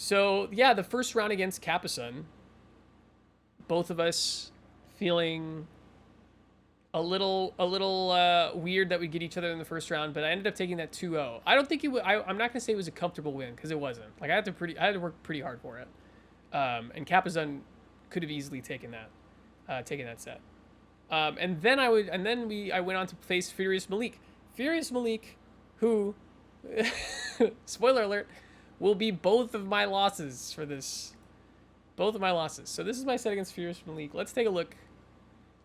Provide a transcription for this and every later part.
So yeah, the first round against Capasun, both of us feeling a little weird that we get each other in the first round, but I ended up taking that 2-0. I don't think it. I'm not gonna say it was a comfortable win because it wasn't. Like I had to work pretty hard for it. And Capizun could have easily taken that set. And then I went on to face Furious Malik. Furious Malik, who, spoiler alert, will be both of my losses for this. Both of my losses. So this is my set against Furious Malik. Let's take a look.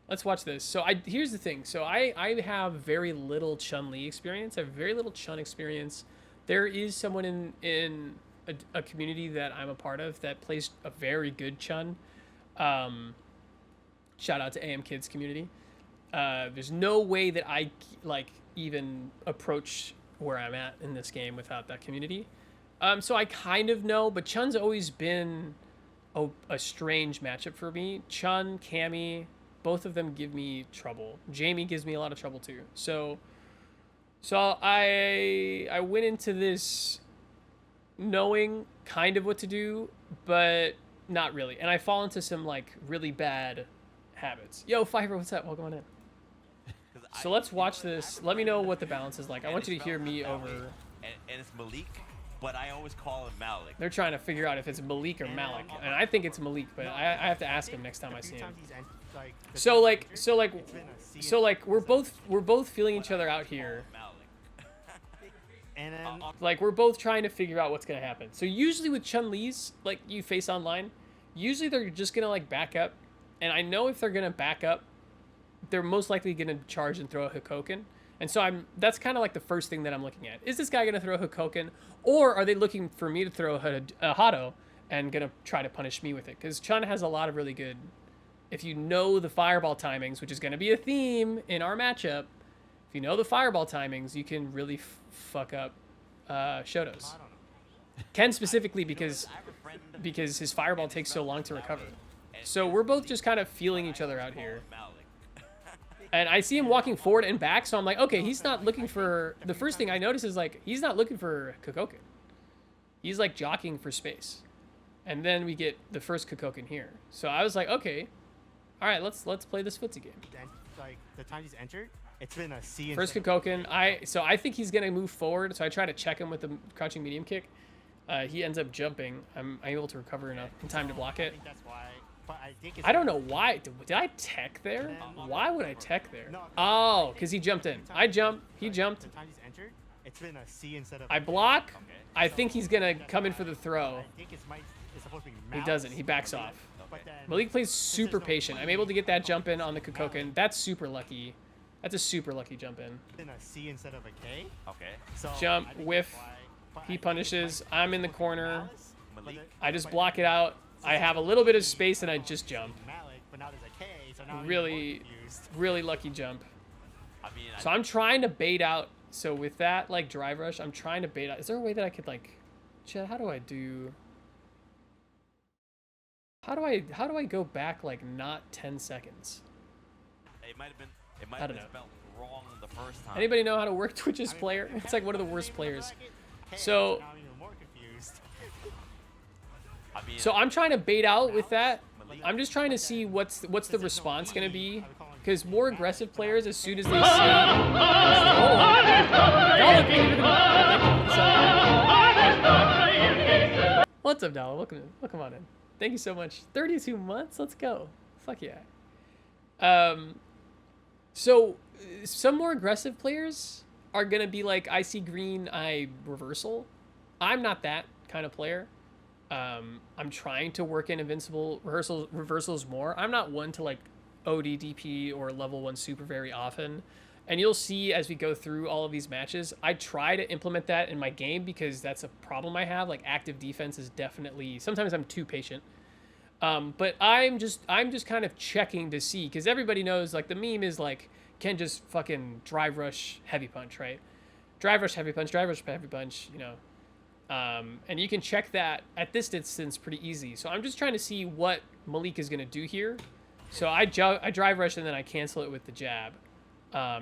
Let's watch this. So here's the thing. So I have very little Chun-Li experience. I have very little Chun experience. There is someone in a community that I'm a part of that plays a very good Chun. Shout out to AM Kids community. There's no way that I even approach where I'm at in this game without that community. So I kind of know, but Chun's always been a strange matchup for me. Chun, Cammy, both of them give me trouble. Jamie gives me a lot of trouble too. So I went into this knowing kind of what to do, but not really. And I fall into some like really bad habits. Yo, Fiverr, what's up? Welcome on in. So let's watch this. Let me know what the balance is like. I want you to hear me over. And it's Malik, but I always call him Malik. They're trying to figure out if it's Malik or Malik, and I think it's Malik, but I have to ask him next time I see him. So we're both feeling each other out here. And then, Like we're both trying to figure out what's gonna happen. So usually with Chun-Li's, like you face online, usually they're just gonna like back up, and I know if they're gonna back up, they're most likely gonna charge and throw a Hikoken. And so that's kind of like the first thing that I'm looking at. Is this guy gonna throw a Hikoken, or are they looking for me to throw a Hado and gonna try to punish me with it? Because Chun has a lot of really good. If you know the fireball timings, which is going to be a theme in our matchup, if you know the fireball timings, you can really fuck up Shotos. Ken specifically because his fireball takes so long to recover. So we're both just kind of feeling each other out here. And I see him walking forward and back, so I'm like, okay, he's not looking for... The first thing I notice is, like, he's not looking for Kokoken. He's, like, jockeying for space. And then we get the first Kokoken here. So I was like, okay... All right, let's play this footsie game. like the time he's entered, it's been a C. First Kokoken. I think he's gonna move forward. So I try to check him with the crouching medium kick. He ends up jumping. I'm able to recover enough in time to block it. I think that's why. But I think it's I don't know why. Did I tech there? Why would I tech there? Oh, because he jumped in. I jumped. He jumped. The time he's entered, it's been a C instead of. I block. I think he's gonna come in for the throw. I think it's supposed to be. He doesn't. He backs off. But then, Malik plays super patient. I'm able to get that jump in on the Kokoken. That's super lucky. That's a super lucky jump in. in a C instead of a K. Okay. So Jump, I think whiff. that's why- but I He think punishes. it might- I'm in the corner. Malik. I just block it out. I have a little bit of space and I just jump. Malik, but now there's a K, so now I'm Really, more confused. really lucky jump. I mean, So I'm trying to bait out. So with that, like, drive rush, I'm trying to bait out. Is there a way that I could, like... Chet, how do I do... How do I go back, like, not 10 seconds? it might have been. It might I have don't been know. spelled wrong the first time. Anybody know how to work Twitch's player? It's like one of the worst players. So- now I'm even more confused. I mean, So I'm trying to bait out with that. Malik. I'm just trying to see what's the response gonna be, because more aggressive players, as soon as they see, oh, Dala, thank you for the- what's up, Dala? Welcome on in. Thank you so much. 32 months. Let's go. Fuck yeah. So some more aggressive players are gonna be like, I see green, I reversal. I'm not that kind of player. I'm trying to work in invincible reversals more. I'm not one to like OD DP or level 1 super very often. And you'll see as we go through all of these matches, I try to implement that in my game because that's a problem I have. Like active defense is definitely, sometimes I'm too patient. But I'm just kind of checking to see, because everybody knows, like, the meme is like, Ken just fucking drive rush heavy punch, right? Drive rush heavy punch, you know. And you can check that at this distance pretty easy. So I'm just trying to see what Malik is gonna do here. So I drive rush and then I cancel it with the jab.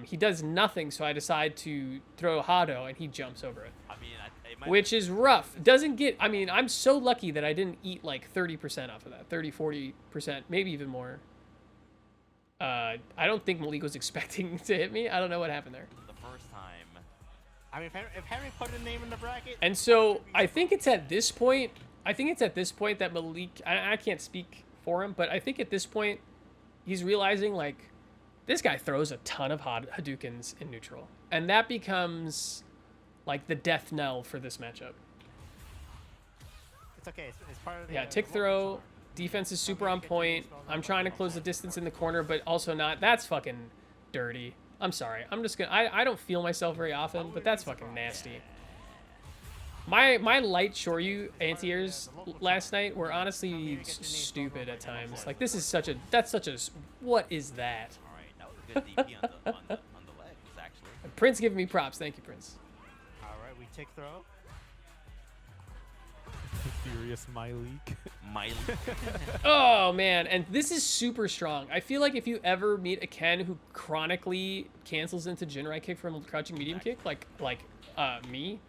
He does nothing, so I decide to throw a Hado and he jumps over it. I mean, it which is rough. Doesn't get, I mean, I'm so lucky that I didn't eat like 30% off of that, 30, 40%, maybe even more. I don't think Malik was expecting to hit me. I don't know what happened there. The first time. I mean, if Henry put a name in the bracket. And so I think it's at this point, that Malik, I can't speak for him, but I think at this point, he's realizing like, this guy throws a ton of Hadoukens in neutral. And that becomes like the death knell for this matchup. It's okay. It's part of the. Yeah, tick throw. Defense is super on point. I'm trying to close the distance in the corner, but also not. That's fucking dirty. I'm sorry. I'm just gonna. I don't feel myself very often, but that's fucking nasty. My light Shoryu anti-airs last night were honestly stupid at times. Like this is such a. That's such a. What is that? All right, that was a good DP on the legs actually. Prince giving me props. Thank you, Prince. All right, we tick throw. Furious Malik. Oh man, and this is super strong. I feel like if you ever meet a Ken who chronically cancels into Jinrai kick from crouching medium kick, like me,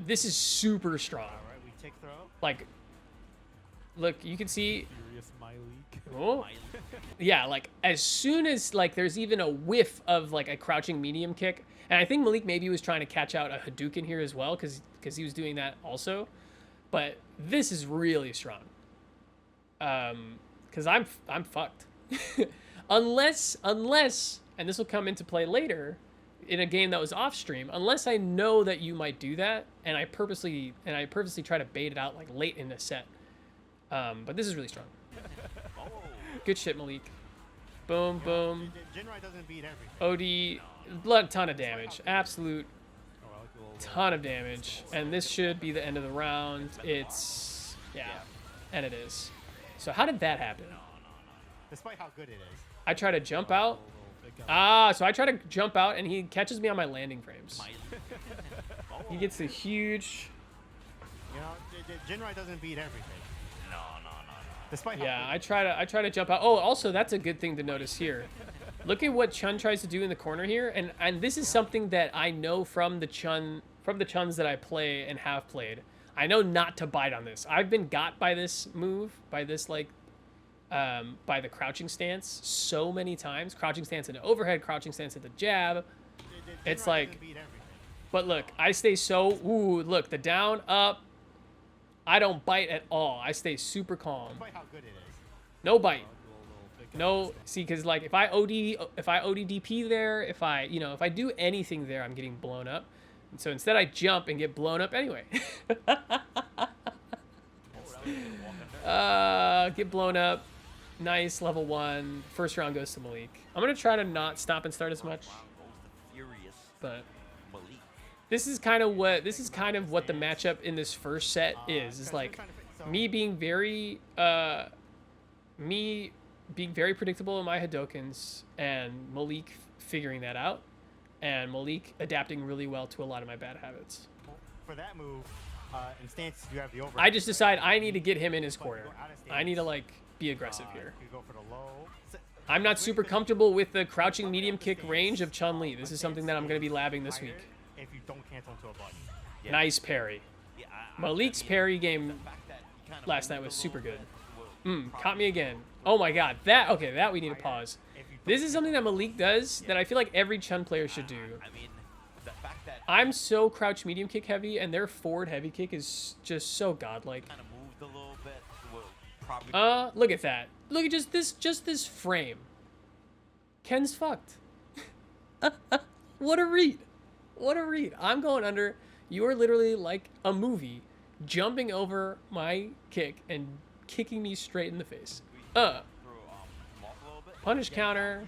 this is super strong. All right, we tick throw. Like, look, you can see. Furious Malik. Oh, yeah, like as soon as like there's even a whiff of like a crouching medium kick, and I think Malik maybe was trying to catch out a Hadouken here as well because he was doing that also. But this is really strong. Because I'm fucked. unless, and this will come into play later in a game that was off stream, unless I know that you might do that, and I purposely try to bait it out like late in the set. But this is really strong. Good shit, Malik. Boom, boom. Jinrai doesn't beat everything. OD, blood, ton of damage. Absolute ton of damage. And this should be the end of the round. It's, yeah, and it is. So how did that happen? Despite how good it is. I try to jump out. So I try to jump out, and he catches me on my landing frames. He gets the huge... You know, Jinrai doesn't beat everything. No. Despite Yeah, how I try to jump out. Oh, also, that's a good thing to notice here. Look at what Chun tries to do in the corner here, and this is something that I know from the Chuns that I play and have played. I know not to bite on this. I've been got by this move, by this like, by the crouching stance so many times. Crouching stance into overhead, crouching stance into jab. It's like, but look, I stay so, ooh, look, the down, up. I don't bite at all. I stay super calm. Despite how good it is. No bite. No, see, because like if I OD DP there, if I do anything there, I'm getting blown up. And so instead I jump and get blown up anyway. Get blown up. Nice, level 1. First round goes to Malik. I'm going to try to not stop and start as much. But this is kind of what the matchup in this first set is like me being very predictable in my Hadoukens and Malik figuring that out, and Malik adapting really well to a lot of my bad habits. For that move, in stance, you have the over. I just decide I need to get him in his corner. I need to like be aggressive here. You go for the low. I'm not super comfortable with the crouching medium kick range of Chun-Li. This is something that I'm going to be labbing this week. If you don't cancel into a button. Nice parry. Malik's parry game last night was super good. Caught me again. Oh my god. That we need to pause. This is something that Malik does that I feel like every Chun player should do. I'm so crouch medium kick heavy, and their forward heavy kick is just so godlike. Look at that. Look at just this frame. Ken's fucked. What a read. What a read. I'm going under. You are literally like a movie, jumping over my kick and kicking me straight in the face. Punish counter.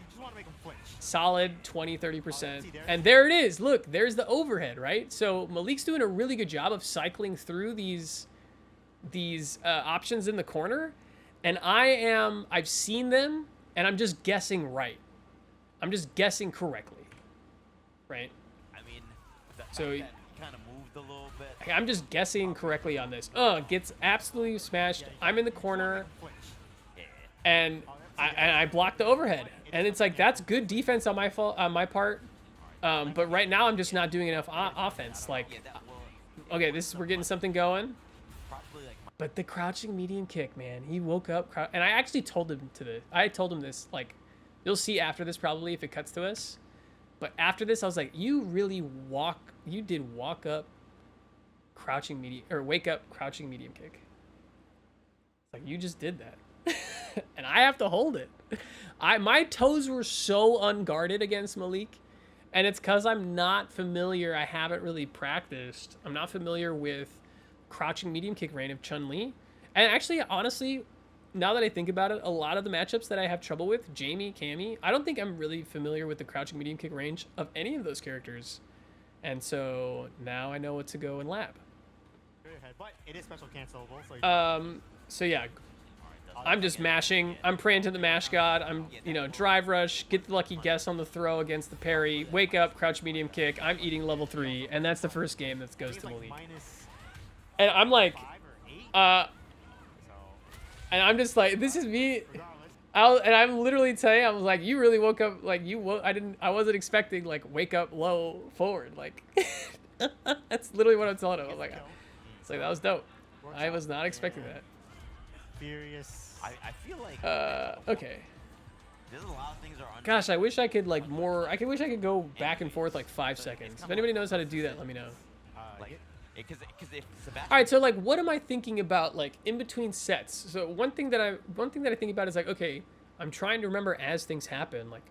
Solid 20-30%. And there it is. Look, there's the overhead, right? So Malik's doing a really good job of cycling through these options in the corner. And I've seen them, and I'm just guessing right. I'm just guessing correctly. Right? So kind of moved a little bit. I'm just guessing correctly on this. Gets absolutely smashed. I'm in the corner, and I block the overhead. And it's like, that's good defense on my part. But right now I'm just not doing enough offense. Like, Okay, we're getting something going. Probably like But the crouching medium kick, man, he woke up, and I actually told him I told him this, like, you'll see after this probably if it cuts to us. But after this, I was like, you did walk up, crouching medium, or wake up, crouching medium kick. Like, you just did that. And I have to hold it. My toes were so unguarded against Malik. And it's because I'm not familiar. I haven't really practiced. I'm not familiar with crouching medium kick range of Chun-Li. And actually, honestly, now that I think about it, a lot of the matchups that I have trouble with, Jamie, Cammy, I don't think I'm really familiar with the crouching medium kick range of any of those characters. And so now I know what to go and lab. Good ahead, but it is special cancelable. So yeah, I'm just mashing. I'm praying to the mash god. I'm, drive rush, get the lucky guess on the throw against the parry, wake up, crouch medium kick. I'm eating level 3, and that's the first game that goes to Malik. And I'm like, and I'm just like, this is me. And I'm literally telling you, I was like, you really woke up, like, I wasn't expecting, like, wake up low forward. Like, that's literally what I'm telling him. I was like, it's like, that was dope. I was not expecting that. Furious. I feel like okay. there's a lot of things that are Gosh, I wish I could, like, wish I could go back and forth, like, 5 seconds. If anybody knows how to do that, let me know. because if Sebastian All right, so, like, what am I thinking about, like, in between sets? So one thing that I think about is, like, okay, I'm trying to remember as things happen. Like,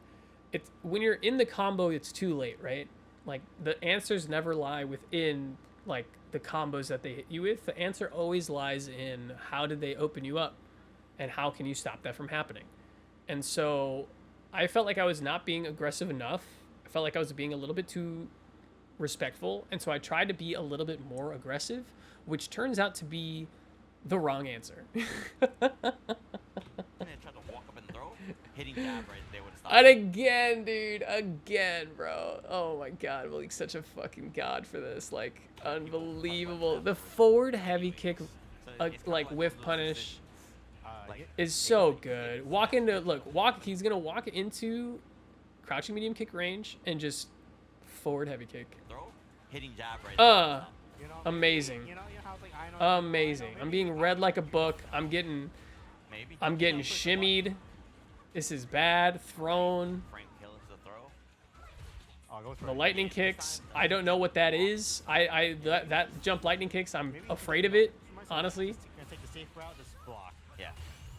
it's when you're in the combo, it's too late, right? Like, the answers never lie within, like, the combos that they hit you with. The answer always lies in how did they open you up and how can you stop that from happening. And so I felt like I was not being aggressive enough. I felt like I was being a little bit too respectful, and so I tried to be a little bit more aggressive, which turns out to be the wrong answer. tried to walk up and throw, hitting jab right there would stop. And again, dude, bro. Oh my god, Malik's such a fucking god for this. Like, unbelievable. The forward heavy kick, like, whiff punish is so good. He's gonna walk into crouching medium kick range and just forward heavy kick. Throw, hitting jab right there. Amazing. Amazing. I'm being read like a book. I'm getting shimmied. This is bad. Thrown. Frank Hill into the throw. The lightning kicks. I don't know what that is. That jump lightning kicks, I'm afraid of it, honestly. Gonna take the safe route, just block. Yeah.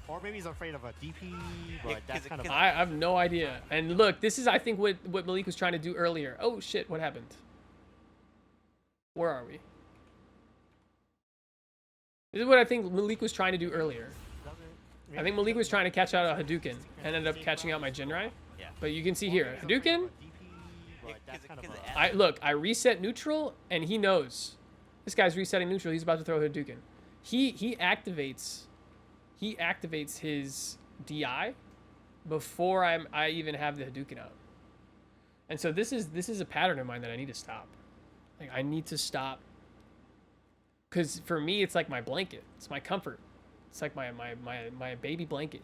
Or maybe he's afraid of a DP, but Yeah, that's kind of. I have no idea. And look, this is, I think, what Malik was trying to do earlier. Oh shit, what happened? Where are we? This is what I think Malik was trying to do earlier. I think Malik was trying to catch out a Hadouken and ended up catching out my Jinrai. Yeah. But you can see here, Hadouken. Because I reset neutral, and he knows. This guy's resetting neutral. He's about to throw a Hadouken. He activates his DI before I even have the Hadouken out. And so this is a pattern of mine that I need to stop. Like, I need to stop. Because for me, it's like my blanket. It's my comfort. It's like my baby blanket.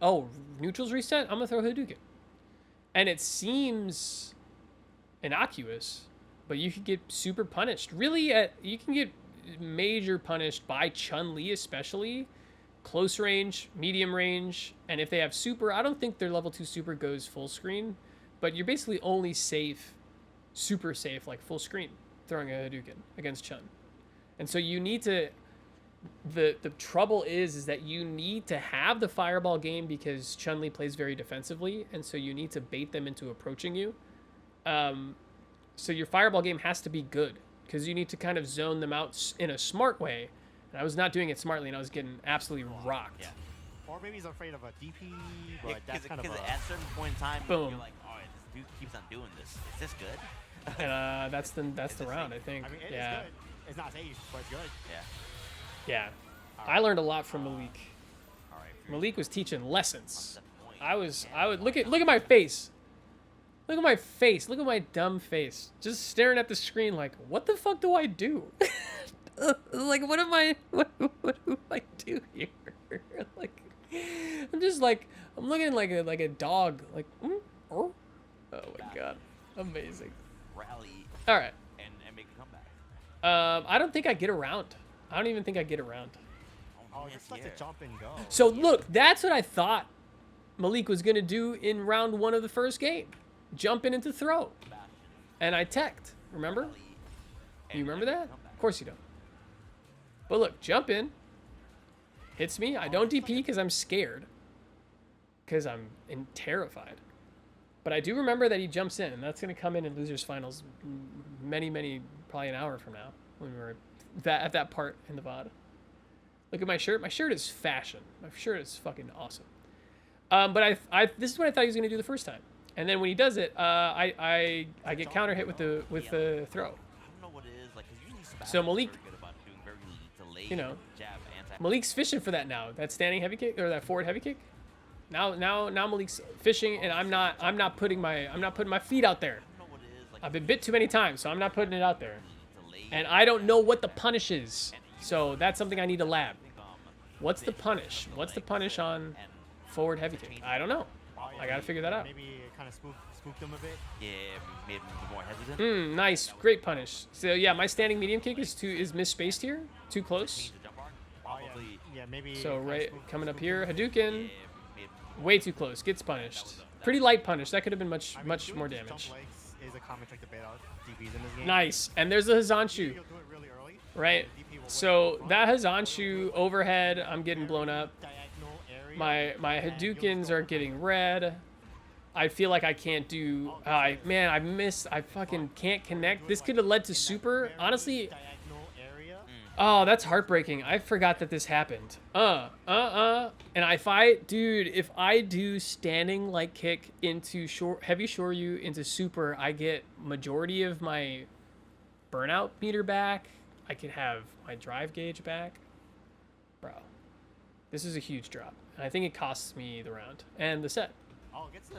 Oh, neutral's reset? I'm going to throw Hadouken. And it seems innocuous, but you could get super punished. Really, you can get major punished by Chun-Li especially. Close range, medium range, and if they have super, I don't think their level 2 super goes full screen, but you're basically only safe, super safe, like full screen, throwing a Hadouken against Chun. And so you need to, the trouble is that you need to have the fireball game because Chun-Li plays very defensively, and so you need to bait them into approaching you. So your fireball game has to be good because you need to kind of zone them out in a smart way. And I was not doing it smartly, and I was getting absolutely rocked. Yeah. Or maybe he's afraid of a DP, but that's kind of Because a. at a certain point in time, Boom. you're like, all right, this dude keeps on doing this. Is this good? And that's the round, I think. I mean, it's Yeah. good. It's not safe, but it's good. Yeah. Yeah. I learned a lot from Malik. All right. Malik was teaching lessons. Point. I would look at my face. Look at my face. Look at my dumb face. Just staring at the screen like, what the fuck do I do? Like, what do I do here? Like, I'm just like, I'm looking like a dog. Like, oh my god, amazing. Rally All right. and make a comeback. I don't think I get around. I don't even think I get around. Oh, yes, just let yeah. it jump and go. So look, that's what I thought Malik was gonna do in round 1 of the first game, jump in into throw, and I teched. Remember? You remember that? Of course you don't. But look, jump in, hits me. I don't DP because I'm scared, because I'm terrified. But I do remember that he jumps in, and that's gonna come in losers finals, many, probably an hour from now when we're at that part in the VOD. Look at my shirt. My shirt is fashion. My shirt is fucking awesome. But this is what I thought he was gonna do the first time, and then when he does it, I get counter hit with the throw. I don't know what it is, like, 'cause usually So Sebastian's Malik, very good about doing very delayed you know, jab anti- Malik's fishing for that now. That standing heavy kick or that forward heavy kick. Now Malik's fishing, and I'm not putting my feet out there. I don't know what it is, like, I've been bit too many times, so I'm not putting it out there. delayed And I don't know what the punish is, so that's something I need to lab. What's the punish? What's the punish on forward heavy kick? I don't know. Oh, yeah, I gotta figure that out. Maybe it kind of spooked him a bit. yeah, made him more hesitant. Nice, great punish. So yeah, my standing medium kick is misspaced here, too close. Change the jump arc. Oh, yeah. Probably. Yeah, maybe. So kinda right coming up here, him. Hadouken, Yeah, made him way too close, gets punished. Pretty light punish. That could have been much I mean, much doing more these damage. Jump legs is a common trick to bait out DPs in this game. Nice, and there's a Hazanshu, You'll do it really early. right? DP will So wait that Hazanshu overhead, I'm getting blown up. diagonal area, My and you'll Hadoukens go are getting red. I feel like I can't do. I fucking can't connect. This could have led to super. Honestly, diagonal area. oh, that's heartbreaking. I forgot that this happened. And if I do standing like kick into heavy shoryu into super, I get majority of my burnout meter back. I can have my drive gauge back. Bro, this is a huge drop. And I think it costs me the round and the set. Oh, it gets the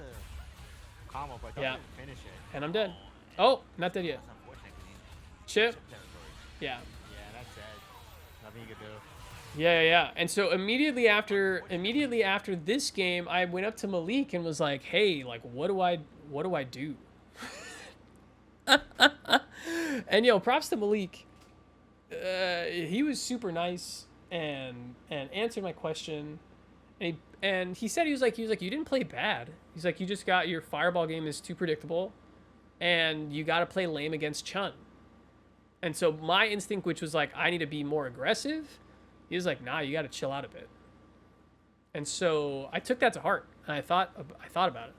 combo, but Yeah. doesn't finish it. And I'm dead. Oh, not dead yet. That's unfortunate 'cause he's Chip. chip territory. Yeah. Yeah, that's it. Nothing you can do. Yeah. And so immediately after this game, I went up to Malik and was like, "Hey, like, what do I do?" And props to Malik. He was super nice and answered my question. And he said he was like you didn't play bad. He's like, you just got your fireball game is too predictable, and you got to play lame against Chun. And so my instinct, which was like I need to be more aggressive, he was like, nah, you got to chill out a bit. And so I took that to heart, and I thought about it,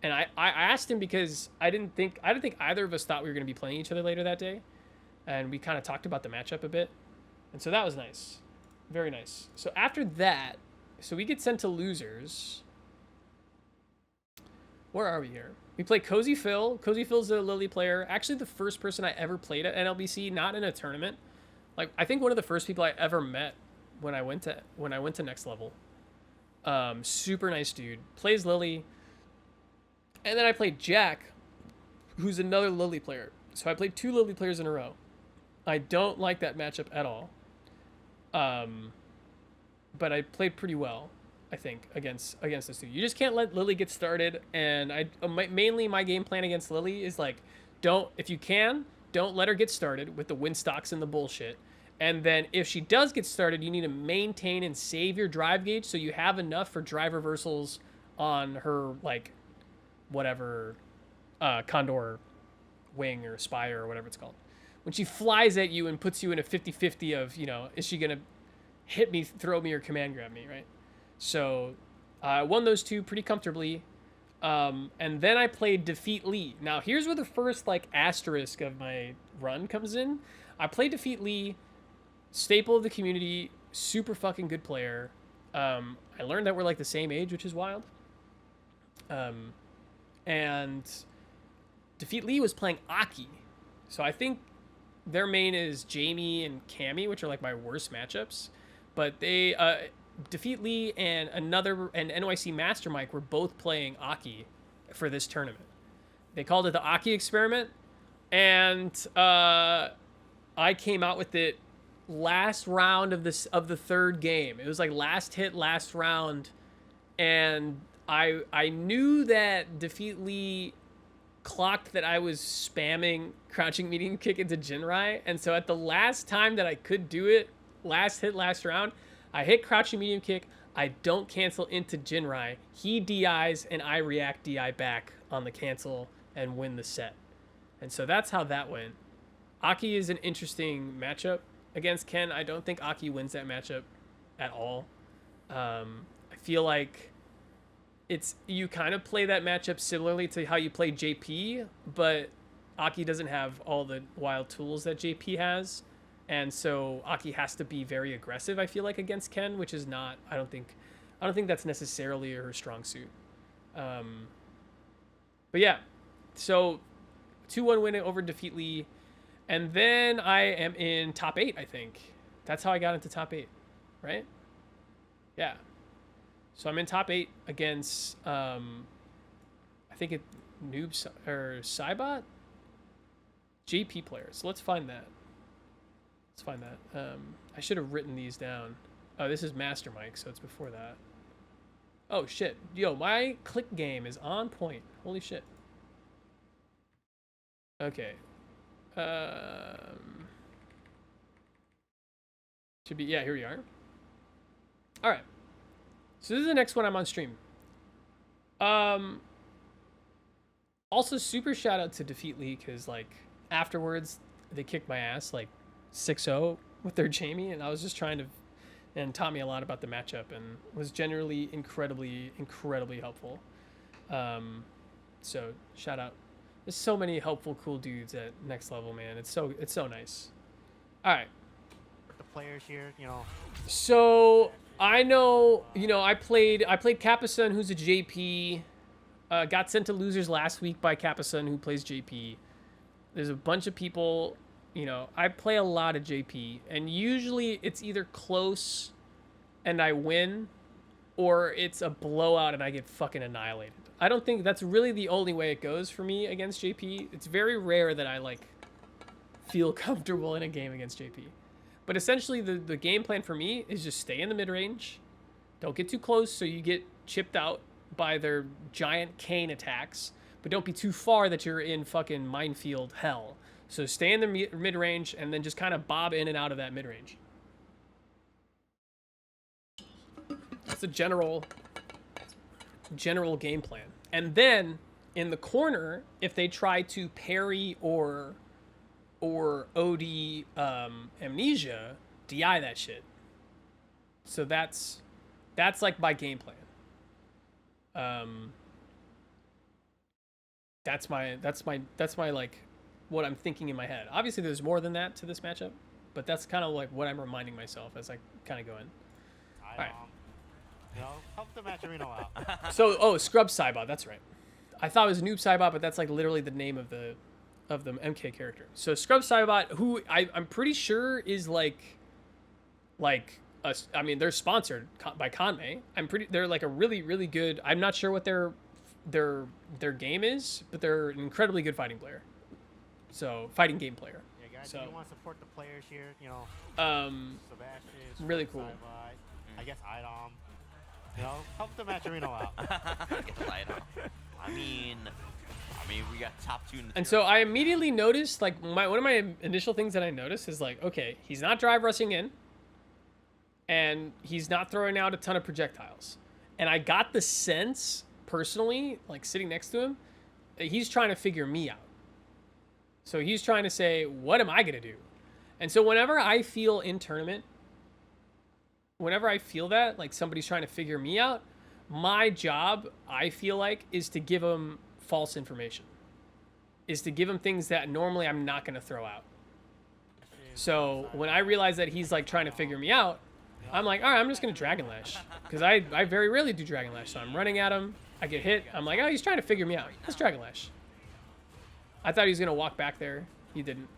and I asked him because I didn't think either of us thought we were going to be playing each other later that day, and we kind of talked about the matchup a bit, and so that was nice, very nice. So after that. So we get sent to losers. Where are we here? We play Cozy Phil. Cozy Phil's a Lily player. Actually, the first person I ever played at NLBC, not in a tournament. Like, I think one of the first people I ever met when I went to next level. Super nice dude. Plays Lily. And then I played Jack, who's another Lily player. So I played 2 Lily players in a row. I don't like that matchup at all. But I played pretty well, I think, against this dude. You just can't let Lily get started, and mainly my game plan against Lily is like, if you can, don't let her get started with the win stocks and the bullshit. And then if she does get started, you need to maintain and save your drive gauge so you have enough for drive reversals on her, like, whatever, Condor wing or Spire or whatever it's called. When she flies at you and puts you in a 50-50 of, is she going to hit me, throw me, or command grab me, right? So I won those 2 pretty comfortably. And then I played Defeat Lee. Now here's where the first asterisk of my run comes in. I played Defeat Lee, staple of the community, super fucking good player. I learned that we're the same age, which is wild. And Defeat Lee was playing Aki. So I think their main is Jamie and Cammy, which are my worst matchups. But they Defeat Lee and NYC Master Mike were both playing Aki for this tournament. They called it the Aki experiment, and I came out with it last round of the 3rd game. It was last hit, last round, and I knew that Defeat Lee clocked that I was spamming crouching medium kick into Jinrai, and so at the last time that I could do it, last hit, last round, I hit crouching medium kick, I don't cancel into Jinrai, he DIs, and I react DI back on the cancel and win the set. And so that's how that went. Aki is an interesting matchup against Ken. I don't think Aki wins that matchup at all. I feel like you kind of play that matchup similarly to how you play JP, but Aki doesn't have all the wild tools that JP has, and so Aki has to be very aggressive, I feel like, against Ken, which is not, I don't think that's necessarily her strong suit. But yeah, so 2-1 win over Defeat Lee, and then I am in top 8, I think. That's how I got into top 8, right? Yeah. So I'm in top 8 against, I think Noobs or Cybot? JP players. Let's find that. I should have written these down. Oh, this is Master Mike, so it's before that. Oh, shit. Yo, my click game is on point. Holy shit. Okay. Should be, yeah, here we are. All right. So this is the next one I'm on stream. Also, super shout out to Defeat Lee, because like afterwards they kicked my ass like 6-0 with their Jamie, and I was just trying to, and taught me a lot about the matchup, and was generally incredibly helpful. So shout out. There's so many helpful, cool dudes at Next Level, man. It's so nice. All right. The players here, you know. So I know, you know, I played Kappa-sun, who's a JP. Got sent to losers last week by Kappa-sun, who plays JP. There's a bunch of people, you know, I play a lot of JP, and usually it's either close and I win, or it's a blowout and I get fucking annihilated. I don't think that's really the only way it goes for me against JP. It's very rare that I like feel comfortable in a game against JP. But essentially the game plan for me is just stay in the mid-range. Don't get too close so you get chipped out by their giant cane attacks. But don't be too far that you're in fucking minefield hell. So stay in the mid-range and then just kind of bob in and out of that mid-range. That's the general game plan. And then in the corner, if they try to parry or OD Amnesia, DI that shit. So that's like my game plan. That's my like what I'm thinking in my head. Obviously there's more than that to this matchup, but that's kind of like what I'm reminding myself as I kind of go in. All right. You know, help the matcherino out. So, Scrub Cybot, that's right. I thought it was Noob Cybot, but that's like literally the name of the MK character. So Scrub Cybot, who I'm pretty sure is like I mean, they're sponsored by Conmay. They're like a really good. I'm not sure what their game is, but they're an incredibly good fighting player. So fighting game player. Yeah, guys, so, if you want to support the players here, you know. Sebastian, really cool. Cybot, I guess Idom. You know, help the matcherino out. I mean, we got top 2 in the And so I immediately noticed, like, one of my initial things that I noticed is like, okay, he's not drive rushing in, and he's not throwing out a ton of projectiles. And I got the sense, personally, like sitting next to him, that he's trying to figure me out. So he's trying to say, what am I going to do? And so whenever I feel in tournament, whenever I feel that, like somebody's trying to figure me out, my job, I feel like, is to give them false information. Is to give them things that normally I'm not going to throw out. So when I realize that he's like trying to figure me out, I'm like, all right, I'm just going to Dragon Lash. Because I very rarely do Dragon Lash. So I'm running at him. I get hit. I'm like, oh, he's trying to figure me out. Let's Dragon Lash. I thought he was going to walk back there. He didn't.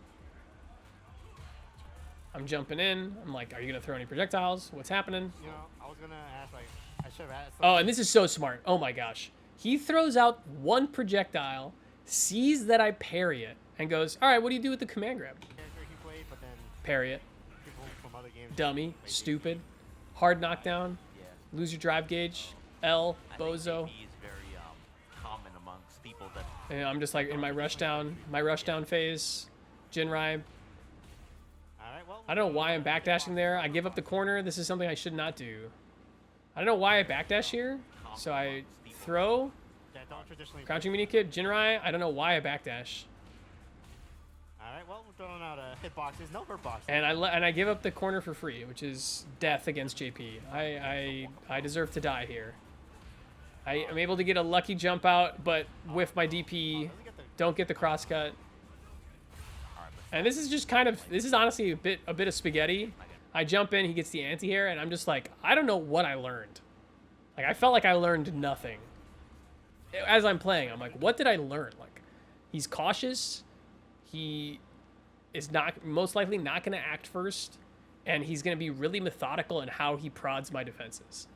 I'm jumping in. I'm like, are you going to throw any projectiles? What's happening? You know, I was going to ask, like, I should have asked. Oh, and this is so smart. Oh my gosh. He throws out one projectile, sees that I parry it, and goes, all right, what do you do with the command grab? Parry it. Dummy. Stupid. Hard knockdown. Lose your drive gauge. L. Bozo. JP is very common amongst people full death. And I'm just like in my rush down phase. Jinrai. Alright, well, I don't know why I'm backdashing there. I give up the corner. This is something I should not do. I don't know why I backdash here. So I throw. yeah, don't traditionally. Crouching mini kid, Jinrai. I don't know why I backdash. Alright, well, we're throwing out hitboxes, no hurt boxes. And I give up the corner for free, which is death against JP. I deserve to die here. I am able to get a lucky jump out, but whiff my DP. Don't get the cross cut. And this is just kind of, this is honestly a bit of spaghetti. I jump in, he gets the anti-air, and I'm just like, I don't know what I learned. Like, I felt like I learned nothing. As I'm playing, I'm like, what did I learn? Like, he's cautious. He is most likely not going to act first. And he's going to be really methodical in how he prods my defenses.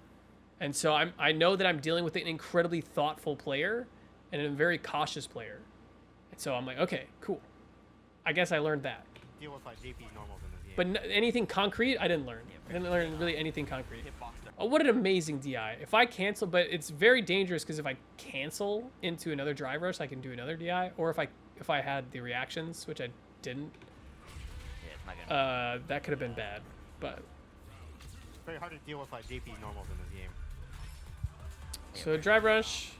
And so I know that I'm dealing with an incredibly thoughtful player and a very cautious player. And so I'm like, okay, cool. I guess I learned that. Deal with like JP's normals in this game. But anything concrete, I didn't learn. I didn't learn really anything concrete. Oh, what an amazing DI. If I cancel, but it's very dangerous because if I cancel into another drive rush, I can do another DI. Or if I had the reactions, which I didn't, Yeah, it's not gonna that could have been bad. But It's very hard to deal with like JP's normals in this game. so drive rush.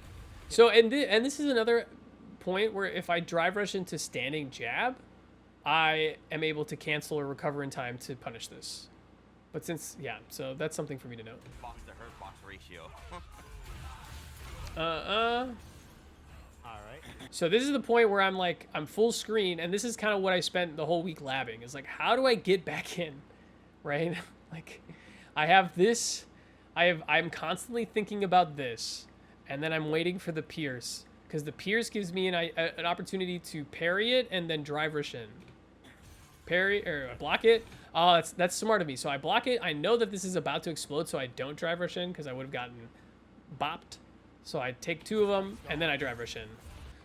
So and this is another point where if I drive rush into standing jab, I am able to cancel or recover in time to punish this. But since, yeah, so that's something for me to note. box to hurt box ratio. Alright. So this is the point where I'm like, I'm full screen, and this is kind of what I spent the whole week labbing. Is like, how do I get back in, right? Like, I have this, I'm constantly thinking about this, and then I'm waiting for the pierce, because the pierce gives me an opportunity to parry it and then drive rush in. Parry, or block it. Oh, that's smart of me. So I block it. I know that this is about to explode, so I don't drive rush in because I would have gotten bopped. So I take two of them, and then I drive rush in.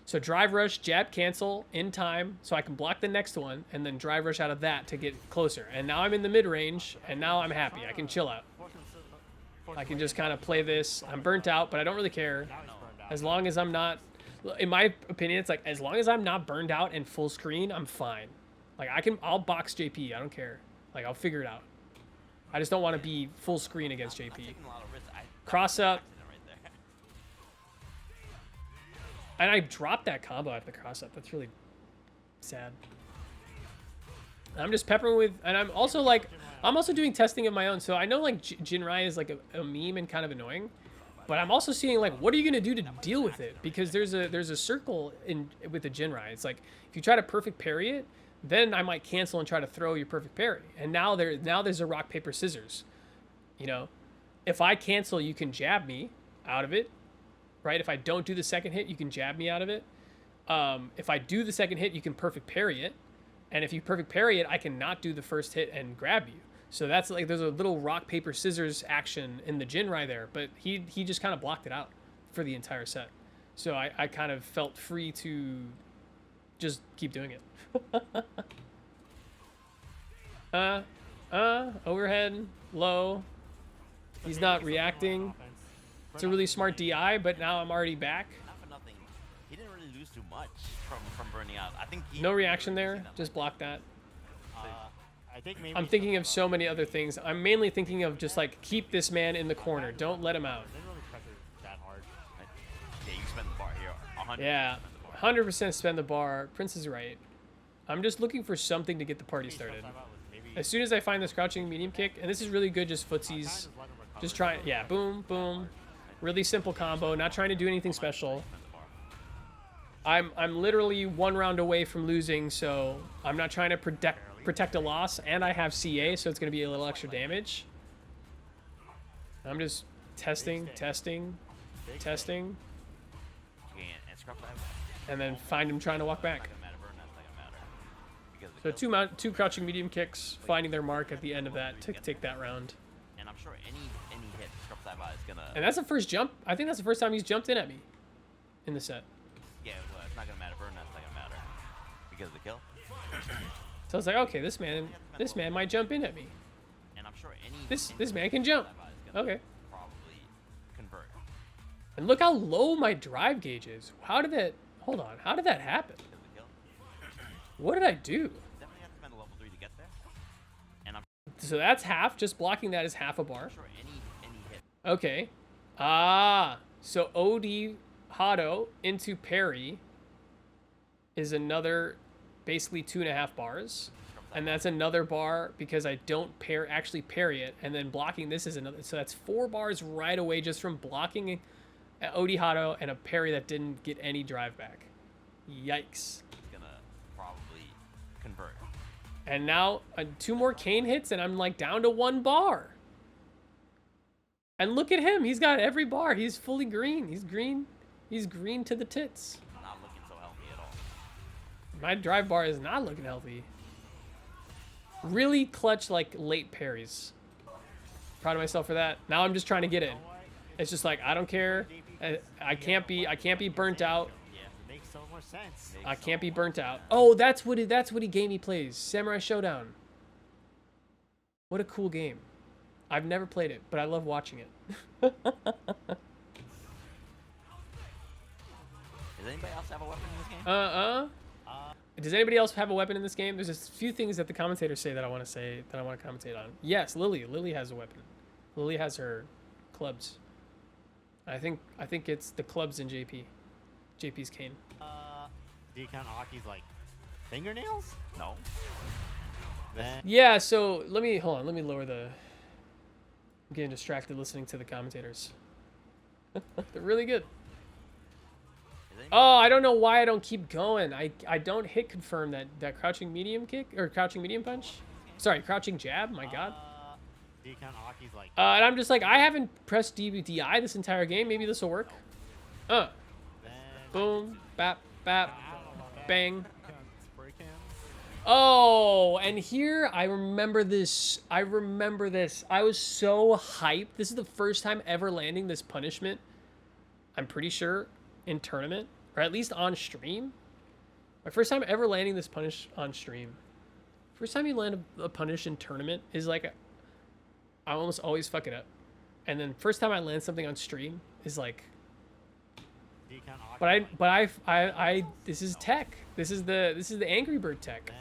So drive rush, jab cancel in time, so I can block the next one, and then drive rush out of that to get closer. And now I'm in the mid-range, and now I'm happy. I can chill out. I can just kind of play this. I'm burnt out, but I don't really care. As long as I'm not, in my opinion, it's like, as long as I'm not burned out and full screen, I'm fine. Like, I'll box JP. I don't care. Like, I'll figure it out. I just don't want to be full screen against JP. Taking a lot of risks. Cross up. Right there. And I dropped that combo out of the cross up. That's really sad. I'm just peppering with, and I'm also like, I'm also doing testing of my own. So I know like Jinrai is like a meme and kind of annoying, but I'm also seeing like, what are you gonna do to deal with it? Because there's a circle with the Jinrai. It's like if you try to perfect parry it, then I might cancel and try to throw your perfect parry. And now there's a rock paper scissors. You know, if I cancel, you can jab me out of it, right? If I don't do the second hit, you can jab me out of it. If I do the second hit, you can perfect parry it. And if you perfect parry it, I can not do the first hit and grab you. So that's like, there's a little rock, paper, scissors action in the Jinrai there, but he just kind of blocked it out for the entire set. So I kind of felt free to just keep doing it. Overhead, low. He's not reacting. It's a really smart DI, but now I'm already back. Not for nothing. He didn't really lose too much from burning out. I think he No reaction there. Just block that. I think maybe I'm thinking of so many other things. I'm mainly thinking of just like, keep this man in the corner. Don't let him out. didn't really pressure that hard. Yeah, you spend the bar here. 100. Yeah, 100% spend the bar. Prince is right. I'm just looking for something to get the party started. As soon as I find this crouching medium kick, and this is really good, just footsies. Just try, yeah, boom, boom. Really simple combo, not trying to do anything special. I'm literally one round away from losing, so I'm not trying to protect a loss, and I have CA, so it's going to be a little extra damage. I'm just testing, and then find him trying to walk back. So two crouching medium kicks, finding their mark at the end of that to take that round. And I'm sure any hit Scrub Saiba is gonna. And that's the first jump. I think that's the first time he's jumped in at me in the set. Yeah, well, it's not gonna matter. Burn that's not gonna matter because of the kill. So I was like, okay, this man might jump in at me. And I'm sure any This man can jump. Saiba is gonna Okay. probably convert. And look how low my drive gauge is. How did that? Hold on. How did that happen? Get the kill. What did I do? Definitely have to spend a level 3 to get there. And I'm So that's half. Just blocking that is half a bar. sure any hit. Okay. Ah. So OD Hado into parry is another basically 2.5 bars. And that's another bar because I don't actually parry it. And then blocking this is another. So that's 4 bars right away just from blocking OD Hado and a parry that didn't get any drive back. Yikes. It's gonna probably convert. And now 2 more cane hits and I'm like down to 1 bar. And look at him. He's got every bar. He's fully green. He's green. He's green to the tits. Not looking so healthy at all. My drive bar is not looking healthy. Really clutch like late parries. Proud of myself for that. Now I'm just trying to get in. It's just like I don't care. I can't be burnt out. Yeah. It makes so much sense. I can't be burnt out. Oh, that's what he gave me plays. Samurai Showdown. What a cool game. I've never played it, but I love watching it. Does anybody else have a weapon in this game? Does anybody else have a weapon in this game? There's a few things that the commentators say that I want to commentate on. Yes, Lily. Lily has a weapon. Lily has her clubs. I think it's the clubs in JP. JP's cane. Do you count Aki's like fingernails? No. Then Yeah, so let me lower the. I'm getting distracted listening to the commentators. They're really good. Is anybody- Oh, I don't know why I don't keep going. I don't hit confirm that crouching medium kick or crouching medium punch. Sorry, crouching jab. My God. do you count Aki's like And I'm just like I haven't pressed DI this entire game. Maybe this will work. then Boom, bap, bap, bang. Spray cans. Oh, and here I remember this. I was so hyped. This is the first time ever landing this punishment. I'm pretty sure in tournament, or at least on stream. My first time ever landing this punish on stream. First time you land a punish in tournament is like, I almost always fuck it up. And then first time I land something on stream is like, do you count Aki but I this is tech. This is the Angry Bird tech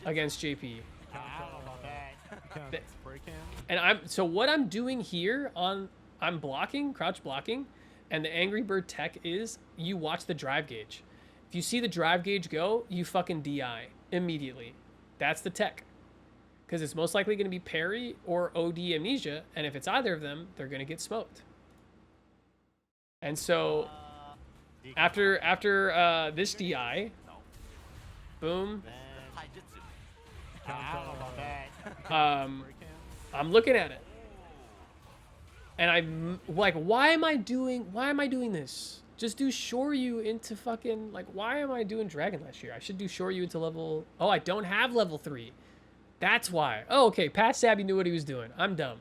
against JP. I don't know about that. Count spray cans. And so what I'm doing here I'm blocking, crouch blocking, and the Angry Bird tech is you watch the drive gauge. If you see the drive gauge go, you fucking DI immediately. That's the tech. Because it's most likely going to be parry or OD amnesia, and if it's either of them, they're going to get smoked. And so do you count after this DI, No. boom, then Taijutsu. I don't know about that. Spray cans. I'm looking at it. And I'm like, why am I doing this? Just do Shoryu into fucking, like, why am I doing Dragon last year? I should do Shoryu into level, oh, I don't have level 3. That's why. Oh, okay, Pat Sabby knew what he was doing. I'm dumb.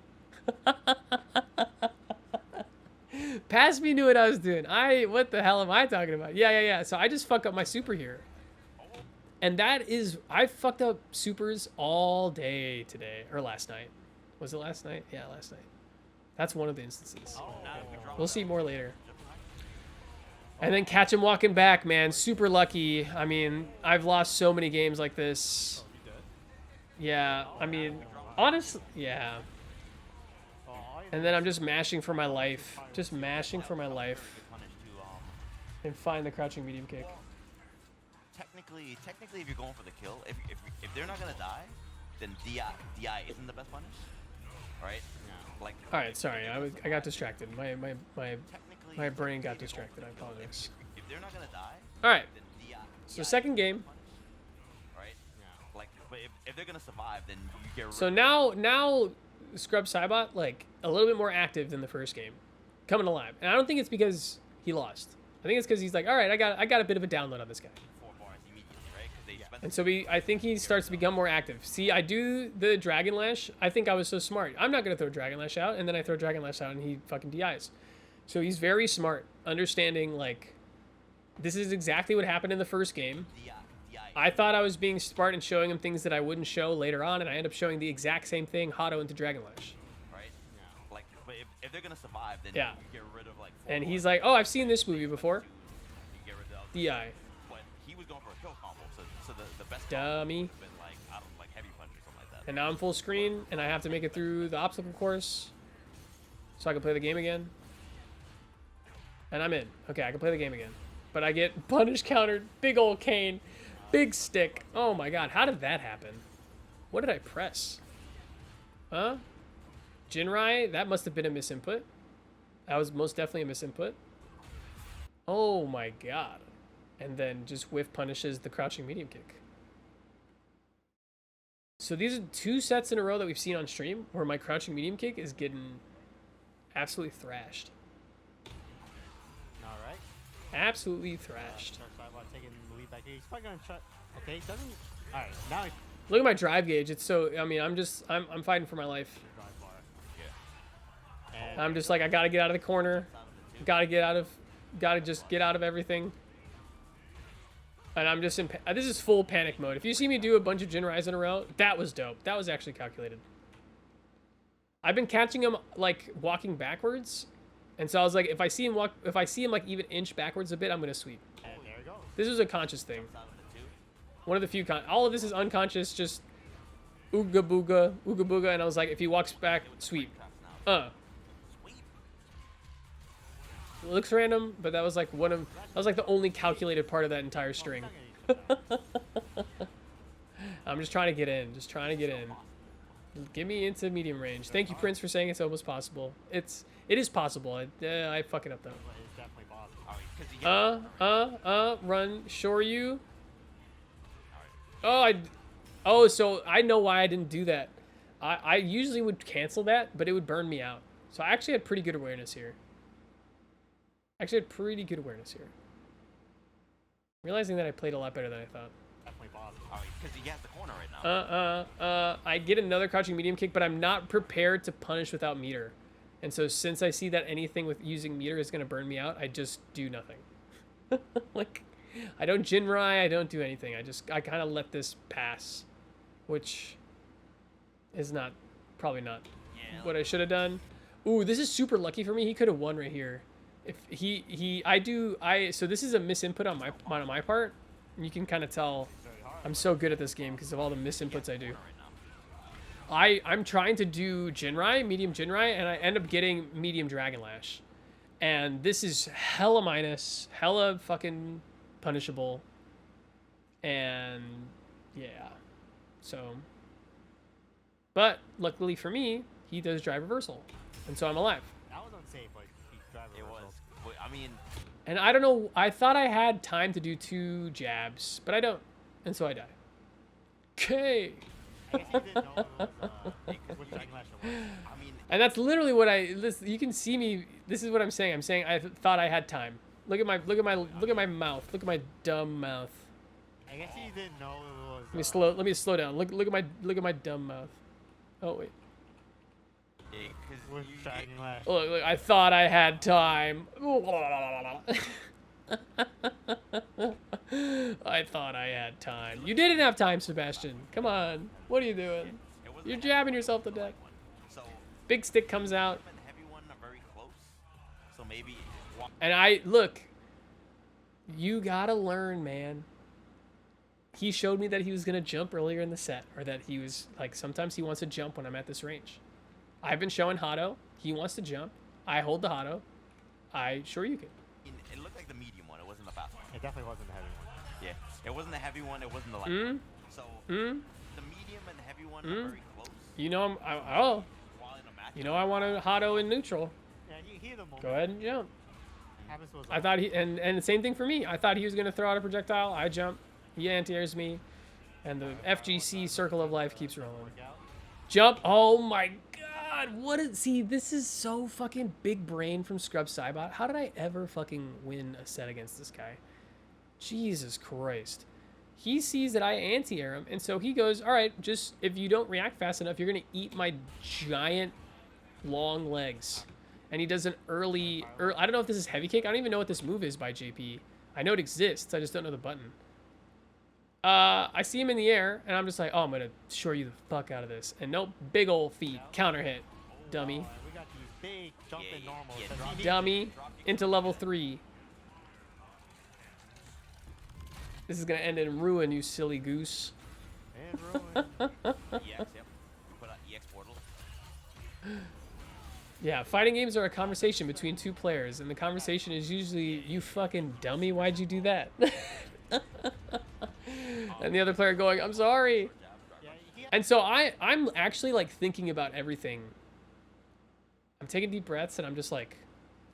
Pat me knew what I was doing. What the hell am I talking about? Yeah. So I just fuck up my super here. And that is, I fucked up supers all day today, or last night. Was it last night? Yeah, last night. That's one of the instances. We'll see more later. And then catch him walking back, man. Super lucky. I mean, I've lost so many games like this. You dead? Yeah, I mean, honestly, yeah. Oh, And then I'm just mashing for my life. Just mashing for my life. Punish to, And find the crouching medium kick. technically, if you're going for the kill, if they're not gonna die, then DI isn't the best punish, right? Like. Alright, sorry. I got distracted. My Technically, brain got if you're distracted. I going for the kill, apologize. If they're not gonna die, Alright, then DI. so second game. Right? Like, but if they're gonna survive, then you get. So now Scrub Cybot, like, a little bit more active than the first game. Coming alive. And I don't think it's because he lost. I think it's because he's like, alright, I got a bit of a download on this guy. 4 bars immediately, right? 'Cause they spent And so I think he starts to become more active. See, I do the Dragon Lash. I think I was so smart. I'm not going to throw Dragon Lash out, and then I throw Dragon Lash out, and he fucking DIs. So he's very smart, understanding, like, this is exactly what happened in the first game. DI. I thought I was being smart and showing him things that I wouldn't show later on, and I end up showing the exact same thing, Hado into Dragon Lash. Right? Like, but if they're gonna survive, then Yeah. you get rid of like. 4 And he's bars. like, oh, I've seen this movie before. You get rid of DI. But he was going for a kill combo, so the best Dummy. would have been like, I don't know, like heavy punch or something like that. And now I'm full screen, and I have to make it through the obstacle course so I can play the game again. And I'm in. Okay, I can play the game again. But I get punish countered. Big old cane. Big stick. Oh my god, how did that happen? What did I press? Huh? Jinrai? That must have been a misinput. That was most definitely a misinput. Oh my god. And then just whiff punishes the crouching medium kick. So these are 2 sets in a row that we've seen on stream where my crouching medium kick is getting absolutely thrashed. All right. Absolutely thrashed. So Sidebot taking the lead back here. He's probably gonna try. Okay, doesn't. All right, now he Look at my drive gauge. It's so, I mean, I'm fighting for my life. drive bar. Yeah. And I'm just like, I gotta get out of the corner. Gotta just get out of everything. And I'm just in, this is full panic mode. If you see me do a bunch of Jinrais in a row, that was dope. That was actually calculated. I've been catching him like walking backwards. And so I was like, if I see him like even inch backwards a bit, I'm gonna sweep. there he goes. This was a conscious thing. One of the few, all of this is unconscious, just ooga booga, and I was like, if he walks back, sweep. It looks random, but that was like the only calculated part of that entire string. I'm just trying to get in, Get me into medium range. Thank you, Prince, for saying it's almost possible. It is possible. I fuck it up though. It's definitely possible. Run, shore you. So I know why I didn't do that. I usually would cancel that, but it would burn me out. So I actually had pretty good awareness here. Realizing that I played a lot better than I thought. Definitely possible. Because he has the corner right now. I get another crouching medium kick, but I'm not prepared to punish without meter. And so since I see that anything with using meter is going to burn me out, I just do nothing. Like, I don't Jinrai, I don't do anything. I kind of let this pass, which is probably not what I should have done. Ooh, this is super lucky for me. He could have won right here. If so this is a misinput on my part. You can kind of tell I'm so good at this game because of all the misinputs I do. I'm trying to do Jinrai, medium Jinrai, and I end up getting medium Dragon Lash. And this is hella minus, hella fucking punishable. And yeah. So. But luckily for me, he does drive reversal. And so I'm alive. That was unsafe, like he drive It reversal. was. I mean, And I don't know, I thought I had time to do 2 jabs, but I don't. And so I die. Okay. I guess he didn't know it was, which Dragon Lash it was. I mean, And that's literally what you can see me. This is what I'm saying. I'm saying I thought I had time. Look at my mouth. Look at my dumb mouth. I guess he didn't know it was. Let me slow down. Look at my dumb mouth. Oh wait. With Dragon Lash. Look, I thought I had time. I thought I had time. You didn't have time, Sebastian. Come on. What are you doing? You're jabbing yourself to death. so Big stick comes out. and the heavy one are very close. So maybe. And look, you gotta learn, man. He showed me that he was gonna jump earlier in the set, or that he was like, sometimes he wants to jump when I'm at this range. I've been showing Hado. He wants to jump. I hold the Hado. Sure you can. It looked like the medium one. It wasn't the fast one. It definitely wasn't the heavy one. Yeah. It wasn't the heavy one. It wasn't the light one. So the medium and the heavy one are very close. You know While in a match. you know I want to Hado in neutral. Yeah, he had a moment. Go ahead and jump. Happens to us I thought and the same thing for me. I thought he was gonna throw out a projectile. I jump. He anti-airs me, and the FGC circle of life keeps rolling. Jump! Oh my God! See, this is so fucking big brain from Scrub Cybot. How did I ever fucking win a set against this guy? Jesus Christ. He sees that I anti-air him, and so he goes, all right, just if you don't react fast enough, you're gonna eat my giant long legs. And he does an early I don't know if this is heavy kick. I don't even know what this move is by JP. I know it exists. I just don't know the button. I see him in the air, and I'm just like, oh, I'm gonna shore you the fuck out of this. And nope, big old feet, counter hit, dummy, We got these big jumping normals. yeah. that drop- dummy, into level 3. This is gonna end in ruin, you silly goose. And ruin. EX, yep. Put out EX portal. Yeah, fighting games are a conversation between two players, and the conversation is usually, "You fucking dummy, why'd you do that?" And the other player going, "I'm sorry." Yeah, he And so I'm actually like thinking about everything. I'm taking deep breaths, and I'm just like,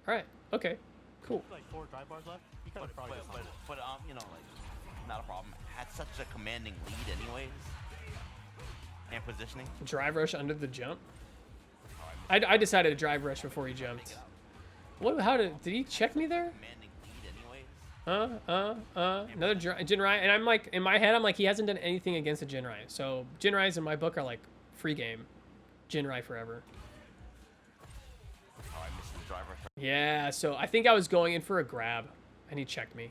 "All right, okay, cool." like 4 dry bars left. He could But, have probably but, just but, but you know, like, not a problem. Had such a commanding lead, anyways. And positioning. Drive rush under the jump. Oh, I missed I decided to drive rush before he jumped. What? How did he check me there? commanding lead, anyways. Another Jinrai, and I'm like, in my head, I'm like, he hasn't done anything against a Jinrai. So Jinrais in my book are like free game, Jinrai forever. Oh, I missed the driver Yeah, so I think I was going in for a grab, and he checked me.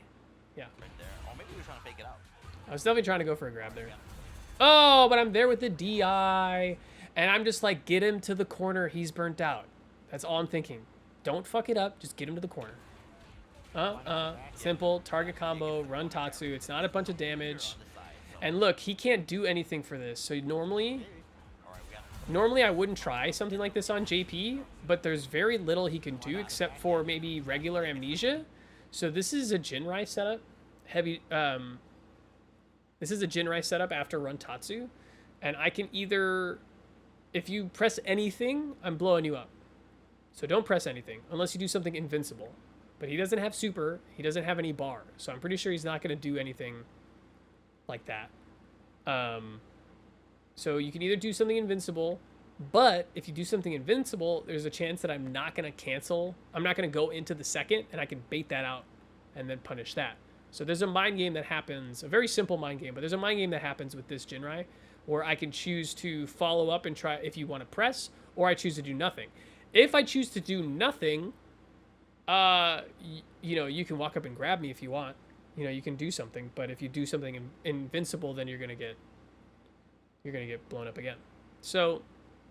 Yeah, right there. Or maybe he was trying to fake it out. I was definitely trying to go for a grab there. Oh, but I'm there with the DI, and I'm just like, get him to the corner. He's burnt out. That's all I'm thinking. Don't fuck it up. Just get him to the corner. Simple target combo, run Tatsu. It's not a bunch of damage. And look, he can't do anything for this. So normally I wouldn't try something like this on JP, but there's very little he can do except for maybe regular amnesia. So this is a Jinrai setup. This is a Jinrai setup after run Tatsu. And I can either, if you press anything, I'm blowing you up. So don't press anything unless you do something invincible. But he doesn't have super. He doesn't have any bar. So I'm pretty sure he's not going to do anything like that. So you can either do something invincible, but if you do something invincible, there's a chance that I'm not going to cancel. I'm not going to go into the second, and I can bait that out and then punish that. So there's a mind game that happens, a very simple mind game, but there's a mind game that happens with this Jinrai where I can choose to follow up and try if you want to press, or I choose to do nothing. If I choose to do nothing, you know, you can walk up and grab me if you want. You know, you can do something, but if you do something invincible, then you're gonna get blown up again. So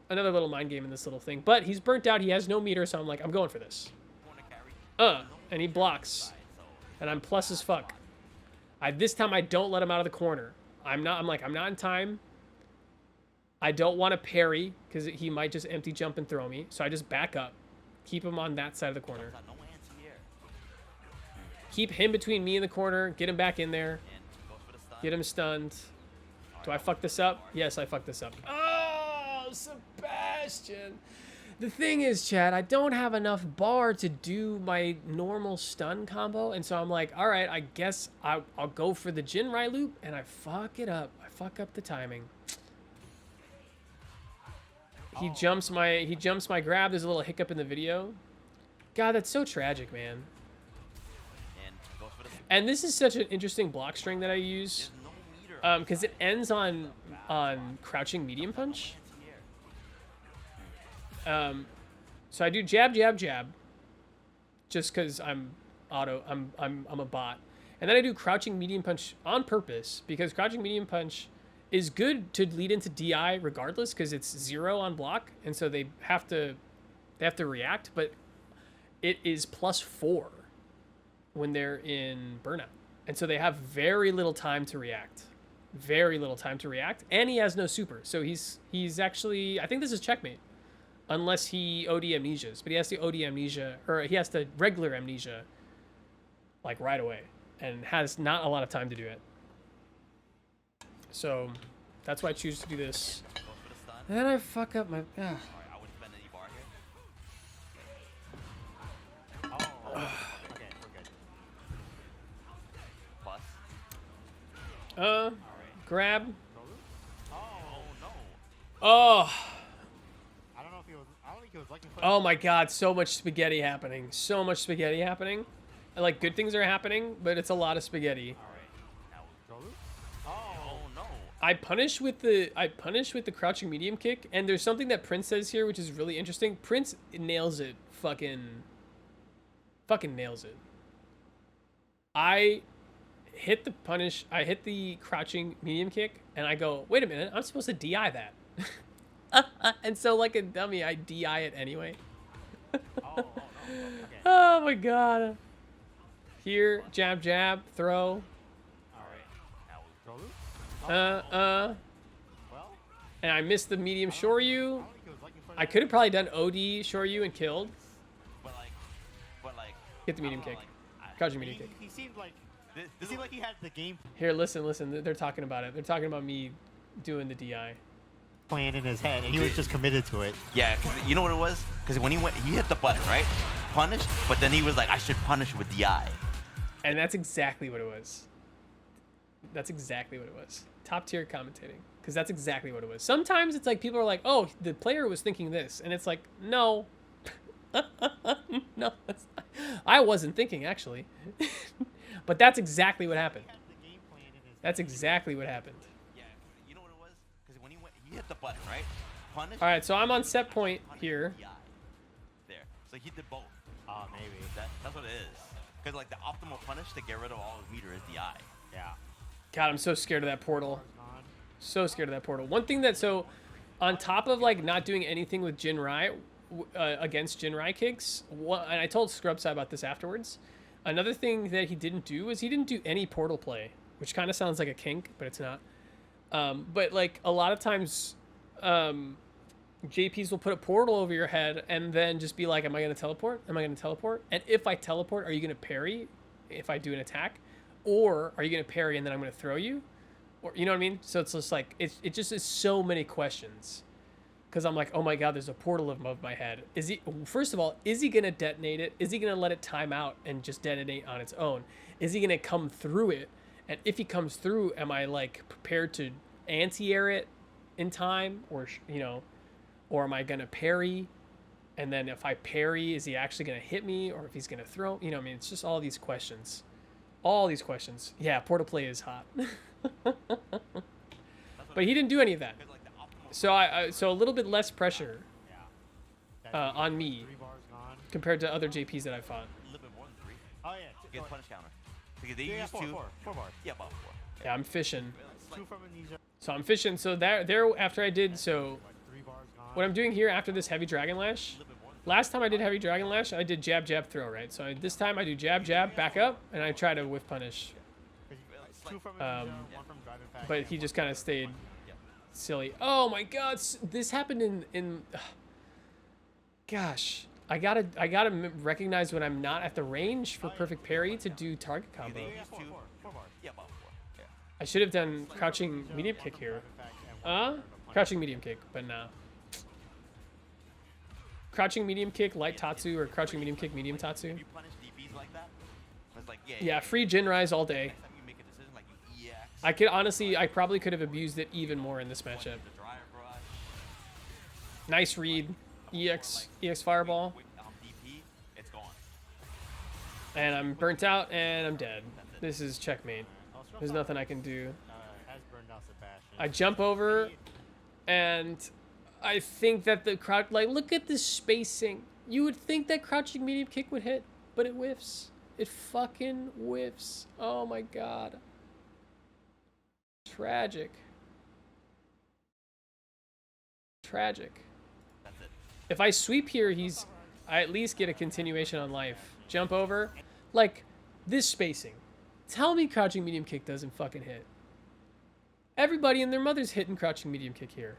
another little mind game in this little thing. But he's burnt out. He has no meter, so I'm like, I'm going for this. And he blocks, and I'm plus as fuck. This time I don't let him out of the corner. I'm not in time. I don't want to parry because he might just empty jump and throw me. So I just back up, keep him on that side of the corner. Keep him between me and the corner. Get him back in there. Get him stunned. Do I fuck this up? Yes, I fucked this up. Oh, Sebastian. The thing is, Chad, I don't have enough bar to do my normal stun combo. And so I'm like, all right, I guess I'll go for the Jinrai loop. And I fuck it up. I fuck up the timing. He jumps my grab. There's a little hiccup in the video. God, that's so tragic, man. And this is such an interesting block string that I use, because it ends on crouching medium punch. So I do jab, jab, jab, just because I'm a bot, and then I do crouching medium punch on purpose because crouching medium punch is good to lead into DI regardless because it's 0 on block, and so they have to react, but it is +4 when they're in burnout. And so they have very little time to react. Very little time to react. And he has no super. So he's actually, I think this is checkmate. Unless he OD amnesias. But he has to OD amnesia, or he has to regular amnesia, like right away. And has not a lot of time to do it. So that's why I choose to do this. And then I fuck up my... Grab. Oh. I don't think he was looking for Oh my god, so much spaghetti happening. So much spaghetti happening. And, like, good things are happening, but it's a lot of spaghetti. I punish with the crouching medium kick, and there's something that Prince says here which is really interesting. Prince nails it. Fucking nails it. I hit the crouching medium kick, and I go, wait a minute, I'm supposed to DI that. And so, like a dummy, I DI it anyway. Okay. Oh my god. Here, jab, jab, throw. Alright. Well, And I missed the medium Shoryu. I don't think he was looking for I that. could have probably done OD Shoryu and killed. But like, Get the medium I don't kick. know, like, Crouching medium kick. He seemed like this is he had the game Here, listen. They're talking about it. They're talking about me doing the DI. plan in his head, and he was just committed to it. Yeah, cause you know what it was? Because when he went, he hit the button, right? Punish, but then he was like, I should punish with DI. And that's exactly what it was. That's exactly what it was. Top tier commentating. Because that's exactly what it was. Sometimes it's like people are like, oh, the player was thinking this. And it's like, no. No. I wasn't thinking, actually. But that's exactly what happened. He had the game plan in his That's exactly what happened. Yeah, you know what it was? Because when he went, he hit the button, right? Punish. All right, so I'm on set point punish here. with DI. There. So he did both. Oh, maybe. That's what it is. Because like the optimal punish to get rid of all his meter is DI. Yeah. God, I'm so scared of that portal. Gone. So scared of that portal. One thing that, so on top of like not doing anything with Jinrai against Jinrai kicks, and I told Scrubside about this afterwards. Another thing that he didn't do is he didn't do any portal play, which kind of sounds like a kink, but it's not. But like a lot of times, JPs will put a portal over your head and then just be like, am I going to teleport? Am I going to teleport? And if I teleport, are you going to parry if I do an attack? Or are you going to parry and then I'm going to throw you? Or, you know what I mean? So it's just like, it just is so many questions. Because I'm like, oh my God, there's a portal above my head. Is he, first of all, is he going to detonate it? Is he going to let it time out and just detonate on its own? Is he going to come through it? And if he comes through, am I like prepared to anti-air it in time? Or, you know, or am I going to parry? And then if I parry, is he actually going to hit me? Or if he's going to throw, you know, I mean, it's just all these questions. All these questions. Yeah, portal play is hot. But he didn't do any of that. So so a little bit less pressure Yeah. on me 3 bars gone. compared to other JPs that I fought. A little bit more than 3. Oh yeah. Get punish counter. Because they Yeah, used 4 to. 4 bars. Yeah, about 4. Yeah, I'm fishing. 2 from amnesia. So I'm fishing. So there after I did, so Like 3 bars gone. what I'm doing here after this heavy dragon lash, last time I did heavy dragon lash, I did jab, jab, throw, right? So this time I do jab, jab, back up, and I try to whiff punish. 2 from amnesia, 1 from driving pack. But he just kind of stayed silly. Oh my God, this happened in gosh, I gotta recognize when I'm not at the range for perfect parry to do target combo. They Yeah, used 4 to. 4 bars. Yeah, about 4. Yeah. I should have done crouching medium kick here. Crouching medium kick, but nah. Crouching medium kick, light Tatsu, or crouching medium kick, medium Tatsu. If you punish DPs like that, it's like, Yeah, free Jinrais all day. Next time you make a decision, like you EX, I could honestly, I probably could have abused it even more in this matchup. the dryer brush, Nice read, EX Fireball, DP, it's gone. and I'm burnt out and I'm dead. This is checkmate. There's nothing I can do. Has burned out Sebastian. I jump over, and I think that the crouch, like, look at this spacing. You would think that crouching medium kick would hit, but it whiffs. It fucking whiffs. Oh my God. Tragic. Tragic. That's it. If I sweep here, I at least get a continuation on life. Jump over. Like, this spacing. Tell me crouching medium kick doesn't fucking hit. Everybody and their mother's hitting crouching medium kick here.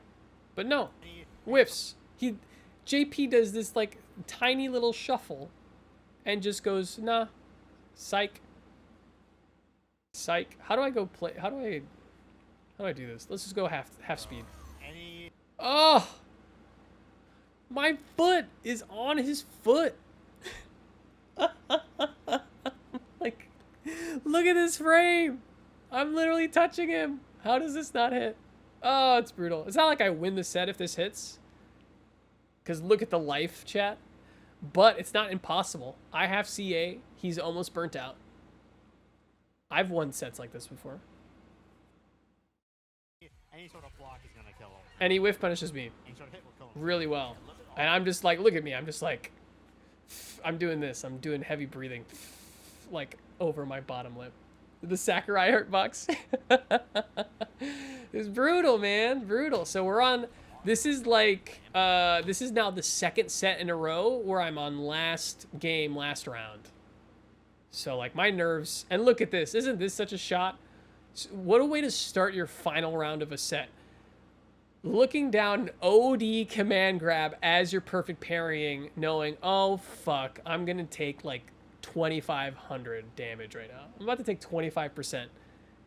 But no. Whiffs. JP does this like tiny little shuffle and just goes, nah. Psych. Psych. How do I go play? How do I do this? Let's just go half speed. Any Oh! My foot is on his foot. Like, look at this frame. I'm literally touching him. How does this not hit? Oh, it's brutal. It's not like I win the set if this hits. Because look at the life, chat. But it's not impossible. I have CA. He's almost burnt out. I've won sets like this before. sort of block is gonna kill him. And he whiff punishes me Any sort of hit will kill him. really well. And I'm just like, look at me. I'm just like, I'm doing this. I'm doing heavy breathing, like over my bottom lip. The Sakurai hurt box. It's brutal, man. Brutal. So we're on. This is like, this is now the second set in a row where I'm on last round. So like my nerves, and look at this. Isn't this such a shot? What a way to start your final round of a set. Looking down OD command grab as your perfect parrying, knowing, oh fuck, I'm gonna take like 2,500 damage right now. I'm about to take 25%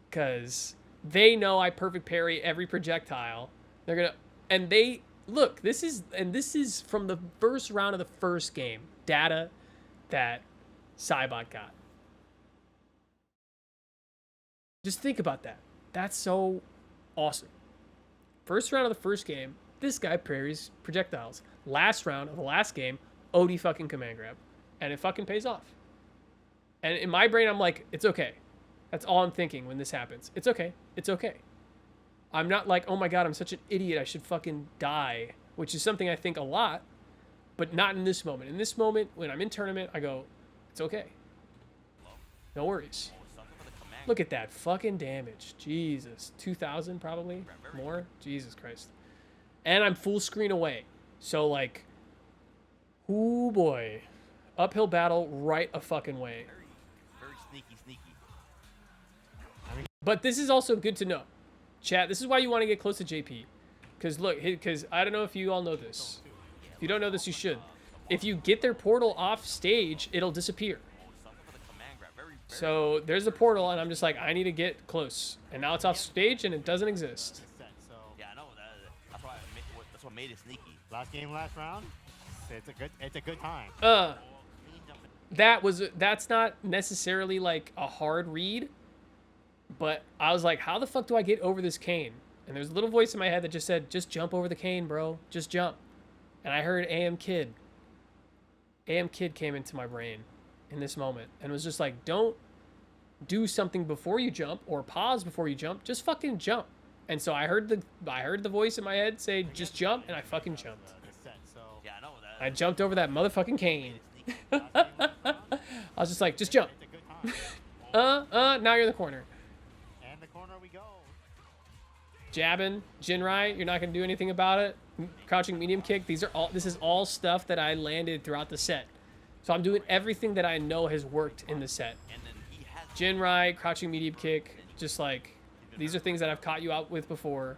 because they know I perfect parry every projectile. They're gonna, and they look. This is from the first round of the first game. Data that Cybot got. Just think about that. That's so awesome. First round of the first game, this guy parries projectiles. Last round of the last game, OD fucking command grab. And it fucking pays off. And in my brain, I'm like, it's okay. That's all I'm thinking when this happens. It's okay. It's okay. I'm not like, oh my god, I'm such an idiot, I should fucking die. Which is something I think a lot, but not in this moment. In this moment, when I'm in tournament, I go, it's okay. No worries. Look at that fucking damage. Jesus. 2,000 probably? More? Jesus Christ. And I'm full screen away. So, like, ooh boy. Uphill battle right a fucking way. Very sneaky. But this is also good to know. Chat, this is why you want to get close to JP. Because, look, because I don't know if you all know this. If you don't know this, you should. If you get their portal off stage, it'll disappear. So there's a portal, and I'm just like, I need to get close. And now it's off stage, and it doesn't exist. Yeah, I know. That's what made it sneaky. Last game, last round. It's a good time. That's not necessarily like a hard read, but I was like, how the fuck do I get over this cane? And there's a little voice in my head that just said, just jump over the cane, bro. Just jump. And I heard AM Kid. AM Kid came into my brain in this moment and was just like, don't do something before you jump or pause before you jump. Just fucking jump. And so I heard the voice in my head say, just jump, and I fucking jumped. Yeah, I know that. I jumped over that motherfucking cane. I was just like, just jump. Now you're in the corner. And the corner we go. Jabbing, Jinrai, you're not gonna do anything about it. Crouching medium kick. This is all stuff that I landed throughout the set. So I'm doing everything that I know has worked in the set. Jinrai, crouching medium kick, just like, these are things that I've caught you out with before.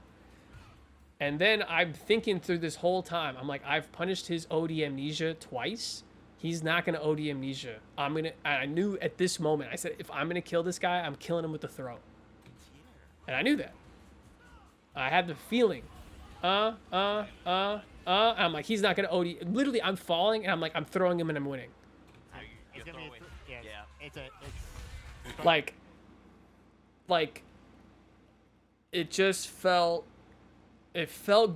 And then I'm thinking through this whole time, I'm like, I've punished his OD amnesia twice. He's not gonna OD amnesia. I knew at this moment, I said, if I'm gonna kill this guy, I'm killing him with the throw. And I knew that. I had the feeling. I'm like, he's not gonna OD. Literally, I'm falling, and I'm like, I'm throwing him, and I'm winning. It's gonna be it's like it just felt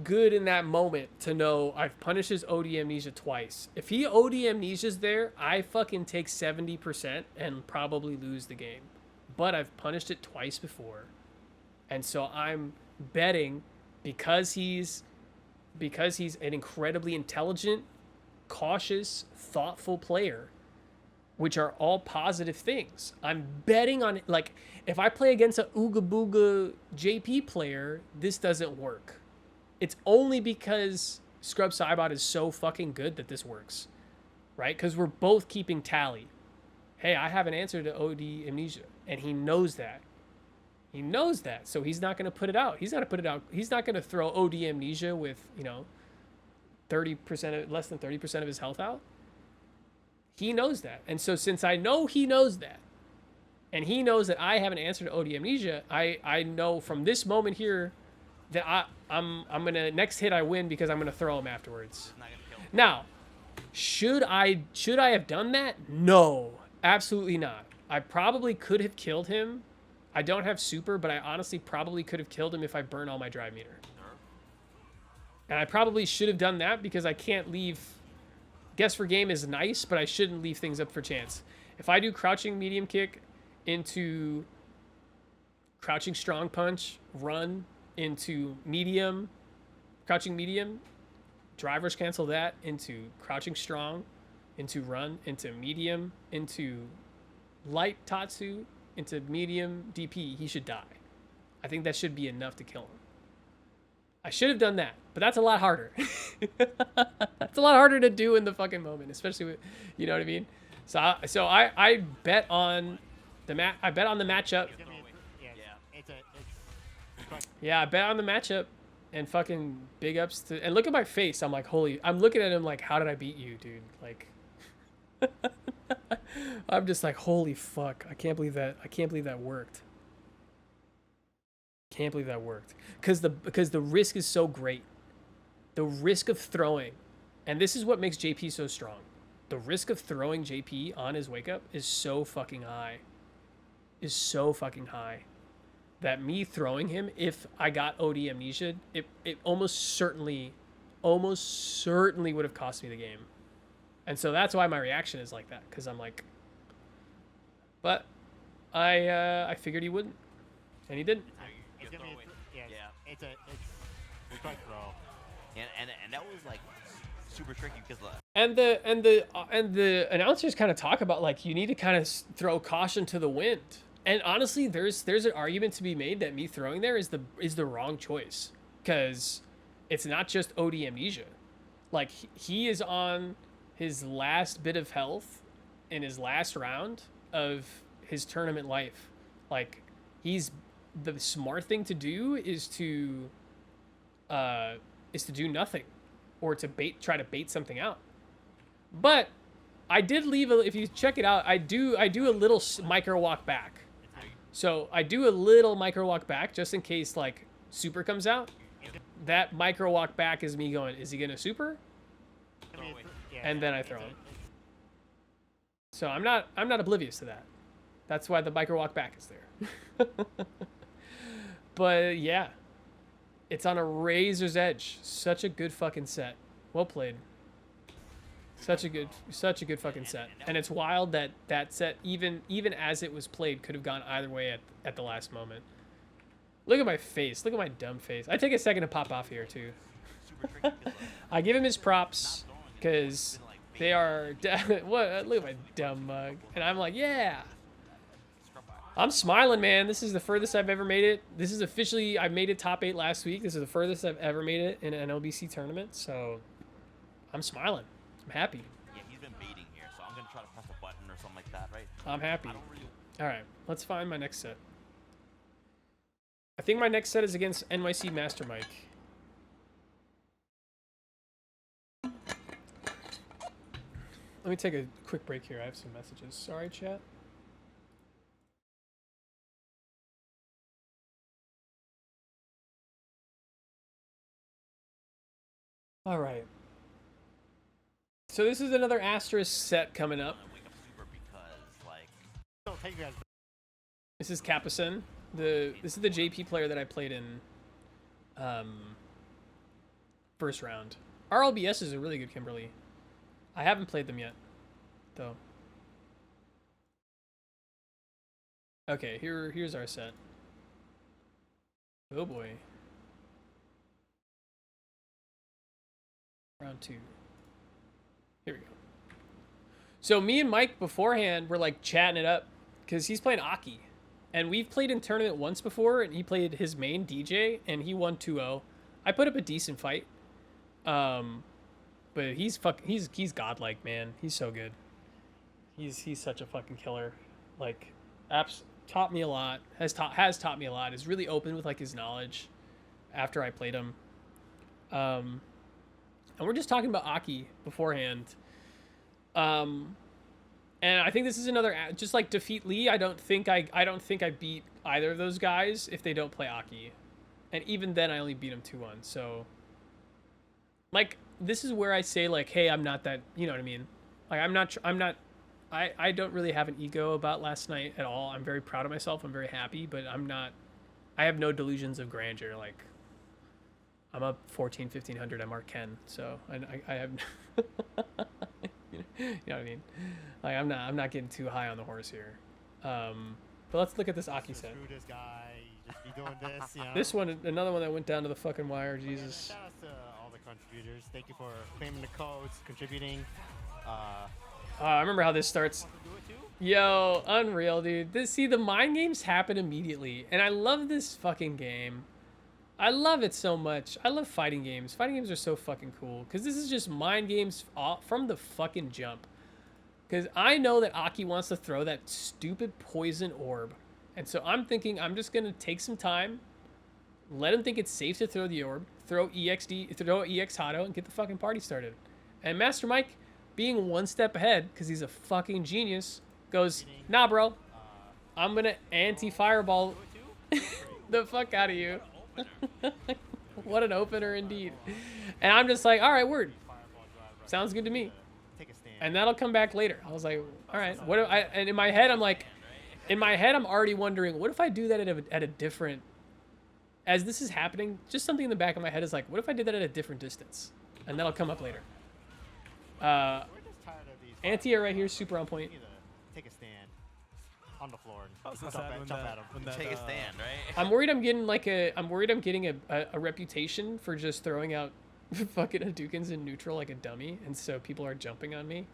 good in that moment to know I've punished his OD amnesia twice. If he OD amnesia's there, I fucking take 70% and probably lose the game. But I've punished it twice before. And so I'm betting because he's an incredibly intelligent, cautious, thoughtful player, which are all positive things. I'm betting on it. Like, if I play against a Ooga Booga JP player, this doesn't work. It's only because Scrub Cybot is so fucking good that this works, right? Because we're both keeping tally. Hey, I have an answer to OD amnesia, and he knows that. He knows that, so he's not going to put it out. He's not going to put it out. He's not going to throw OD amnesia with, 30%, less than 30% of his health out. He knows that. And so since I know he knows that, and he knows that I have an answer to OD amnesia, I know from this moment here that I'm gonna, next hit I win because I'm gonna throw him afterwards. Now, should I have done that? No, absolutely not. I probably could have killed him. I don't have super, but I honestly probably could have killed him if I burn all my drive meter. And I probably should have done that because I can't leave. Guess for game is nice, but I shouldn't leave things up for chance. If I do crouching medium kick into crouching strong punch, run into medium, crouching medium, drivers cancel that into crouching strong, into run, into medium, into light Tatsu, into medium DP, he should die. I think that should be enough to kill him. I should have done that, but that's a lot harder. That's a lot harder to do in the fucking moment, especially with, you know what I mean? So I bet on the matchup. It's Yeah, I bet on the matchup, and fucking big ups to. And look at my face. I'm like, holy. I'm looking at him like, how did I beat you, dude? Like, I'm just like, holy fuck. I can't believe that. I can't believe that worked. Can't believe that worked. Because the risk is so great. The risk of throwing, and this is what makes JP so strong. The risk of throwing JP on his wake up is so fucking high. Is so fucking high. That me throwing him, if I got OD amnesia, it almost certainly would have cost me the game. And so that's why my reaction is like that, because I'm like, but I figured he wouldn't, and he didn't. It's gonna be it's a strike throw. And that was like super tricky because And the announcers kind of talk about like you need to kind of throw caution to the wind. And honestly, there's an argument to be made that me throwing there is the wrong choice, because it's not just OD amnesia. Like he is on his last bit of health in his last round of his tournament life. Like the smart thing to do is to do nothing, or to try to bait something out. But I did leave if you check it out, I do a little micro walk back. So I do a little micro walk back just in case like super comes out. That micro walk back is me going, is he gonna super? And then I throw him. So I'm not oblivious to that. That's why the micro walk back is there. But yeah, it's on a razor's edge. Such a good fucking set. Well played. Such a good fucking set. And it's wild that that set, even as it was played, could have gone either way at the last moment. Look at my face. Look at my dumb face. I take a second to pop off here too. I give him his props because they are. What? Look at my dumb mug. And I'm like, yeah. I'm smiling, man. This is the furthest I've ever made it. This is officially, I made it top 8 last week. This is the furthest I've ever made it in an NLBC tournament. So I'm smiling. I'm happy. Yeah, he's been baiting here, so I'm gonna try to press a button or something like that, right? I'm happy. I don't really... All right, let's find my next set. I think my next set is against NYC Master Mike. Let me take a quick break here. I have some messages. Sorry, chat. All right. So this is another Asterisk set coming up. Wake up super because, like... Don't take you guys. This is Capison. This is the JP player that I played in first round. RLBS is a really good Kimberly. I haven't played them yet, though. Okay, here's our set. Oh boy. Round 2. Here we go. So me and Mike beforehand were like chatting it up because he's playing Aki. And we've played in tournament once before, and he played his main DJ, and he won 2-0. I put up a decent fight. But he's godlike, man. He's so good. He's such a fucking killer. Like, taught me a lot. Has taught me a lot. Is really open with like his knowledge after I played him. And we're just talking about Aki beforehand. And I think this is another, just like Defeat Lee. I don't think I beat either of those guys if they don't play Aki. And even then I only beat him 2-1. So like, this is where I say like, hey, I'm not that, you know what I mean? Like I don't really have an ego about last night at all. I'm very proud of myself. I'm very happy, but I have no delusions of grandeur. Like, I'm up 1500 MR Ken, so I have, you know what I mean? Like, I'm not getting too high on the horse here. But let's look at this Aki set. Screw this guy. You just be doing this, you know. This one, another one that went down to the fucking wire. Jesus. Shout out to all the contributors. Thank you for claiming the codes, contributing. I remember how this starts. Want to do it too? Yo, unreal, dude. The mind games happen immediately, and I love this fucking game. I love it so much. I love fighting games. Fighting games are so fucking cool, because this is just mind games from the fucking jump. Because I know that Aki wants to throw that stupid poison orb, and so I'm thinking I'm just gonna take some time, Let him think it's safe to throw the orb, throw EX Hado, and get the fucking party started. And Master Mike, being one step ahead, because he's a fucking genius, goes, nah, bro. I'm going to anti-fireball the fuck out of you. What an opener indeed. And I'm just like, all right, word. Sounds good to me. And that'll come back later. I was like, all right. What if and in my head, I'm like, I'm already wondering, what if I do that at a different, as this is happening, just something in the back of my head is like, what if I did that at a different distance? And that'll come up later. Anti-air right here, super on point. Take a stand on the floor and So jump sad at him. Take a stand, right? I'm worried I'm getting a reputation for just throwing out fucking Hadoukens in neutral like a dummy, and so people are jumping on me.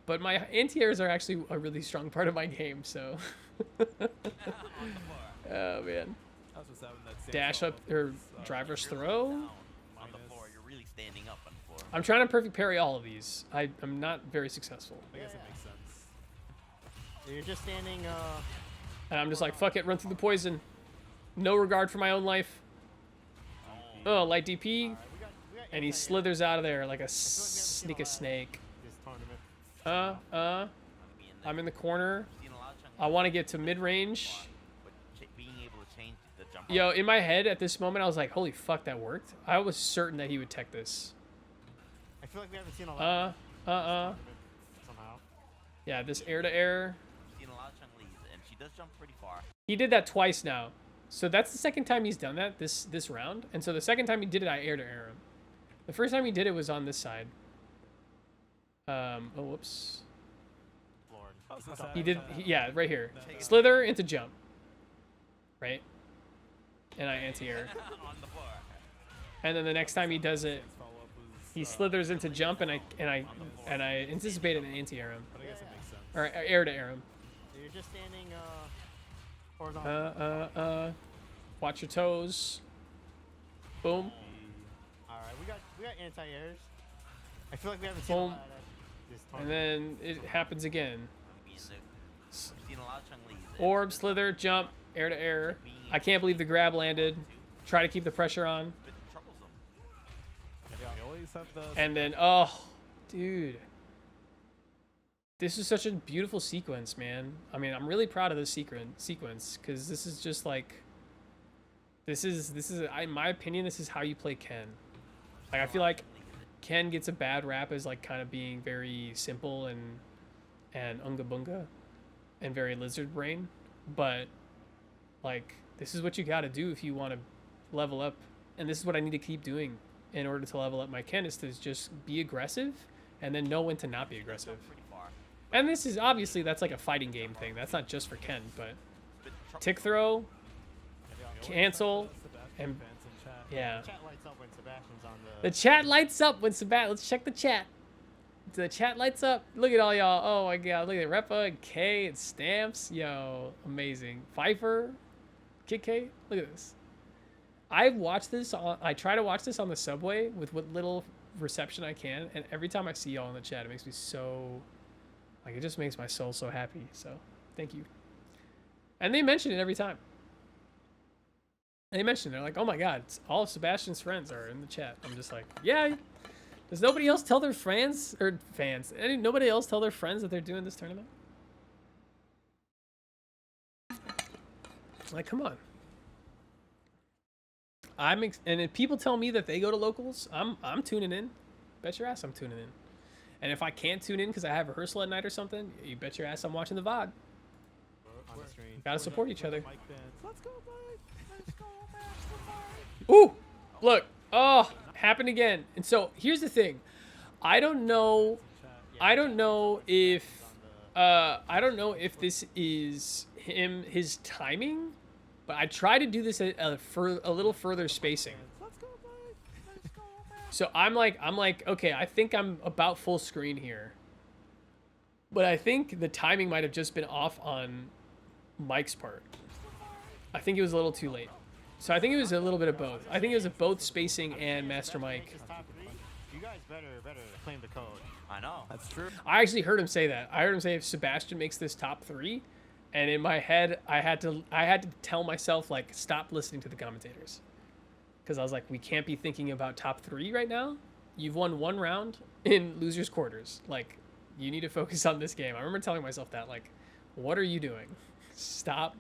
But my anti-airs are actually a really strong part of my game, so. Oh man. That's what's happening, that stance Dash all up of or this, driver's You're throw. laying down on the floor. You're really standing up on the floor. I'm trying to perfect parry all of these. I'm not very successful. I guess it makes sense. You're just standing. And I'm just like, fuck it, run through the poison. No regard for my own life. Oh, light DP. We got And he slithers out of there like a sneak snake. this tournament. I'm in the corner. Seen a lot of chunky I want to get to mid-range. but being able to change the jump. Yo, in my head at this moment, I was like, holy fuck, that worked. I was certain that he would tech this. I feel like we haven't seen a lot. Somehow. Yeah, this air-to-air. Seen a lot of chunky, and she does jump pretty far. He did that twice now. So that's the second time he's done that this round. And so the second time he did it, I air-to-air him. The first time he did it was on this side. Oh, whoops. He did, yeah, right here. Slither into jump. Right? And I anti-air. On the floor. And then the next time he does it, he slithers into jump, and I anticipate an anti-air him. But I guess it makes sense. Or air to air him. You're just standing horizontal. Watch your toes. Boom. All right, we got anti-airs. I feel like we haven't seen a Boom. lot of this And tournament. then it happens again. Seen a lot of chunky. Orb, slither, jump, air to air. I can't believe the grab landed. Try to keep the pressure on. Bit troublesome. They always have the And then, oh, dude. This is such a beautiful sequence, man. I mean, I'm really proud of this sequence because this is just like, this is in my opinion, this is how you play Ken. Like, I feel like Ken gets a bad rap as like kind of being very simple and unga bunga and very lizard brain, but like this is what you got to do if you want to level up, and this is what I need to keep doing in order to level up my Ken, is to just be aggressive and then know when to not be aggressive. Pretty far. And this is obviously, that's like a fighting game thing. That's not just for Ken, but tick throw, cancel, and yeah. Chat lights up when Sebastian's on The chat lights up when Sebastian. Let's check the chat. The chat lights up. Look at all y'all. Oh my god. Look at Repa and K and Stamps. Yo, amazing. Pfeiffer, Kid K. Look at this. I try to watch this on the subway with what little reception I can, and every time I see y'all in the chat, it makes me so, like, it just makes my soul so happy. So, thank you. And they mention it every time. They mention it. They're like, oh my god, all of Sebastian's friends are in the chat. I'm just like, yeah. Does nobody else tell their fans, or fans, nobody else tell their friends that they're doing this tournament? Like, come on. And if people tell me that they go to locals, I'm tuning in. Bet your ass I'm tuning in. And if I can't tune in because I have rehearsal at night or something, you bet your ass I'm watching the VOD. on the screen. Gotta support each other. Let's go, Mike. Let's go, Mike. Ooh, look. Oh, happened again. And so here's the thing. I don't know if this is his timing, but I try to do this at a little further spacing. Let's go, Mike. Let's go, Mike. So I'm like, okay, I think I'm about full screen here. But I think the timing might have just been off on Mike's part. I think it was a little too late. So I think it was a little bit of both. I think it was both spacing and Master Mike. You guys better claim the code. I know. That's true. I actually heard him say that. I heard him say if Sebastian makes this top 3, and in my head I had to tell myself, like, stop listening to the commentators. because I was like, we can't be thinking about top 3 right now. You've won 1 round in losers quarters. Like, you need to focus on this game. I remember telling myself that, like, what are you doing? Stop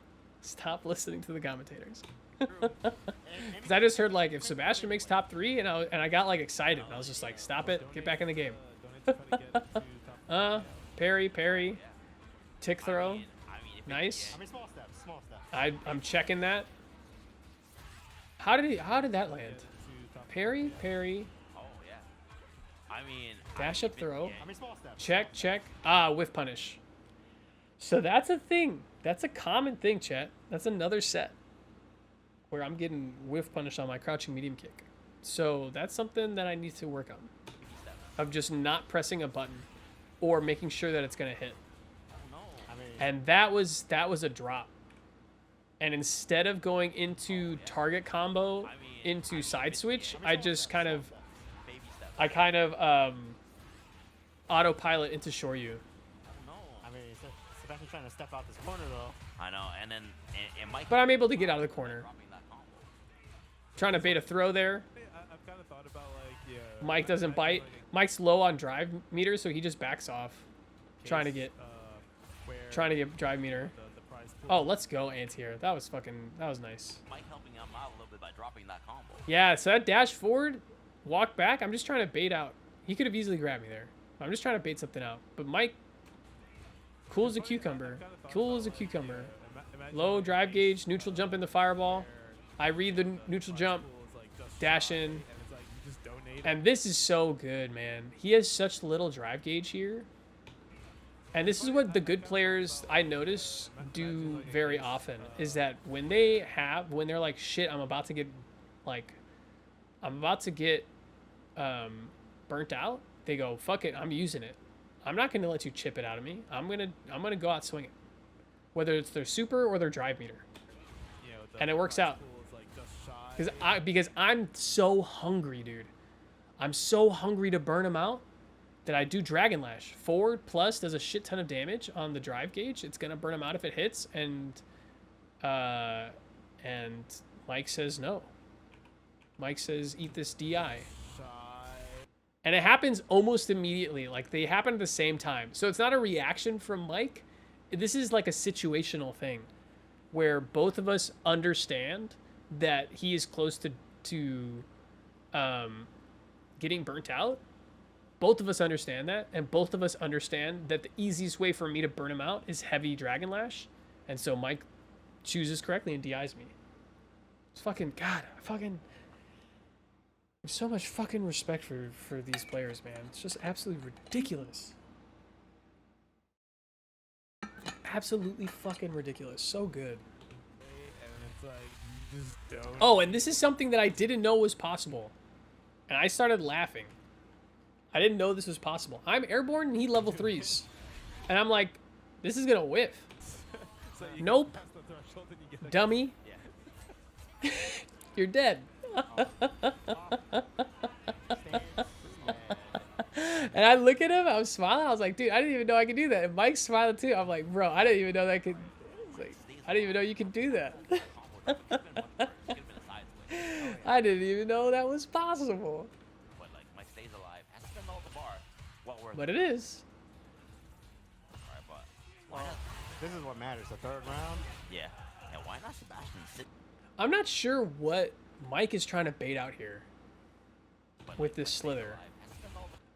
listening to the commentators. Because I just heard, like, if Sebastian makes top 3, and I got, like, excited. I was just like, stop it, get back in the game. Parry, tick throw, nice. I mean, small steps. I'm checking that. How did that land? Parry, Oh yeah. I mean, dash up throw, I mean, small steps. check. Whiff punish. So that's a thing. That's a common thing, chat. That's another set where I'm getting whiff punish on my crouching medium kick. So that's something that I need to work on. Of just not pressing a button or making sure that it's gonna hit. I mean, And that was a drop. And instead of going into target combo into side switch, I just kind of baby steps. I kind of autopilot into Shoryu. I mean, Sebastian's trying to step out this corner though. I know, and then and Mike. But I'm able to get out of the corner. dropping that combo. Trying to bait a throw there. I've kind of thought about like, yeah. Mike doesn't bite. Mike's low on drive meter, so he just backs off. Trying to get drive meter. The prize Oh, let's go, Antier. That was nice. Mike helping him out a little bit by dropping that combo. Yeah, so that dash forward, walk back, I'm just trying to bait out. He could have easily grabbed me there. I'm just trying to bait something out. But Mike, cool as a cucumber. Cool as a cucumber. Low drive gauge, neutral jump into fireball. I read the neutral jump, dash in. And this is so good, man. He has such little drive gauge here. And this is what the good players, I notice, do very often, is that when they're like, shit, I'm about to get burnt out, they go, fuck it, I'm using it. I'm not going to let you chip it out of me. I'm going to go out swinging. Whether it's their super or their drive meter. And it works out. Because I'm so hungry, dude. I'm so hungry to burn him out that I do Dragon Lash. Forward plus does a shit ton of damage on the drive gauge. It's gonna burn him out if it hits, and Mike says no. Mike says eat this DI. And it happens almost immediately. Like, they happen at the same time. So it's not a reaction from Mike. This is like a situational thing where both of us understand that he is close to getting burnt out. Both of us understand that, and both of us understand that the easiest way for me to burn him out is heavy Dragon Lash. And so Mike chooses correctly and DIs me. It's fucking, God, so much fucking respect for these players, man. It's just absolutely ridiculous. Absolutely fucking ridiculous. So good. Oh, and this is something that I didn't know was possible. And I started laughing. I didn't know this was possible. I'm airborne and he level 3s. And I'm like, this is gonna whiff. Nope. Dummy. You're dead. And I look at him, I was smiling. I was like, dude, I didn't even know I could do that. And Mike's smiling too. I'm like, bro, I didn't even know that I could. I didn't even know you could do that. I didn't even know that was possible. But like Mike stays alive, has to spend all the bar. What worth? But it is. Alright, but Well, this is what matters. The third round. yeah, why not Sebastian sit? I'm not sure what Mike is trying to bait out here with this slither.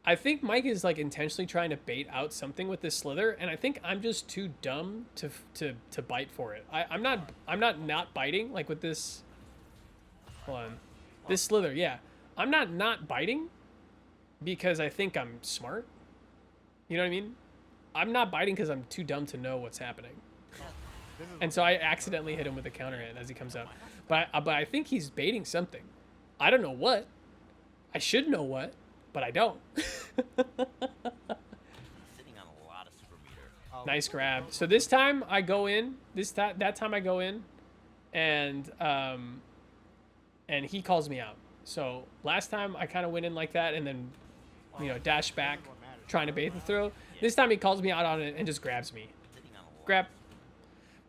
I think Mike is like intentionally trying to bait out something with this slither, and I think I'm just too dumb to bite for it. I'm not biting like with this. Hold on, this slither. Yeah, I'm not biting because I think I'm smart. You know what I mean? I'm not biting because I'm too dumb to know what's happening. And so I accidentally hit him with a counter hit as he comes up. But I think he's baiting something. I don't know what. I should know what, but I don't. Sitting on a lot of super meter. Nice grab. So this time I go in. That time I go in, and he calls me out. So last time I kind of went in like that, and then, dash back, trying to bait the throw. This time he calls me out on it and just grabs me. Grab.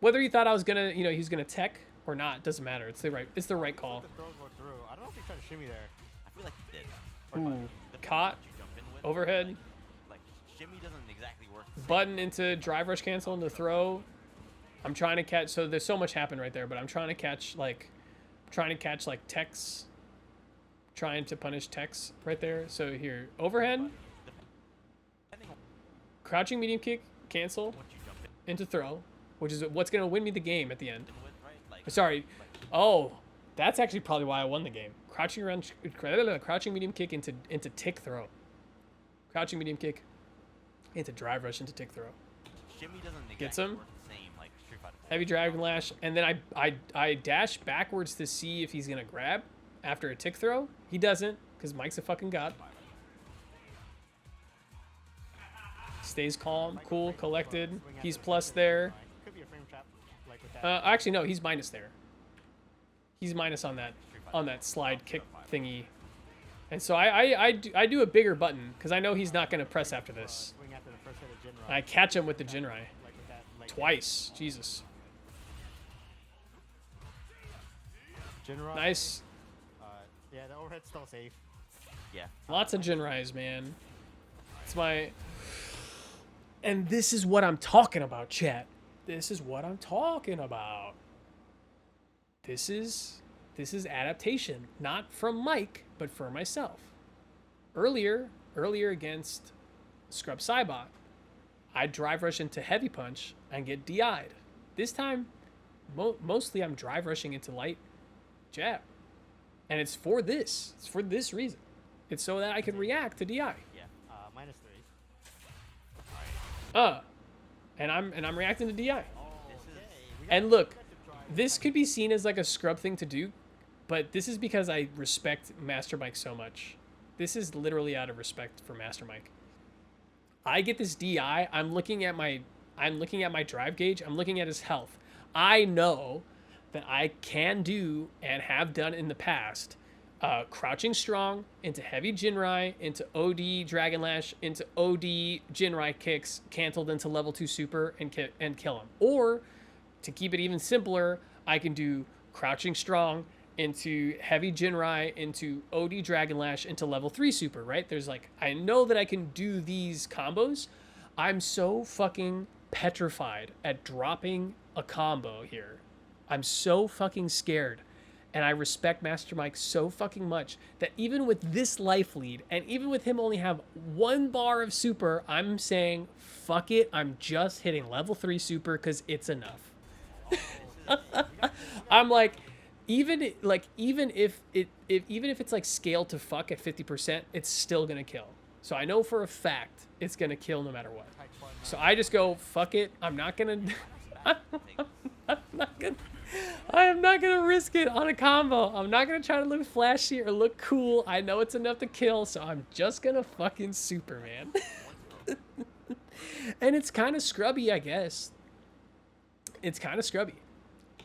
Whether he thought I was gonna, he was gonna tech or not, doesn't matter. It's the right call. The throws go through. I don't know if shimmy there. I feel like he did. Ooh, Depending caught, on what you jump in with, overhead, like shimmy doesn't exactly work. the same. button into drive rush cancel into throw. I'm trying to catch, so there's so much happened right there, but I'm trying to catch like techs. Trying to punish techs right there. So here, overhead, Depending on crouching medium kick, cancel, what you jump in into throw, which is what's going to win me the game at the end. with, right? Like, Sorry. Oh, that's actually probably why I won the game. Crouching around, crouching medium kick into tick throw. Crouching medium kick into drive rush into tick throw. shimmy doesn't exactly Gets him. work the same like Street Fighter. Heavy dragon lash, and then I dash backwards to see if he's gonna grab after a tick throw. He doesn't, because Mike's a fucking god. Stays calm, cool, collected. He's plus there. Could be a frame trap, like with that. Actually, no, he's minus there. He's minus on that slide kick thingy. And so I do a bigger button, because I know he's not going to press after this. Swing after the first hit of Jinrai. I catch him with the Jinrai. Like with that, like Twice. Jesus. Jinrai. Nice. Yeah, the overhead's still safe. Yeah. Lots of Jinrais, man. It's my... And this is what I'm talking about, chat. This is what I'm talking about. This is adaptation, not from Mike, but for myself. Earlier against Scrub Cybot, I drive rush into heavy punch and get DI'd. This time, mostly I'm drive rushing into light jab. And it's for this. It's for this reason. It's so that I can react to DI. Yeah. -3. And I'm reacting to DI. This is And look, this could be seen as like a scrub thing to do, but this is because I respect Master Mike so much. This is literally out of respect for Master Mike. I get this DI, I'm looking at my drive gauge, I'm looking at his health. I know that I can do and have done in the past, crouching strong into heavy Jinrai, into OD Dragon Lash, into OD Jinrai kicks, canceled into level 2 super and kill him. Or, to keep it even simpler, I can do crouching strong into heavy Jinrai, into OD Dragon Lash, into level 3 super, right? There's like, I know that I can do these combos. I'm so fucking petrified at dropping a combo here. I'm so fucking scared, and I respect Master Mike so fucking much that even with this life lead, and even with him only have 1 bar of super, I'm saying, fuck it, I'm just hitting level 3 super because it's enough. I'm like, even if it's like scaled to fuck at 50%, it's still gonna kill. So I know for a fact it's gonna kill no matter what. So I just go, fuck it, I'm not gonna I am not gonna risk it on a combo. I'm not gonna try to look flashy or look cool. I know it's enough to kill, so I'm just gonna fucking super, man. And it's kind of scrubby, I guess. It's kind of scrubby.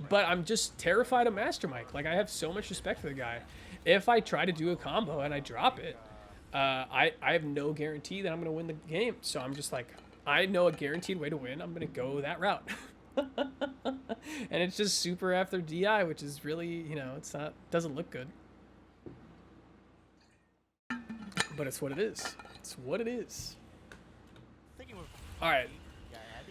But I'm just terrified of Master Mike. Like, I have so much respect for the guy. If I try to do a combo and I drop it, I have no guarantee that I'm gonna win the game. So I'm just like, I know a guaranteed way to win. I'm gonna go that route. And it's just super after DI, which is really, you know, it's not, doesn't look good. But it's what it is. It's what it is. All right.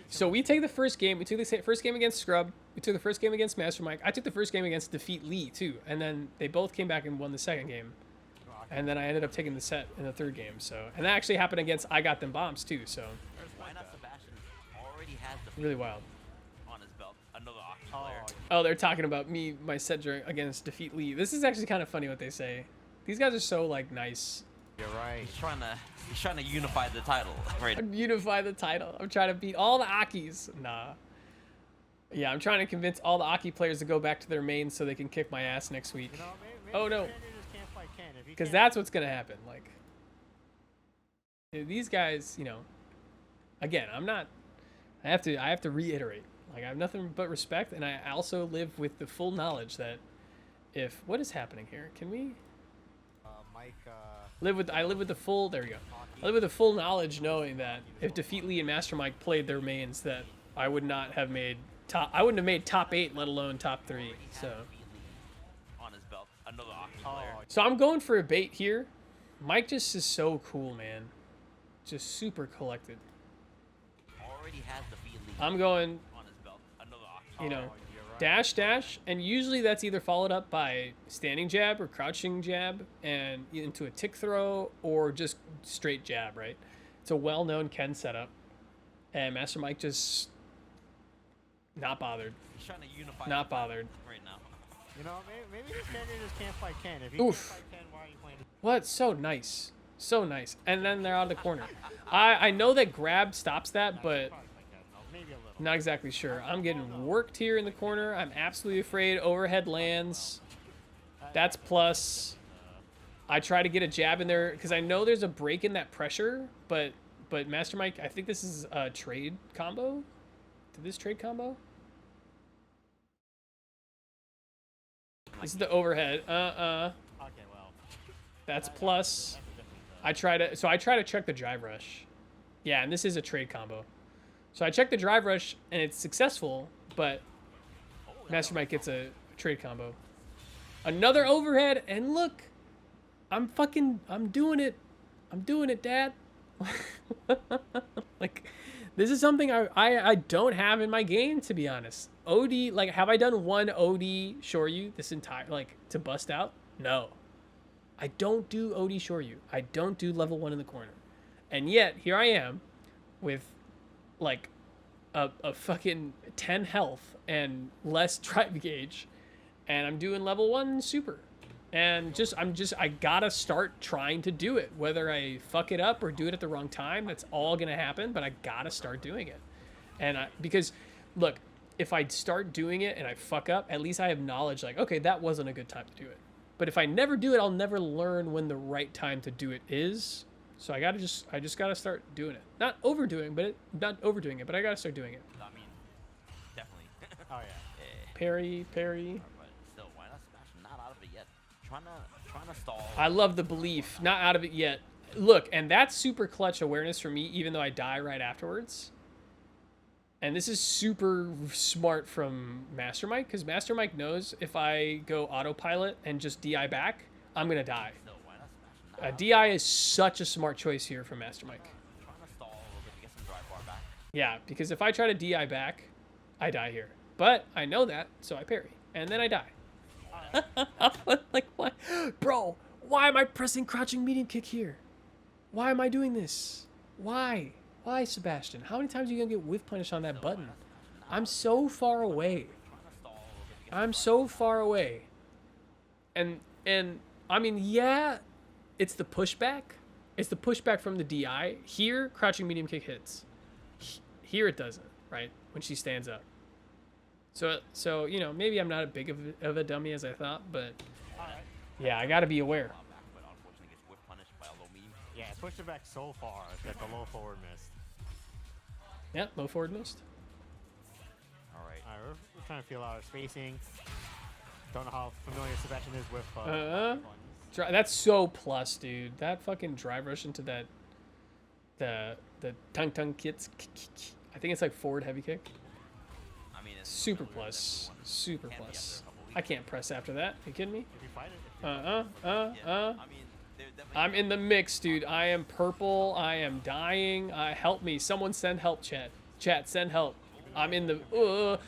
So we take the first game. We took the first game against Scrub. We took the first game against Master Mike. I took the first game against Defeat Lee, too. And then they both came back and won the second game. And then I ended up taking the set in the third game. So, and that actually happened against I Got Them Bombs, too. So, why not Sebastian already has the really wild. on his belt. Another Aki player. Oh, they're talking about me, my set against Defeat Lee. This is actually kind of funny what they say. These guys are so, like, nice. You're right. He's trying to unify the title. Right. Unify the title. I'm trying to beat all the Akis. Nah. Yeah, I'm trying to convince all the Aki players to go back to their mains so they can kick my ass next week. You know, Oh, no. Because Because that's what's going to happen. Like, these guys, you know, again, I have to reiterate. Like, I have nothing but respect, and I also live with the full knowledge that what is happening here? Can we Mike, I live with the full, there we go. I live with the full knowledge knowing that if Defeat Lee and Master Mike played their mains, that I would not have made I wouldn't have made top 8, let alone top 3. So on his belt. Another Aki player. So I'm going for a bait here. Mike just is so cool, man. Just super collected. Already has the feed lead I'm going, on his belt. Another you know, you're right. dash, and usually that's either followed up by standing jab or crouching jab and into a tick throw or just straight jab, right? It's a well-known Ken setup. And Master Mike just not bothered. He's trying to unify. Not bothered. Right now. You know, maybe this character just can't fight Ken. If he Oof. can't fight Ken, why are you playing? What? So nice. So nice. And then they're out of the corner. I know that grab stops that, but Probably fight Ken, though. Maybe a little. not exactly sure. I'm getting worked here in the corner. I'm absolutely afraid. Overhead lands. That's plus. I try to get a jab in there because I know there's a break in that pressure, but Master Mike, I think this is a trade combo. Did this trade combo? This is the overhead. Okay, well. That's plus. I try to check the drive rush. Yeah, and this is a trade combo. So I check the drive rush and it's successful, but Master Mike gets a trade combo. Another overhead, and look, I'm doing it. I'm doing it, Dad. Like, this is something I don't have in my game, to be honest. OD, like, have I done one OD Shoryu this entire, like, to bust out? No. I don't do OD Shoryu. I don't do level 1 in the corner. And yet, here I am with, like, a fucking 10 health and less drive gauge, and I'm doing level 1 super. And I gotta start trying to do it. Whether I fuck it up or do it at the wrong time, that's all gonna happen, but I gotta start doing it. And because, look, if I start doing it and I fuck up, at least I have knowledge, like, okay, that wasn't a good time to do it. But if I never do it, I'll never learn when the right time to do it is. So I just gotta start doing it. Not overdoing it, but I gotta start doing it. I mean, definitely. Oh yeah. Parry. But still, why not smash? Not out of it yet. Trying to stall. I love the belief. Not out of it yet. Look, and that's super clutch awareness for me, even though I die right afterwards. And this is super smart from Master Mike, because Master Mike knows if I go autopilot and just DI back, I'm going to die. Still, why not smash? DI is such a smart choice here from Master Mike. Trying to stall a little bit to get some drive bar back. Yeah, because if I try to DI back, I die here. But I know that, so I parry. And then I die. Like, what? Bro, why am I pressing crouching medium kick here? Why am I doing this? Why? Why, Sebastian? How many times are you going to get whiff punish on that button? I'm so far away. I'm so far away. And I mean, yeah, it's the pushback. It's the pushback from the DI. Here, crouching medium kick hits. Here it doesn't, right? When she stands up. So you know, maybe I'm not as big of a dummy as I thought, but yeah, I got to be aware. But unfortunately gets whiff punished by a low medium. Yeah, it pushed it back so far that the low forward missed. Yeah, low forward missed. All right. Alright, we're trying to feel our spacing. Don't know how familiar Sebastian is with buttons. That's so plus, dude. That fucking drive rush into that the tung kits. I think it's like forward heavy kick. I mean, it's Super familiar plus. that everyone Super can be plus. after a couple I weeks. can't press after that. Are you kidding me? If you fight it, Yeah. I mean, they're definitely. I'm in the mix, dude. I am purple. I am dying. Help me. Someone send help, chat. Chat, send help. I'm in the...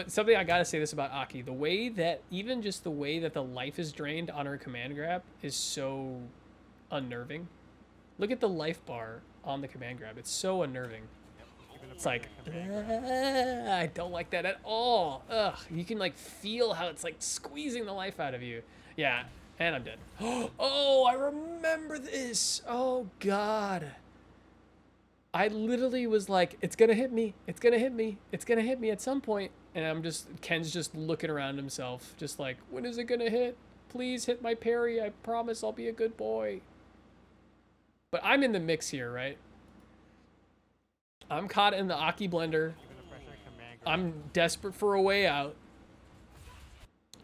something I gotta say this about Aki. The way that... Even just the way that the life is drained on her command grab is so unnerving. Look at the life bar on the command grab. It's so unnerving. It's like... I don't like that at all. Ugh. You can, like, feel how it's, like, squeezing the life out of you. Yeah. And I'm dead. Oh, I remember this. Oh, God. I literally was like, it's going to hit me. It's going to hit me. It's going to hit me at some point. And Ken's just looking around himself. Just like, when is it going to hit? Please hit my parry. I promise I'll be a good boy. But I'm in the mix here, right? I'm caught in the Aki blender. I'm desperate for a way out.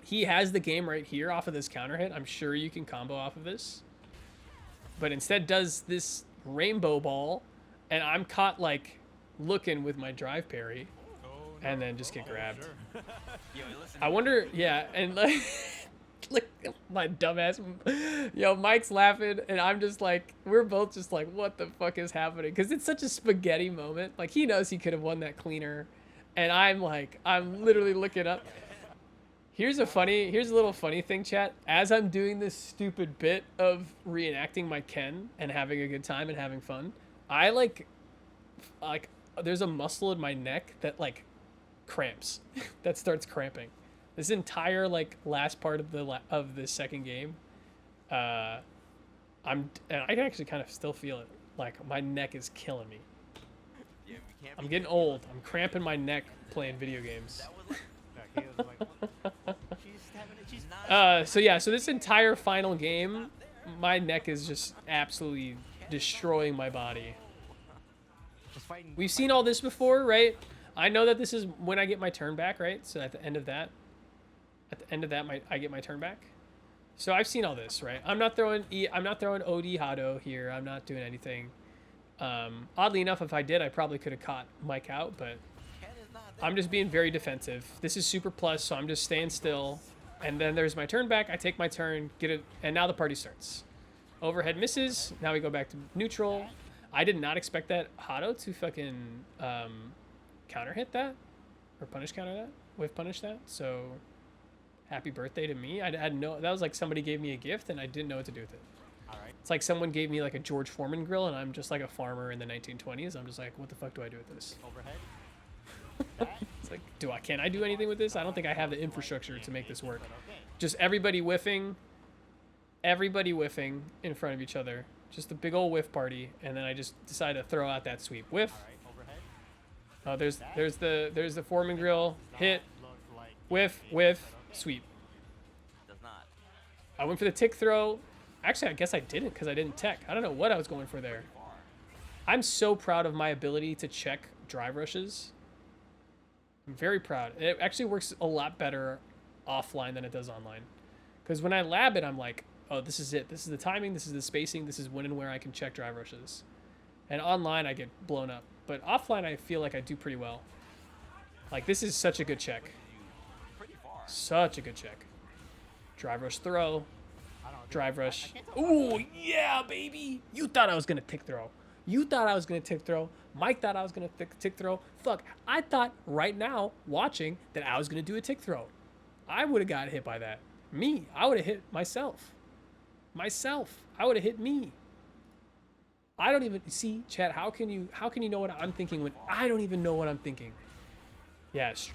He has the game right here off of this counter hit. I'm sure you can combo off of this. But instead does this rainbow ball. And I'm caught, like, looking with my drive parry. And then just get grabbed. Yo, listen, I wonder, yeah, and like... Look, my dumbass. Yo, Mike's laughing, and I'm just like, we're both just like, what the fuck is happening? Because it's such a spaghetti moment. Like, he knows he could have won that cleaner, and I'm like, I'm literally looking up. Here's a little funny thing, chat. As I'm doing this stupid bit of reenacting my Ken and having a good time and having fun, I like there's a muscle in my neck that like cramps, that starts cramping. This entire like last part of the second game, and I can actually kind of still feel it. Like my neck is killing me. Yeah, we can't I'm be getting old. I'm cramping my neck playing video games. That was like, He was like, she's not. So yeah, so this entire final game, my neck is just absolutely destroying my body. just fighting. We've seen all this before, right? I know that this is when I get my turn back, right? So at the end of that, I get my turn back. So I've seen all this, right? I'm not throwing OD Hado here. I'm not doing anything. Oddly enough, if I did, I probably could have caught Mike out, but Ken is not there. I'm just being very defensive. This is super plus, so I'm just staying still. And then there's my turn back. I take my turn, get it, and now the party starts. Overhead misses. Now we go back to neutral. I did not expect that Hado to fucking counter hit that or punish counter that, whiff punish that. So happy birthday to me. I had no, that was like somebody gave me a gift and I didn't know what to do with it. All right. It's like someone gave me like a George Foreman grill and I'm just like a farmer in the 1920s. I'm just like, what the fuck do I do with this? Overhead. It's like, can I do anything with this? I don't think I have the infrastructure to make this work. But okay. Just everybody whiffing in front of each other. Just a big old whiff party, and then I just decide to throw out that sweep. Whiff. All right. Overhead. Oh, there's the Foreman grill. Hit. Look like Whiff. Whiff. Sweep. Does not. I went for the tick throw. Actually, I guess I didn't because I didn't tech. I don't know what I was going for there. I'm so proud of my ability to check drive rushes. I'm very proud. It actually works a lot better offline than it does online. Because when I lab it, I'm like, oh, this is it. This is the timing. This is the spacing. This is when and where I can check drive rushes. And online, I get blown up. But offline, I feel like I do pretty well. Like, this is such a good check. Pretty far. Such a good check. Drive rush throw. I don't know, Drive rush. I can't tell Ooh, yeah, baby. You thought I was going to tick throw. You thought I was going to tick throw. Mike thought I was going to tick throw. Fuck, I thought right now, watching, that I was going to do a tick throw. I would have got hit by that. Me. I would have hit myself. I would have hit me. I don't even see, chat. How can you know what I'm thinking when I don't even know what I'm thinking? Yes.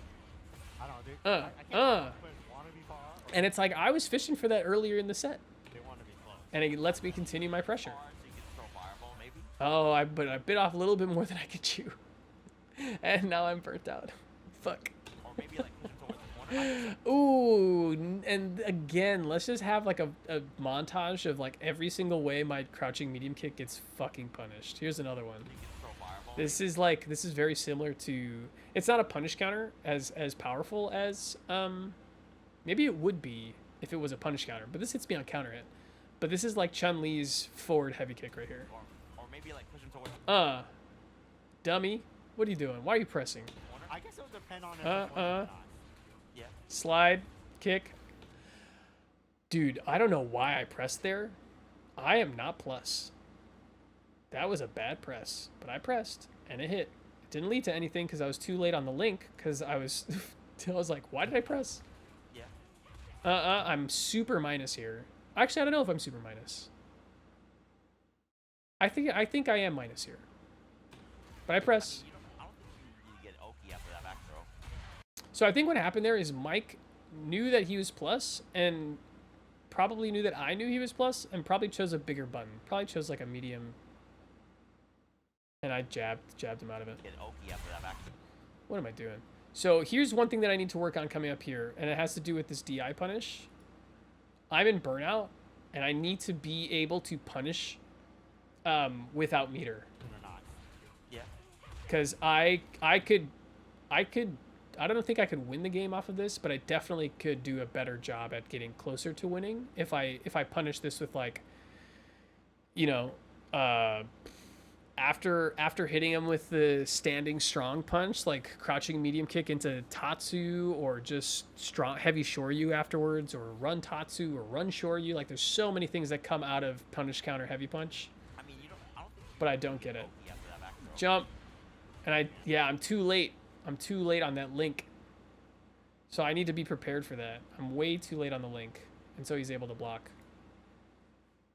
I don't know, dude. I can't tell if players want to be far or And it's like I was fishing for that earlier in the set, they want to be close. and it lets me continue my pressure. Far, so you can throw fireball, maybe. Oh, but I bit off a little bit more than I could chew, and now I'm burnt out. Fuck. Or maybe like push him towards the corner. Ooh, and again, let's just have like a montage of like every single way my crouching medium kick gets fucking punished. Here's another one. You can throw fireball. This is very similar to, it's not a punish counter as powerful as maybe it would be if it was a punish counter, but this hits me on counter hit. But this is like Chun-Li's forward heavy kick right here. Or maybe like push him towards the Dummy, what are you doing? Why are you pressing? corner. I guess it would depend on if it's one or not. Yeah. Slide, kick. Dude, I don't know why I pressed there. I am not plus. That was a bad press, but I pressed and it hit. It didn't lead to anything because I was too late on the link because I was like, why did I press? Yeah. I'm super minus here. Actually, I don't know if I'm super minus. I think I am minus here. But I press. I don't think you really get Oki after that back throw. So I think what happened there is Mike knew that he was plus and probably knew that I knew he was plus and probably chose a bigger button. Probably chose like a medium. And I jabbed him out of it. Get Oki after that back throw. What am I doing? So here's one thing that I need to work on coming up here, and it has to do with this DI punish. I'm in burnout, and I need to be able to punish without meter. Or not. Yeah. Because I don't think I could win the game off of this, but I definitely could do a better job at getting closer to winning if I punish this with like, you know, after hitting him with the standing strong punch, like crouching medium kick into Tatsu, or just strong heavy Shoryu afterwards, or run Tatsu or run Shoryu. Like there's so many things that come out of punish counter heavy punch, I mean, I don't think but I don't get it. you have that back throw. Jump, and I'm too late. I'm too late on that link. So I need to be prepared for that. I'm way too late on the link, and so he's able to block.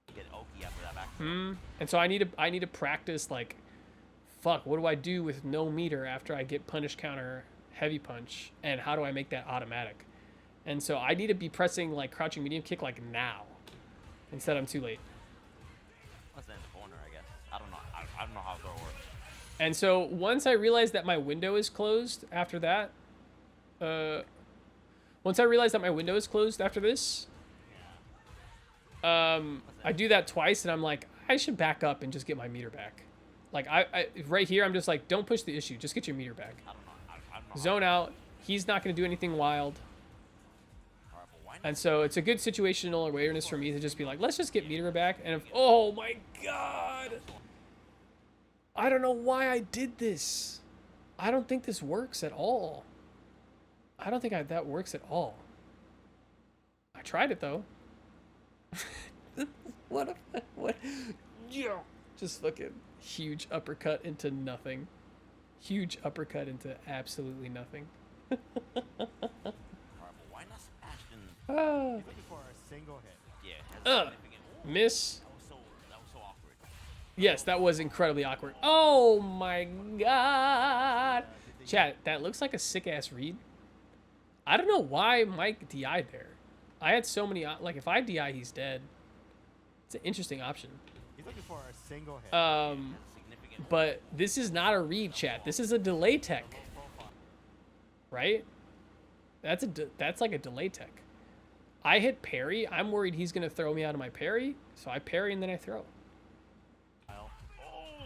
You get Oki after that back throw. And so I need to practice, like, fuck, what do I do with no meter after I get punish counter heavy punch, and how do I make that automatic? And so I need to be pressing like crouching medium kick like now. Instead I'm too late. Unless in the corner, I guess. I don't know. I don't know how throw works. And so once I realized that my window is closed after that, once I realized that my window is closed after this, I do that twice, and I'm like, I should back up and just get my meter back. Like I right here, I'm just like, don't push the issue, just get your meter back. I don't know. I don't know. Zone out. He's not going to do anything wild. Alright, but why not? And so it's a good situational awareness for me to just be like, let's just get meter back. And if, oh my god, I don't know why I did this. I don't think this works at all. I don't think that works at all. I tried it though. What? Yeah. Just fucking huge uppercut into nothing. Huge uppercut into absolutely nothing. Alright, but why not Sebastian? Ah. He's looking for a single hit. Yeah. Has significant. Miss. That was so awkward. Yes, that was incredibly awkward. Oh my god. Chat, that looks like a sick ass read. I don't know why Mike DI'd there. I had so many, like if I DI, he's dead. It's an interesting option. He's looking for a single hit. Significant. But this is not a read, chat. This is a delay tech, right? That's like a delay tech. I hit parry. I'm worried he's gonna throw me out of my parry, so I parry and then I throw.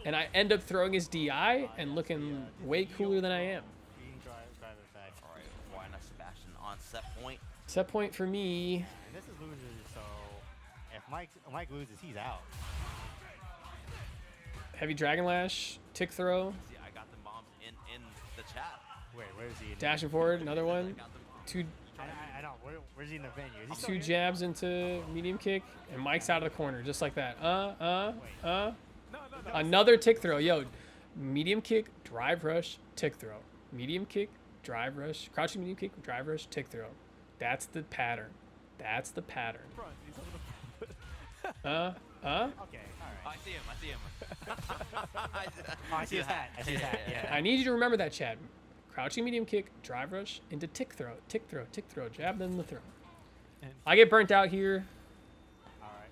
And I end up throwing his DI and looking way cooler than I am. Being drive attack. Alright, why not Sebastian on set point? Set point for me. And this is losers, so if Mike loses, he's out. Heavy Dragon Lash, tick throw, See, I got the bombs in the chat. Wait, where is he? dashing forward, another one. I got them. Two I know. Where's he in the venue? Is he still two here? jabs into medium kick, and Mike's out of the corner, just like that. No. Another tick throw. Yo, medium kick, drive rush, tick throw. Medium kick, drive rush, crouching medium kick, drive rush, tick throw. That's the pattern. That's the pattern. Front. He's on the front. Okay, all Oh, right. I see him. I see him. Oh, I see his hat. I see his hat. Yeah. I need you to remember that, Chad. Crouching medium kick, drive rush, into tick throw, tick throw, tick throw, jab, then the throw. I get burnt out here. All right.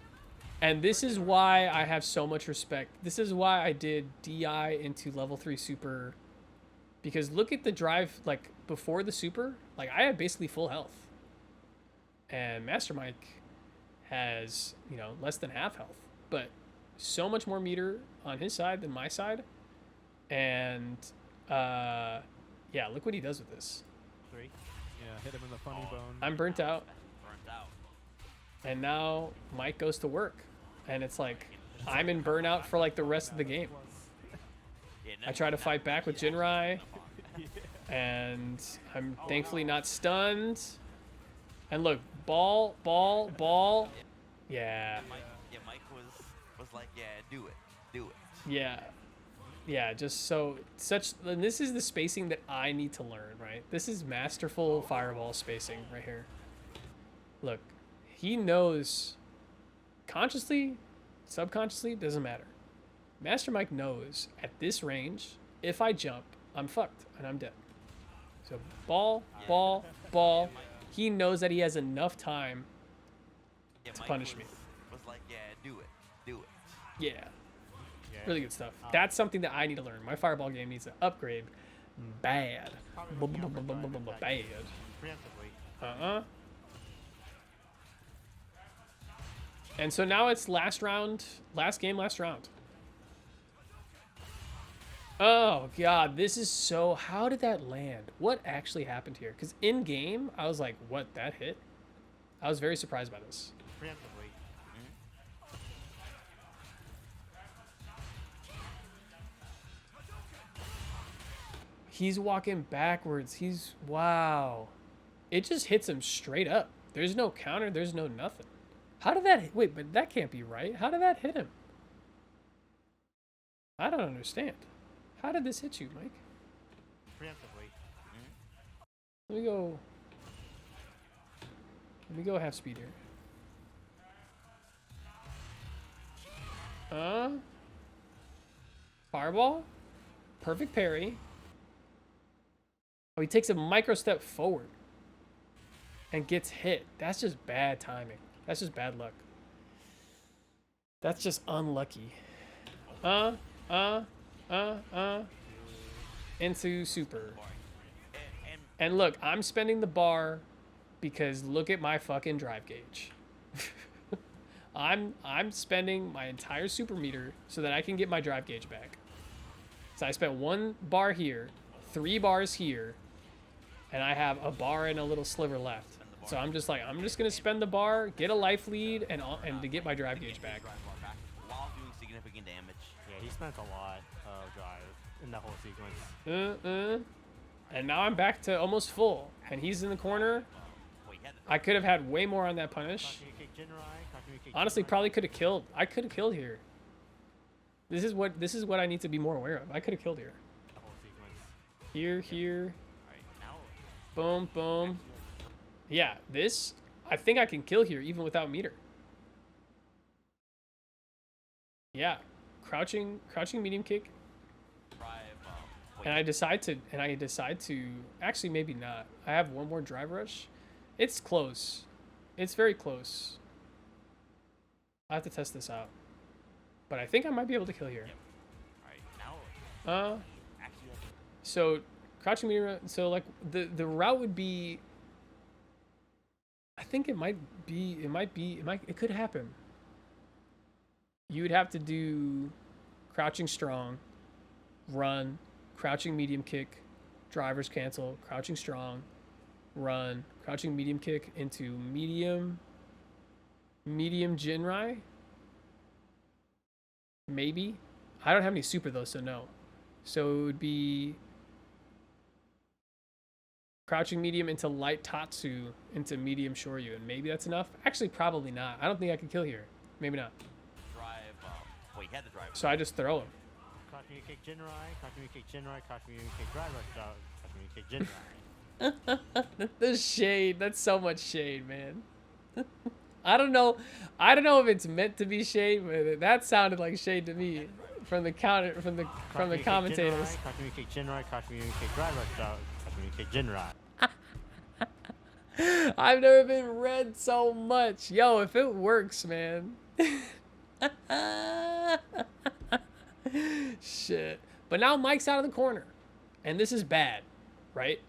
And this is why I have so much respect. This is why I did DI into level 3 super. Because look at the drive, like, before the super. Like, I have basically full health. And Master Mike has, you know, less than half health. But so much more meter on his side than my side. And, yeah, look what he does with this. 3. Yeah, hit him in the funny bone. I'm burnt out. Burnt out. And now Mike goes to work. And it's like, I'm in burnout for, like, the rest of the game. Yeah, I try to fight back with Jinrai, and I'm thankfully not stunned. And look, ball. Yeah, Mike was like, yeah, do it. yeah. Just so such. And this is the spacing that I need to learn, right? This is masterful fireball spacing right here. Look, he knows, consciously, subconsciously, doesn't matter. Master Mike knows at this range, if I jump, I'm fucked and I'm dead. So ball. He knows that he has enough time Yeah, to Mike punish me. Was like, yeah, do it. Yeah, Yeah. really good stuff. That's something that I need to learn. My fireball game needs to upgrade bad. Probably looking out for drive attack Bad. Preemptively. And so now it's last round. Oh god, this is so, how did that land? What actually happened here? Because in game, I was like, what, that hit? I was very surprised by this. Preemptively. He's walking backwards. He's... Wow. It just hits him straight up. There's no counter. There's no nothing. How did that... Wait, but that can't be right. How did that hit him? I don't understand. How did this hit you, Mike? Preemptively. Let me go... Let me go half speed here. Fireball. Perfect parry. Oh, he takes a micro step forward. And gets hit. That's just bad timing. That's just bad luck. That's just unlucky. Into super. And look, I'm spending the bar because look at my fucking drive gauge. I'm spending my entire super meter so that I can get my drive gauge back. So I spent 1 bar here, 3 bars here, and I have a bar and a little sliver left. So I'm just like, I'm just gonna spend the bar, get a life lead, and to get my drive gauge back. While doing significant damage. Yeah, he spent a lot of drive in that whole sequence. And now I'm back to almost full, and he's in the corner. I could have had way more on that punish. Honestly, probably could have killed. I could have killed here. This is what I need to be more aware of. I could have killed here. Here. Boom, boom. Yeah, this, I think I can kill here even without meter. Yeah, crouching medium kick. And I decide to, actually maybe not. I have 1 more drive rush. It's close. It's very close. I have to test this out. But I think I might be able to kill here. So crouching medium, so like the route would be, I think it could happen. You would have to do crouching strong, run, crouching medium kick, drivers cancel, crouching strong, run, crouching medium kick into medium Jinrai. Maybe. I don't have any super though, so no. So it would be crouching medium into light Tatsu into medium Shoryu, and maybe that's enough. Actually, probably not. I don't think I can kill here. Maybe not. Wait, he had the drive. So I just throw him. Crouching kick Jinrai, crouching kick Jinrai, crouching kick drive rush out, crouching kick Jinrai. The shade. That's so much shade, man. I don't know if it's meant to be shade, but that sounded like shade to me from the commentators. Crouching kick Jinrai, crouching kick drive rush out, crouching kick Jinrai. I've never been read so much. Yo, if it works, man. Shit. But now Mike's out of the corner. And this is bad, right?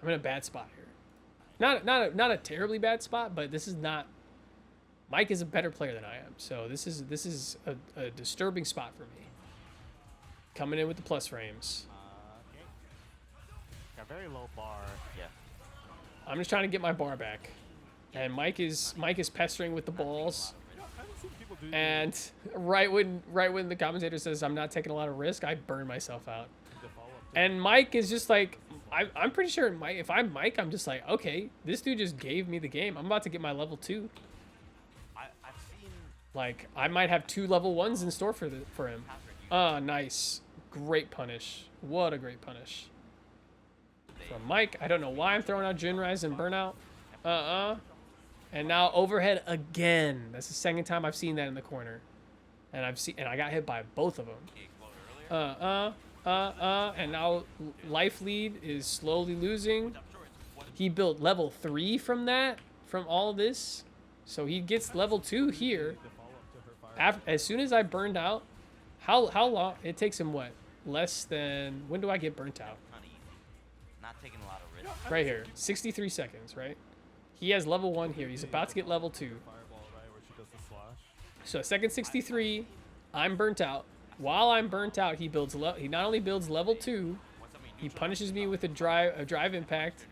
I'm in a bad spot here. Not a terribly bad spot, but this is not. Mike is a better player than I am. So this is a disturbing spot for me. Coming in with the plus frames. Okay. Got very low bar. Yeah. I'm just trying to get my bar back. And Mike is pestering with the balls. And right when the commentator says I'm not taking a lot of risk, I burn myself out. And Mike is just like, I'm pretty sure Mike, if I'm Mike, I'm just like, okay, this dude just gave me the game. I'm about to get my level 2. I've seen. Like, I might have 2 level 1s in store for him. Nice. Great punish. What a great punish. From Mike, I don't know why I'm throwing out Jinrais and burnout. And now overhead again. That's the second time I've seen that in the corner. And I got hit by both of them. And now life lead is slowly losing. He built level 3 from all of this. So he gets level 2 here. As soon as I burned out, how long? It takes him what? Less than, when do I get burnt out? Not taking a lot of risk. Right here, 63 seconds, right? He has level 1 here. He's about to get level 2. So second 63, I'm burnt out. While I'm burnt out, he not only builds level 2, he punishes me with a drive impact,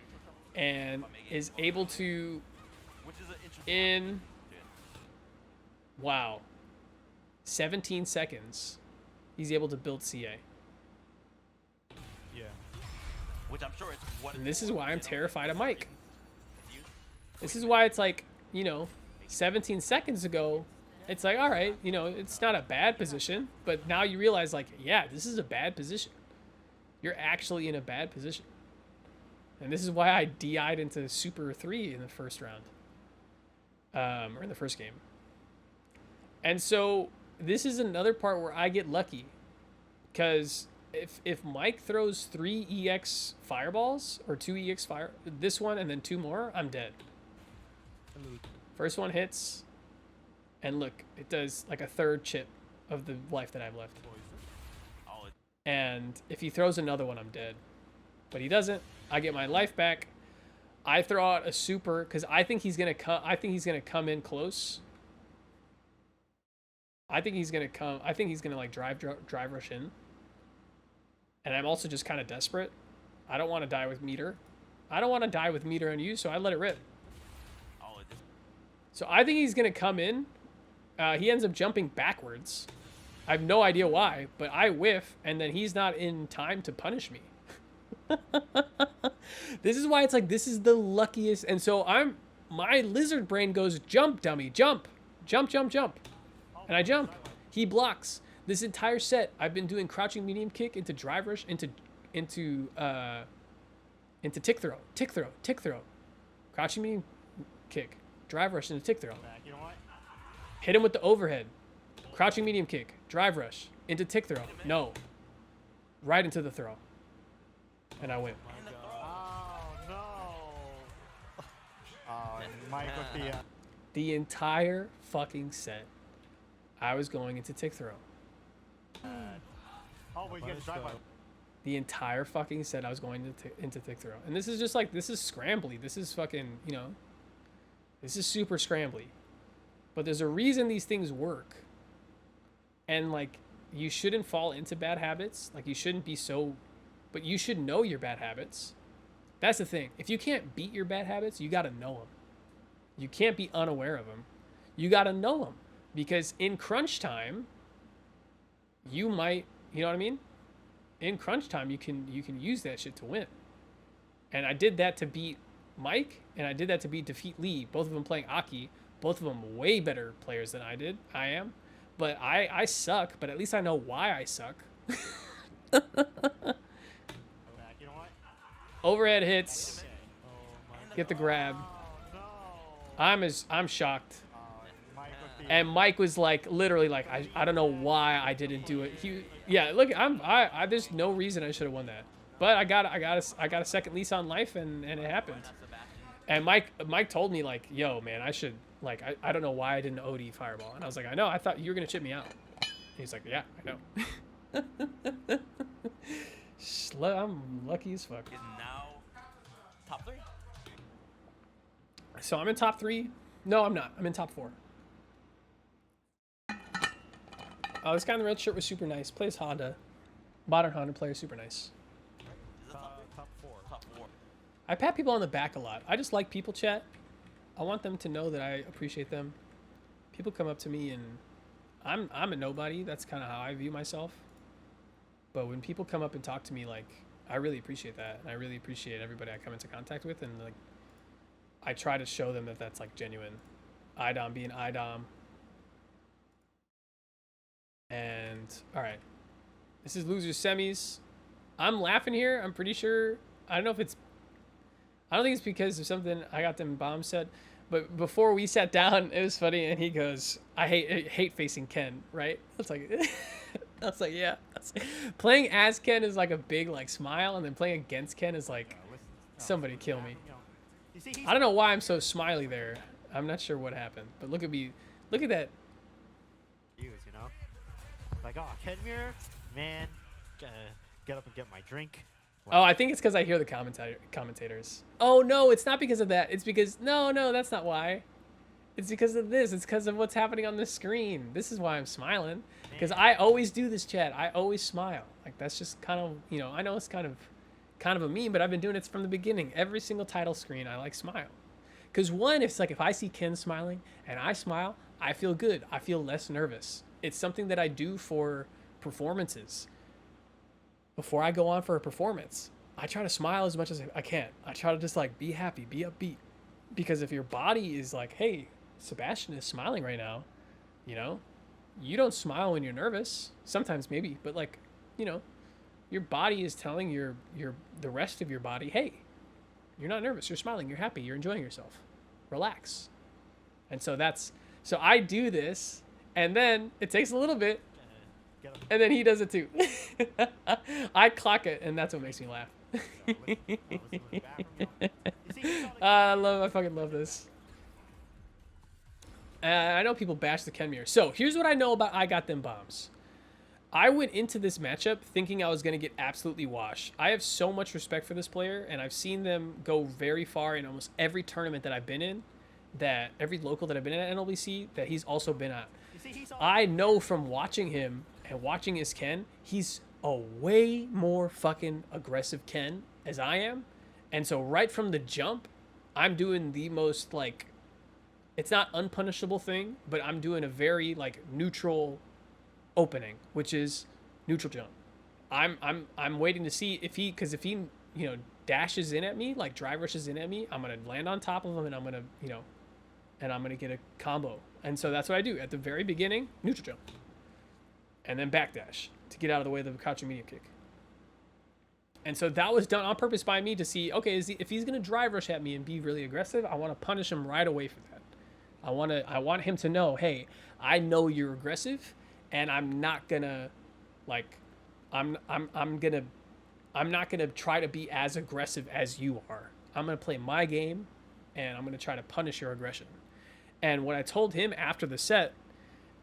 and is able to, wow, 17 seconds, he's able to build CA. Yeah. which I'm sure it's what. And this is why I'm terrified of Mike. If you- This is why it's like, you know, 17 seconds ago, it's like, all right, you know, it's not a bad position, but now you realize, like, yeah, this is a bad position. You're actually in a bad position. And this is why I DI'd into Super 3 in the first round. Or in the first game. And so this is another part where I get lucky. Because if Mike throws 3 EX fireballs, or 2 EX fire, this one and then 2 more, I'm dead. First one hits, and look, it does like a third chip of the life that I have left. Oh, And if he throws another one, I'm dead. But he doesn't. I get my life back. I throw out a super because I think he's gonna come. I think he's gonna come in close. I think he's gonna come. I think he's gonna like drive rush in. And I'm also just kind of desperate. I don't want to die with meter. I don't want to die with meter on you, so I let it rip. oh, it just, So I think he's gonna come in. He ends up jumping backwards. I have no idea why, but I whiff, and then he's not in time to punish me. This is why it's like, this is the luckiest. And so my lizard brain goes, jump, dummy, jump, jump, jump, jump. And I jump. He blocks. This entire set, I've been doing crouching medium kick into drive rush, into tick throw, tick throw, tick throw. Crouching medium kick, drive rush into tick throw. Back, you know what? Hit him with the overhead. Crouching medium kick, drive rush, into tick throw. No. Right into the throw. And I win. Oh no! Oh, and Mike with the. The entire fucking set, I was going into tick throw. Oh, we get a drive by. The entire fucking set, I was going into tick throw. And this is just like, this is scrambly. This is fucking, you know, this is super scrambly. But there's a reason these things work. And like, you shouldn't fall into bad habits. Like, you shouldn't be so, but you should know your bad habits. That's the thing. If you can't beat your bad habits, you got to know them. You can't be unaware of them. You got to know them. Because in crunch time, you might, you know what I mean? In crunch time, you can use that shit to win. And I did that to beat Mike, and I did that to defeat Lee. Both of them playing Aki. Both of them way better players than I am. But I suck, but at least I know why I suck. Back, you know what? Overhead hits. Get the grab. Oh no! I'm shocked. Mike with the. And Mike was like, literally like, I don't know why I didn't do it. Yeah, look, I there's no reason I should have won that. But I got a second lease on life, and it happened. And Mike told me like, yo man, I should like, I don't know why I didn't OD fireball. And I was like, I know, I thought you were gonna chip me out. He's like, yeah, I know. I'm lucky as fuck. is now top 3. So I'm in top 3. No, I'm not. I'm in top 4. Oh, this guy in the red shirt was super nice. Plays Honda. Modern Honda player, super nice. Is it top 4? Top 4. Top 4. I pat people on the back a lot. I just like people chat. I want them to know that I appreciate them. People come up to me and I'm a nobody. That's kind of how I view myself. But when people come up and talk to me, like, I really appreciate that. And I really appreciate everybody I come into contact with. And like, I try to show them that that's like genuine. IDOM being IDOM. And all right, this is losers semis. I'm laughing here. I'm pretty sure. I don't think it's because of something I got them bombs set. But before we sat down, it was funny, and he goes, "I hate facing Ken." Right? It's like, I was like, yeah. Playing as Ken is like a big like smile, and then playing against Ken is like, somebody kill me. You see, he's I don't know why I'm so smiley there. I'm not sure what happened, but look at me. Look at that. you know. Like, oh, Kenmure, man, get up and get my drink. Oh, I think it's because I hear the commentators. Oh, no, it's not because of that. It's because, no, that's not why. It's because of this. It's because of what's happening on the screen. This is why I'm smiling. Because I always do this, chat. I always smile. Like, that's just kind of, you know, I know it's kind of a meme, but I've been doing it from the beginning. Every single title screen, I like smile. Because one, it's like if I see Ken smiling and I smile, I feel good. I feel less nervous. It's something that I do for performances. Before I go on for a performance, I try to smile as much as I can. I try to just like be happy, be upbeat. Because if your body is like, hey, Sebastian is smiling right now, you know, you don't smile when you're nervous. Sometimes maybe, but like, you know, your body is telling the rest of your body, hey, you're not nervous, you're smiling, you're happy, you're enjoying yourself. Relax. And so I do this, and then it takes a little bit, and then he does it too. I clock it, and that's what makes me laugh. I fucking love this. I know people bash the Ken mirror. So here's what I know about I Got Them Bombs. I went into this matchup thinking I was going to get absolutely washed. I have so much respect for this player, and I've seen them go very far in almost every tournament that I've been in, that every local that I've been in at NLBC, that he's also been at. I know from watching him and watching his Ken, he's a way more fucking aggressive Ken as I am. And so right from the jump, I'm doing the most like, it's not unpunishable thing, but I'm doing a very like neutral opening, which is neutral jump. I'm waiting to see if he you know, dashes in at me, like drive rushes in at me, I'm gonna land on top of him, and I'm gonna, you know, and I'm gonna get a combo. And so that's what I do at the very beginning, neutral jump, and then backdash to get out of the way of the crouching medium kick. And so that was done on purpose by me to see, okay, if he's gonna drive rush at me and be really aggressive, I want to punish him right away for that. I want him to know, hey, I know you're aggressive, and I'm not gonna, like, I'm not gonna try to be as aggressive as you are. I'm gonna play my game, and I'm gonna try to punish your aggression. And what I told him after the set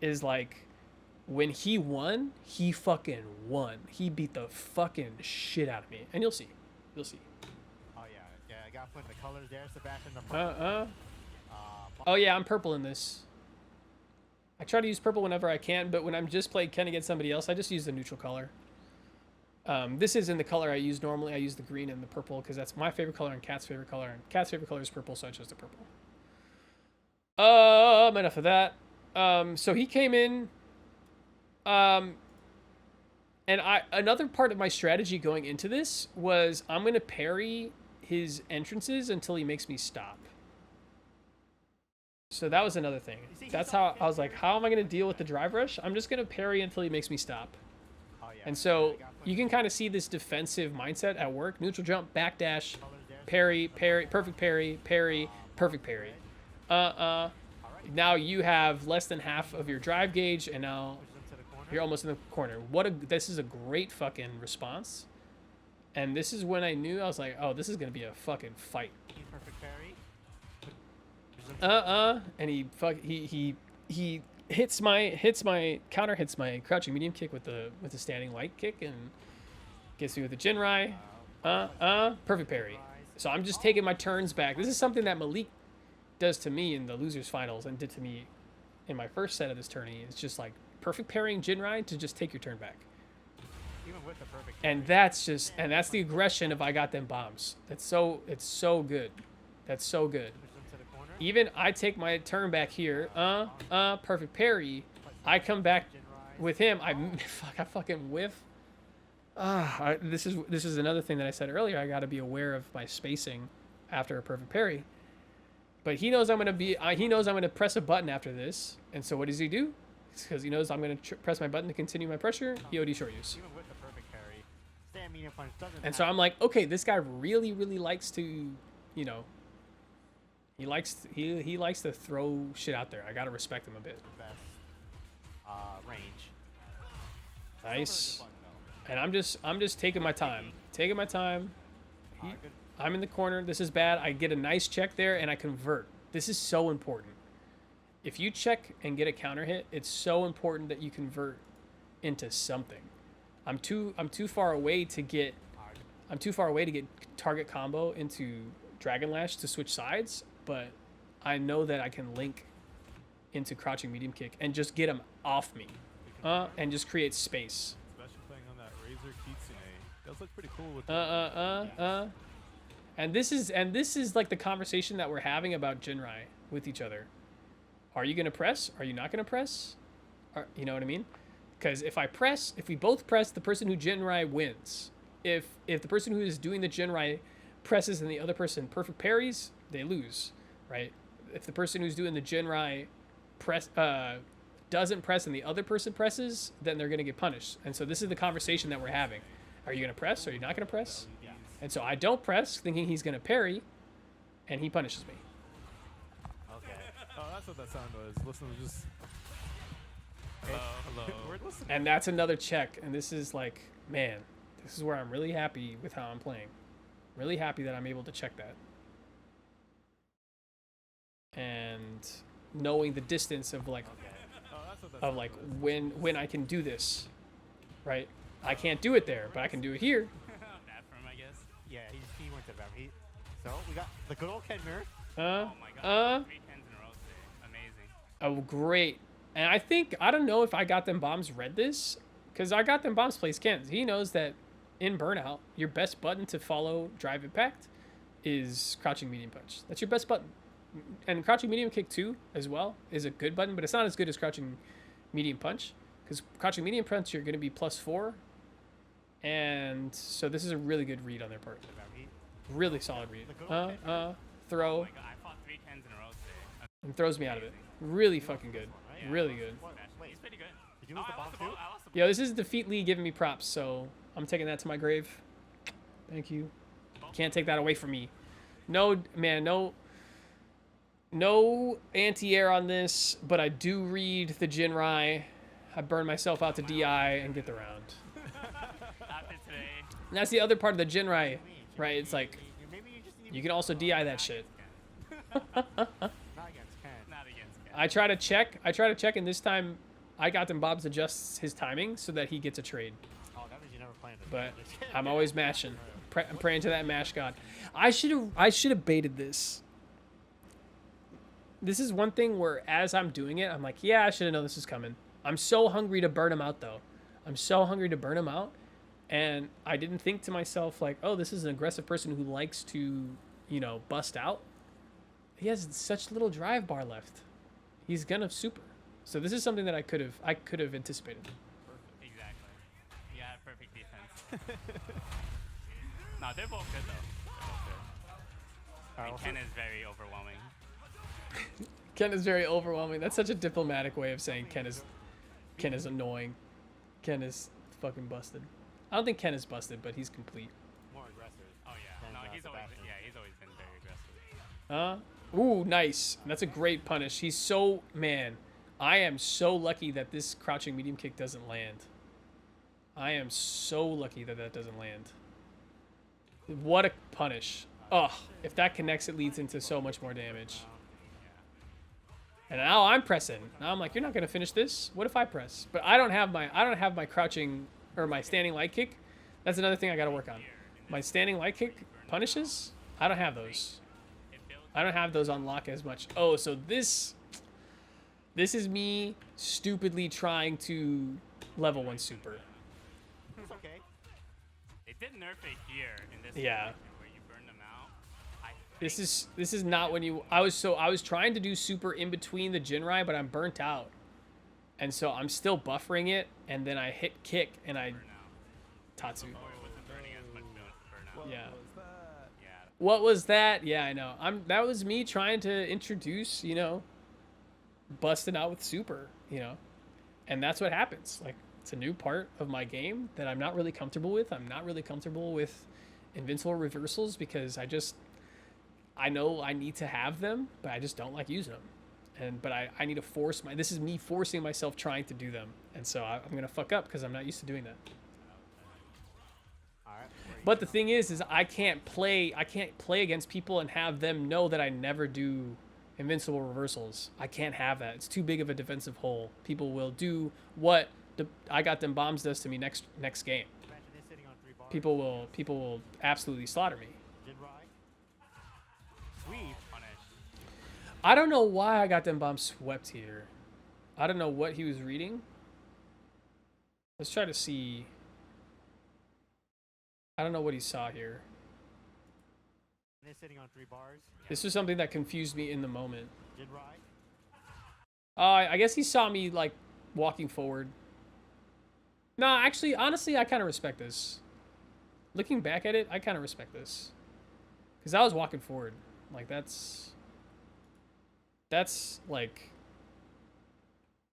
is like, when he won, he fucking won. He beat the fucking shit out of me, and you'll see. Oh yeah. I got to put the colors there, Sebastian. Oh yeah, I'm purple in this. I try to use purple whenever I can, but when I'm just playing Ken against somebody else, I just use the neutral color. This isn't the color I use normally. I use the green and the purple because that's my favorite color and Cat's favorite color. And Cat's favorite color is purple, so I chose the purple. Enough of that. So he came in. And another part of my strategy going into this was I'm going to parry his entrances until he makes me stop. So that was another thing. That's how I was like, how am I going to deal with the drive rush? I'm just going to parry until he makes me stop. And so you can kind of see this defensive mindset at work. Neutral jump, backdash, parry, perfect parry, perfect parry. Now you have less than half of your drive gauge, and now you're almost in the corner. This is a great fucking response. And this is when I knew, I was like, oh, this is going to be a fucking fight. And he hits my counter hits my crouching medium kick with the standing light kick and gets me with the Jinrai. Perfect parry. So I'm just taking my turns back. This is something that Malik does to me in the losers finals and did to me in my first set of this tourney. It's just like perfect parrying Jinrai to just take your turn back. Even with the perfect and that's the aggression of I Got Them Bombs. It's so good. That's so good. Even I take my turn back here, perfect parry. I come back with him. I fucking whiff. This is another thing that I said earlier. I got to be aware of my spacing after a perfect parry. But he knows I'm gonna press a button after this. And so what does he do? Because he knows I'm gonna press my button to continue my pressure. EOD short use. Even with the perfect parry, stand medium punch doesn't And so I'm like, okay, this guy really likes to, you know. He likes to throw shit out there. I gotta respect him a bit. Range. Nice. And I'm just taking my time. I'm in the corner. This is bad. I get a nice check there and I convert. This is so important. If you check and get a counter hit, it's so important that you convert into something. I'm too far away to get target combo into Dragon Lash to switch sides. But I know that I can link into crouching medium kick and just get him off me, and just create space. Especially playing on that Razor Kitsune. Does look pretty cool with And this is like the conversation that we're having about Jinrai with each other. Are you gonna press? Are you not gonna press? You know what I mean? Because if we both press, the person who Jinrai wins. if the person who is doing the Jinrai presses and the other person perfect parries, they lose, right? If the person who's doing the Jinrai doesn't press and the other person presses, then they're gonna get punished. And so this is the conversation that we're having. Are you gonna press? Or are you not gonna press? And so I don't press, thinking he's gonna parry, and he punishes me. Okay. Oh, that's what that sound was. Listen, just. Hello. We're listening. And that's another check. And this is like, man, this is where I'm really happy with how I'm playing. Really happy that I'm able to check that. And knowing the distance of like, Oh, that's what that sound was. when I can do this, right? I can't do it there, but I can do it here. Bathroom, I guess. Yeah, he went to the bathroom. So we got the good old Kenmer. Oh my god, 3 tens in a row today. Amazing. Oh, great. And I think, I don't know if I Got Them Bombs read this, because I Got Them Bombs plays Ken's. He knows that in Burnout, your best button to follow Drive Impact is Crouching Medium Punch. That's your best button. And Crouching Medium Kick 2 as well is a good button, but it's not as good as Crouching Medium Punch, because Crouching Medium Punch, you're going to be +4. And so this is a really good read on their part. Really solid read. Throw. Oh my god, I fought 3 tens in a row today. And throws me out of it. Really fucking good. Really good. He's pretty good. Did you lose the bomb too? I lost the Yo, this is Defeat Lee giving me props, so I'm taking that to my grave. Thank you. Can't take that away from me. No, man, no anti-air on this, but I do read the Jinrai. I burn myself out to DI and get the round. after today. And that's the other part of the Jinrai, right? It's like, Maybe you just need you can also DI that shit. not against Ken. Not against Ken. I try to check, and this time I Got Them Bobs adjusts his timing so that he gets a trade. Oh, that means you never planned it. But I'm always mashing. I'm praying to that mash god. I should have baited this. This is one thing where as I'm doing it, I'm like, yeah, I should have known this is coming. I'm so hungry to burn him out, though. I'm so hungry to burn him out. And I didn't think to myself, like, oh, this is an aggressive person who likes to, you know, bust out. He has such little drive bar left. He's gonna super. So this is something that I could have anticipated. Exactly. Yeah, perfect defense. No, they're both good though. They're both good. And Ken is very overwhelming. Ken is very overwhelming. That's such a diplomatic way of saying Ken is annoying. Ken is fucking busted. I don't think Ken is busted, but he's complete. More aggressive. Oh yeah. Than, No, he's always Sebastian. he's always been very aggressive. Ooh, nice. That's a great punish. He's so, man, I am so lucky that this crouching medium kick doesn't land. I am so lucky that that doesn't land. What a punish. Ugh, if that connects, it leads into so much more damage. And now I'm pressing. Now I'm like, you're not gonna finish this. What if I press? But I don't have my crouching or my standing light kick. That's another thing I gotta work on. My standing light kick punishes. I don't have those. I don't have those on lock as much. Oh, so this is me stupidly trying to level 1 super. It's okay. They did nerf it here in this Yeah. situation where you burn them out. This is not when you. I was trying to do super in between the Jinrai, but I'm burnt out, and so I'm still buffering it, and then I hit kick and I Tatsu. Or it wasn't burning as much burnout. Yeah. What was that? Yeah. What was that? Yeah, I know. That was me trying to introduce, you know, busting out with super, you know, and that's what happens. Like, it's a new part of my game that I'm not really comfortable with. I'm not really comfortable with invincible reversals because I know I need to have them, but I just don't like using them. But I need to force this is me forcing myself trying to do them. And so I'm going to fuck up because I'm not used to doing that. But the thing is I can't play against people and have them know that I never do invincible reversals. I can't have that. It's too big of a defensive hole. People will do what I Got Them Bombs does to me next game. People will absolutely slaughter me. I don't know why I Got Them Bombs swept here. I don't know what he was reading. Let's try to see. I don't know what he saw here. Sitting on 3 bars. This was something that confused me in the moment. I guess he saw me like walking forward. No, actually, honestly, I kind of respect this. Looking back at it, I kind of respect this. Because I was walking forward. Like, that's like...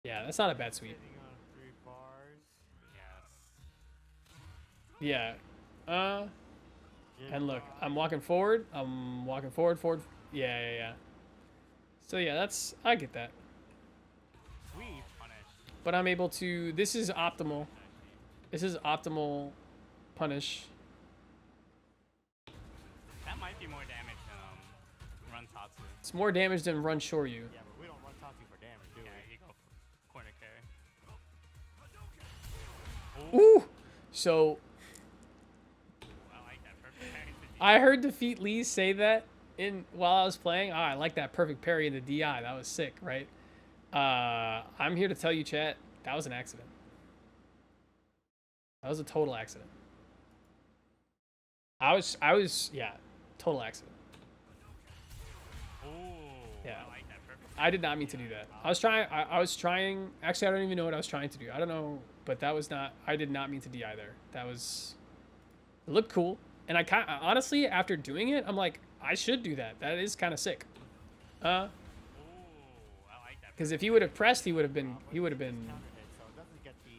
Yeah, that's not a bad sweep. Sitting on 3 bars. Yes. Yeah. And look, I'm walking forward. I'm walking forward. Yeah. So yeah, I get that. Sweep. Punish. But I'm able to, this is optimal. This is optimal punish. That might be more damage than run Tatsu. It's more damage than run Shoryu. Yeah, but we don't run Tatsu for damage, do Yeah, we? you go for corner carry. Ooh! So, I like that perfect parry. I heard Defeat Lee say that while I was playing. Oh, I like that perfect parry in the DI. That was sick, right? I'm here to tell you, chat, that was an accident. That was a total accident. Yeah, total accident. Ooh, Yeah. I like that perfect. I did not mean to do that. I was trying, actually, I don't even know what I was trying to do. I don't know, but that was not, I did not mean to DI there. It looked cool. And honestly, after doing it, I'm like, I should do that. That is kind of sick. Ooh, I like that. Because if he would have pressed, he would have been Counter hit, so it doesn't get the...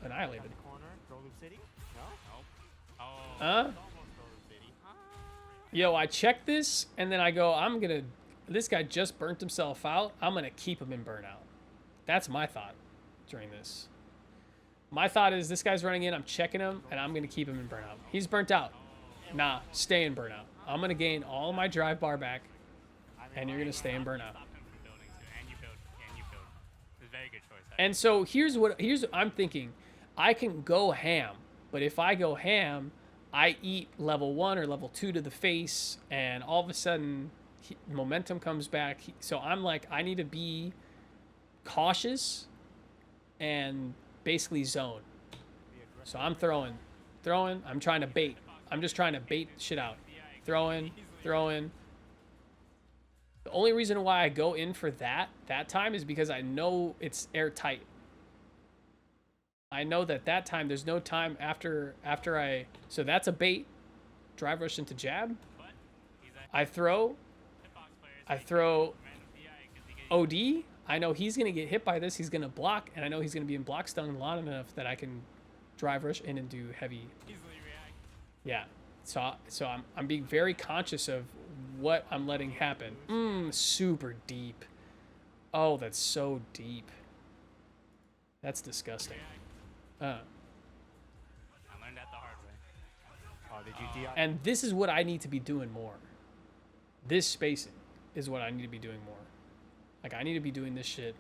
annihilated. Corner, throw loop city? No? Nope. Oh. Almost throw loop city. Yo, I checked this, and then I go, this guy just burnt himself out. I'm going to keep him in burnout. That's my thought during this. My thought is this guy's running in, I'm checking him, and I'm going to keep him in burnout. He's burnt out. Nah, stay in burnout. I'm going to gain all my drive bar back, and you're going to stay in burnout. Stop him from building too, and you build. It's a very good choice. And so here's what I'm thinking. I can go ham, but if I go ham, I eat level 1 or level 2 to the face, and all of a sudden momentum comes back. So I'm like, I need to be cautious and basically zone. So I'm throwing. I'm trying to bait. I'm just trying to bait shit out. Throwing. The only reason why I go in for that time is because I know it's airtight. I know that time there's no time after so that's a bait. Drive rush into jab. I throw OD. I know he's gonna get hit by this. He's gonna block, and I know he's gonna be in block stun long enough that I can drive rush in and do heavy. Easily react. Yeah. So I'm being very conscious of what I'm letting happen. Super deep. Oh, that's so deep. That's disgusting. I learned that the hard way. Oh, did you DI? And this is what I need to be doing more. This spacing is what I need to be doing more. Like, I need to be doing this shit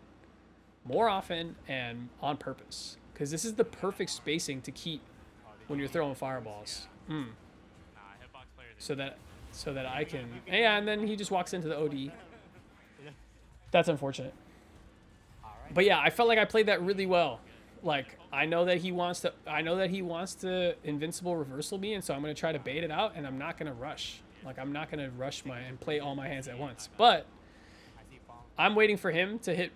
more often and on purpose. Because this is the perfect spacing to keep when you're throwing fireballs. Nah, hitbox players. So that I can... Yeah, and then he just walks into the OD. That's unfortunate. But yeah, I felt like I played that really well. Like, I know that he wants to invincible reversal me, and so I'm going to try to bait it out, and I'm not going to rush. Like, I'm not going to rush and play all my hands at once. But I'm waiting for him to hit,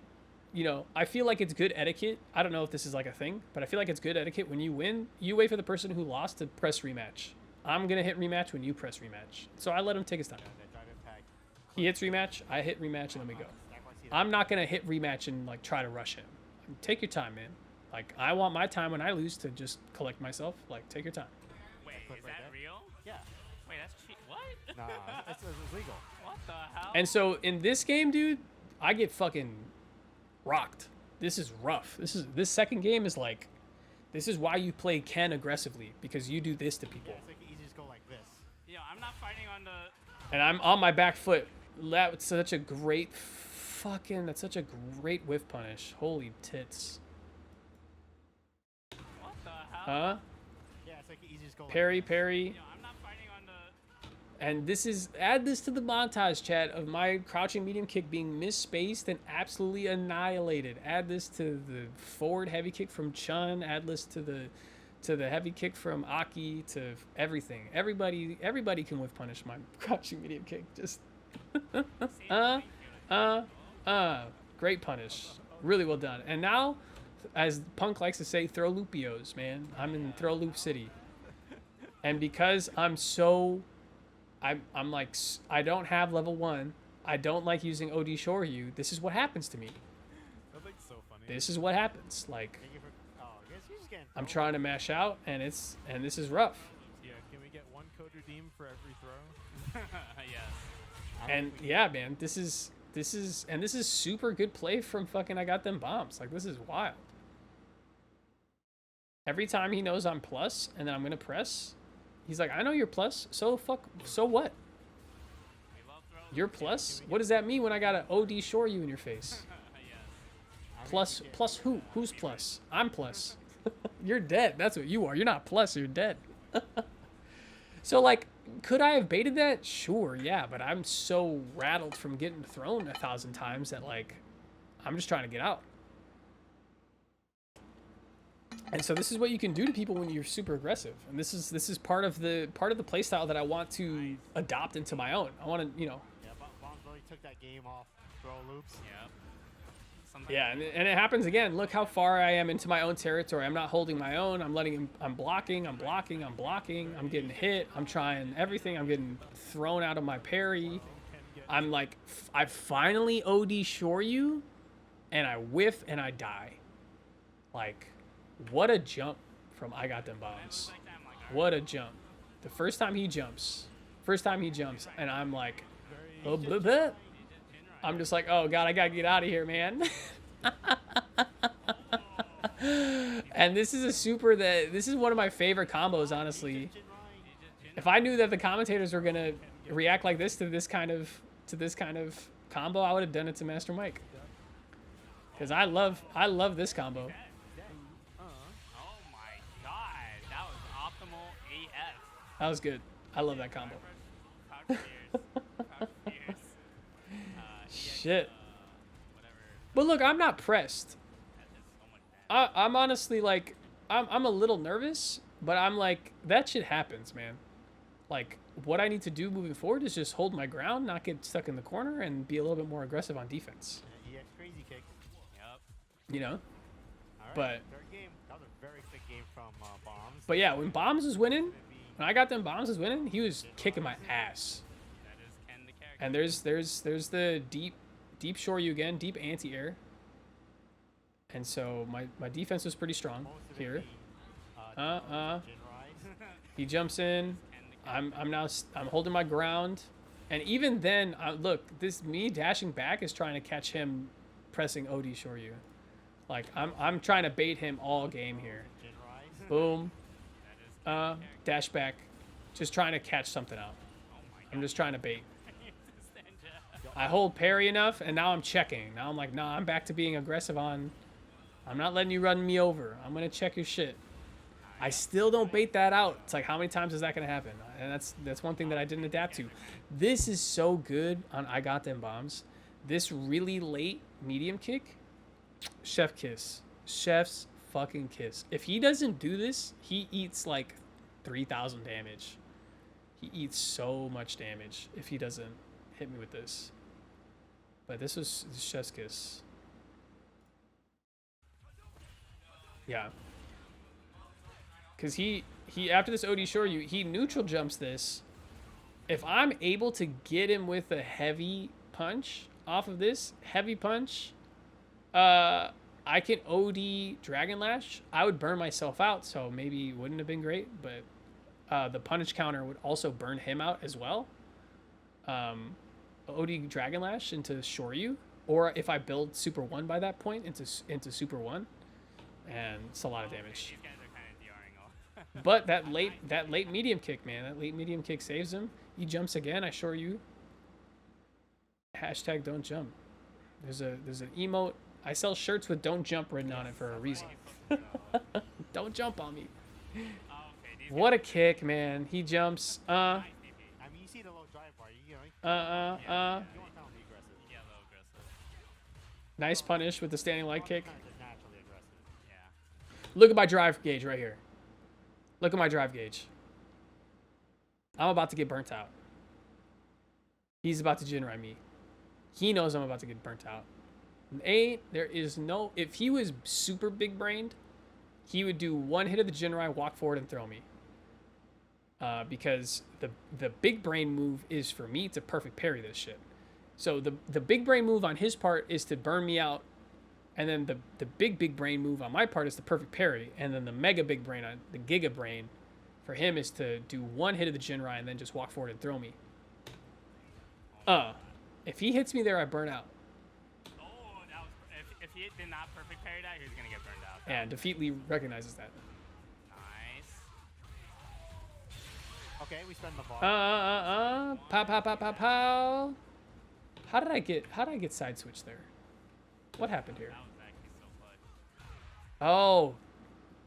I feel like it's good etiquette. I don't know if this is like a thing, but I feel like it's good etiquette when you win, you wait for the person who lost to press rematch. I'm going to hit rematch when you press rematch. So I let him take his time. He hits rematch, I hit rematch, and then we go. I'm not going to hit rematch and, like, try to rush him. Take your time, man. Like, I want my time when I lose to just collect myself. Like, take your time. Wait, is that real? Yeah. Wait, that's cheat. What? Nah, it's legal. What the hell? And so in this game, dude, I get fucking rocked. This is rough. This second game is like, this is why you play Ken aggressively, because you do this to people. Yeah, it's like you just go like this. Yo, I'm not fighting on the. And I'm on my back foot. That's such a great whiff punish. Holy tits. What the hell? Huh? Yeah, it's like you just go Parry, like this. parry. Yo, I'm not fighting on the. And add this to the montage, chat, of my crouching medium kick being misspaced and absolutely annihilated. Add this to the forward heavy kick from Chun. Add this to the heavy kick from Aki, to everything. Everybody can whiff punish my crouching medium kick. Just great punish. Really well done. And now, as Punk likes to say, throw loopios, man. I'm in throw loop city. And because I'm like, I don't have level 1. I don't like using OD Shoryu. This is what happens to me. That's like so funny. This is what happens. Like, Thank you for. Oh, I guess he's getting. I'm trying to mash out, and this is rough. Yeah, can we get 1 code redeem for every throw? Yes. And yeah, man, this is super good play from fucking I got them bombs. Like, this is wild. Every time he knows I'm plus, and then I'm gonna press, he's like, I know you're plus, so what? We love throws. You're plus? What does that mean when I got an OD Shoryu in your face? Yes. Plus who? Who's plus? I'm plus. You're dead. That's what you are. You're not plus, you're dead. So, like, could I have baited that? Sure, yeah, but I'm so rattled from getting thrown 1,000 times that, like, I'm just trying to get out. And so this is what you can do to people when you're super aggressive. And this is part of the playstyle that I want to adopt into my own. I want to, you know. Yeah, Bombs really took that game off throw loops. Yep. Sometimes Yeah, and it happens again. Look how far I am into my own territory. I'm not holding my own. I'm letting him. I'm blocking. I'm getting hit. I'm trying everything. I'm getting thrown out of my parry. I'm like, I finally OD Shoryu, and I whiff and I die. Like, what a jump from I got them bombs. like that, I'm like, What a jump. The first time he jumps, and I'm like, oh, blah, blah. I'm just like, oh god, I gotta get out of here, man. And this is one of my favorite combos, honestly. If I knew that the commentators were gonna react like this to this kind of combo, I would have done it to Master Mike. Cause I love this combo. oh my god, that was optimal AF. That was good. I love that combo. Proud fears. Shit. Whatever. But look, I'm not pressed. That does so much damage. I'm honestly like, I'm a little nervous, but I'm like, that shit happens, man. Like, what I need to do moving forward is just hold my ground, not get stuck in the corner, and be a little bit more aggressive on defense. EX crazy kick. Yep. You know? All right, But- third game. That was a very quick game from Bombs. But yeah, when Bombs was winning, when I got them Bombs was winning, he was kicking my ass. That is Ken the character. And there's the deep Shoryu again, deep anti-air. And so my defense was pretty strong Most of it here. being, Jinrai. He jumps in. Ken the I'm holding my ground, and even then, look, me dashing back is trying to catch him pressing OD Shoryu. Like, I'm trying to bait him all game here. Jinrai. Boom, That is Ken the dash back, just trying to catch something out. Oh my god. I'm just trying to bait. Stand I hold parry enough, and now I'm checking. Now I'm like, nah, I'm back to being aggressive on. I'm not letting you run me over. I'm gonna check your shit. I still don't bait that out. It's like, how many times is that gonna happen? And that's one thing that I didn't adapt to. This is so good on I got them bombs. This really late medium kick, chef kiss, chef's fucking kiss. If he doesn't do this, he eats like 3,000 damage. He eats so much damage if he doesn't hit me with this. But this was chef's kiss. Yeah. Because he after this OD Shoryu, he neutral jumps this. If I'm able to get him with a heavy punch off of this, heavy punch, I can OD Dragon Lash. I would burn myself out, so maybe it wouldn't have been great, but the punish counter would also burn him out as well. OD Dragon Lash into Shoryu, or if I build Super 1 by that point into Super 1, and it's a lot of damage. These guys are kind of DRing all. But that late medium kick, man, that late medium kick saves him. He jumps again. I assure you. Hashtag don't jump. There's an emote. I sell shirts with "Don't jump" written on it for a reason. Don't jump on me. Oh, okay, these What a kick, man. He jumps. I mean, you see the low drive bar. You know, you want to be aggressive. Yeah, a little aggressive. Nice punish with the standing light kick. Sometimes it's naturally aggressive. Yeah. Look at my drive gauge right here. Look at my drive gauge. I'm about to get burnt out. He's about to Jinrai me. He knows I'm about to get burnt out. There is no... If he was super big-brained, he would do one hit of the Jinrai, walk forward, and throw me. because the big brain move is for me to perfect parry this shit. So the big brain move on his part is to burn me out, and then the big brain move on my part is the perfect parry, and then the mega big brain on the giga brain for him is to do one hit of the Jinrai and then just walk forward and throw me. If he hits me there, I burn out. Oh, that was, if he did not perfect parry that, he was gonna get burned out. And Defeat Lee recognizes that. Nice. Okay, we spend the bar. Pow, pow, pow, pow, pow. How did I get side switched there? What happened here? That was actually so clutch. Oh,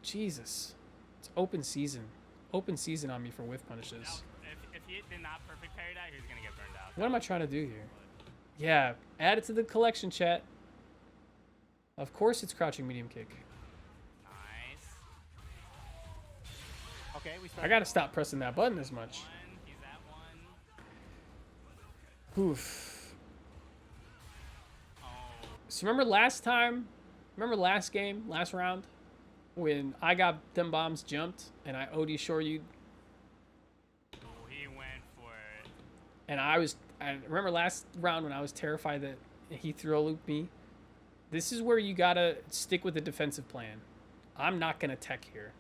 Jesus. It's open season. Open season on me for whiff punishes. That was, if he did not perfect parry that, he was gonna get burned out. What am I trying to do here? Yeah, add it to the collection, chat. Of course it's crouching medium kick. Nice. Okay, we spend I gotta stop pressing that button as much. He's at one. Oof. Oh. So remember last time? Remember last game, last round? When I got them bombs jumped and I OD Shoryu'd? He went for it. And I remember last round when I was terrified that he throw looped me. This is where you gotta stick with the defensive plan. I'm not gonna tech here.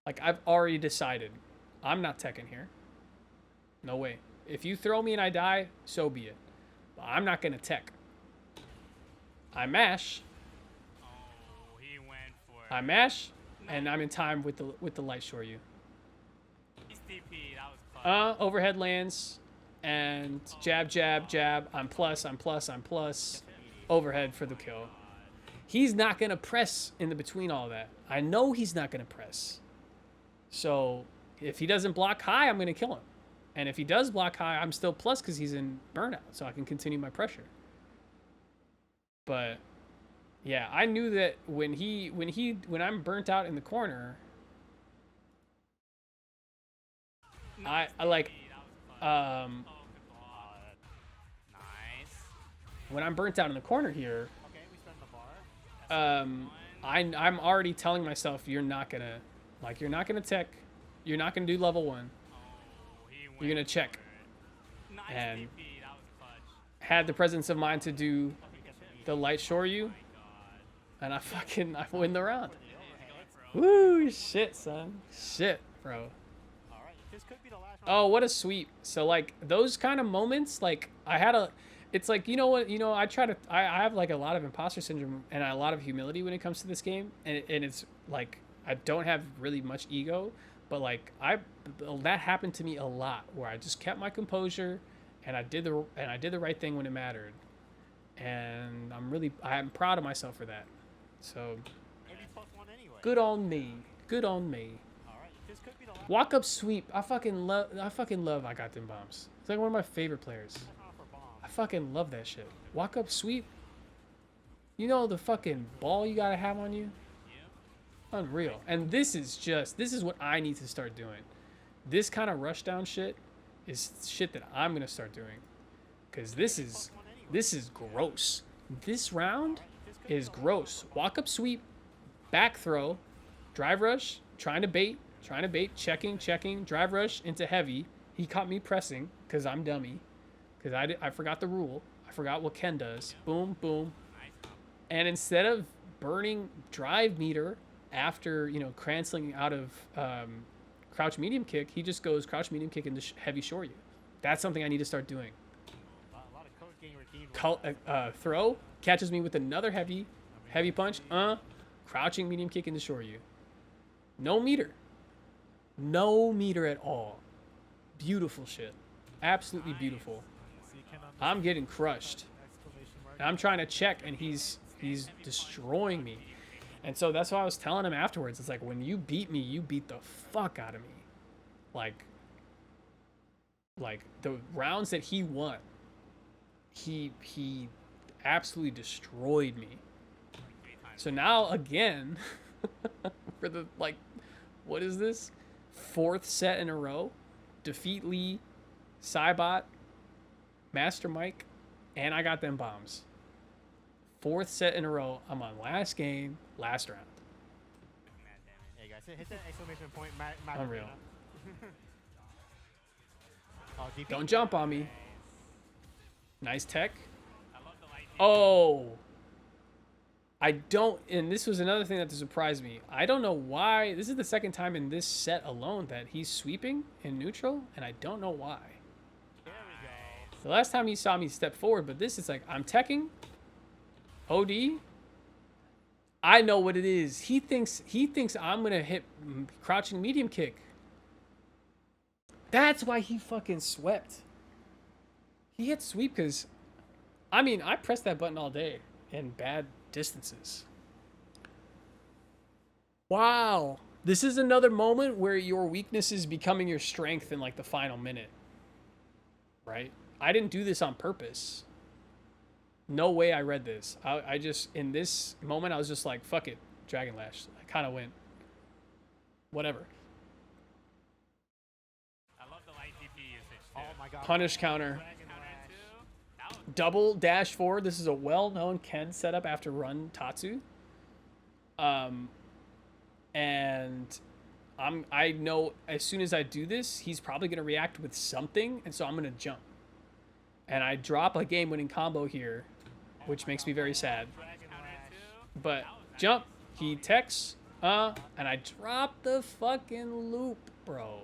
Like, I've already decided. I'm not teching here. No way. If you throw me and I die, so be it. But I'm not gonna tech. I mash. Oh, he went for it. I mash, and I'm in time with the light Shoryu. He's DP. That was clutch. Overhead lands, and jab, jab, jab. I'm plus, I'm plus, I'm plus. Overhead for the kill. He's not gonna press in the between all that. I know he's not gonna press. So if he doesn't block high, I'm gonna kill him. And if he does block high, I'm still plus because he's in burnout, so I can continue my pressure. But yeah, I knew that when I'm burnt out in the corner, I like Oh, good ball. Nice. when I'm burnt out in the corner here, Okay, we spend the bar. I'm already telling myself you're not gonna tech, you're not gonna do level 1, Oh, he went you're gonna check. for it. Nice And DP. That was clutch. had the presence of mind to do the light Shoryu, God. and I win the round. He's going for it. Woo, shit, son, shit, bro. All right, this could be the last round. Oh, what a sweep. So like those kind of moments, like it's like, you know what, I have like a lot of imposter syndrome and a lot of humility when it comes to this game, and it's like I don't have really much ego, but like that happened to me a lot where I just kept my composure and I did the right thing when it mattered, and I'm proud of myself for that. So Maybe +1 anyway. good on me. All right, this could be the last Walk up sweep. I fucking love I got them bombs. It's like one of my favorite players. round for bomb. I fucking love that shit. Walk up sweep. You know the fucking ball you gotta have on you? Unreal. And this is what I need to start doing. This kind of rush down shit is shit that I'm gonna start doing. Cause this is gross. This round is gross. Walk up sweep, back throw, drive rush, trying to bait, checking, drive rush into heavy. He caught me pressing because I'm dummy. Because I forgot the rule. I forgot what Ken does. Boom, boom. And instead of burning drive meter after, canceling out of crouch medium kick, he just goes crouch medium kick into heavy Shoryu. That's something I need to start doing. A lot of code getting redeemed. Throw, catches me with another heavy punch. Crouching medium kick into Shoryu. No meter. No meter at all. Beautiful shit. Absolutely beautiful. So you cannot I'm getting crushed. exclamation mark. And I'm trying to check, and he's destroying me. And so that's why I was telling him afterwards. It's like, when you beat me, you beat the fuck out of me. Like the rounds that he won, he absolutely destroyed me. So now again, for the what is this? 4th set in a row, defeat Lee, Cybot, Master Mike, and I got them bombs. 4th set in a row. I'm on last game, last round. Hey guys, hit that exclamation point. Matt Unreal. Oh, DP. Don't jump on me. Nice tech. I love the light. Oh. I don't, and this was another thing that surprised me. I don't know why. This is the second time in this set alone that he's sweeping in neutral, and I don't know why. There we go. The last time he saw me step forward, but this is like, I'm teching. OD. I know what it is. He thinks I'm gonna hit crouching medium kick. That's why he fucking swept. He hit sweep because, I mean, I pressed that button all day in bad distances. Wow. This is another moment where your weakness is becoming your strength in like the final minute. Right? I didn't do this on purpose. No way I read this. I just, in this moment, I was just like, fuck it. Dragon Lash. I kind of went, whatever. I love the light DP usage too. Oh my god. Punish counter. Dragon Counter Lash. two. That was Double dash forward. This is a well-known Ken setup after run Tatsu. And I know as soon as I do this, he's probably going to react with something, and so I'm going to jump. And I drop a game-winning combo here, which makes me very sad. Dragon counter Lash. two. But jump, he techs, and I drop the fucking loop, bro.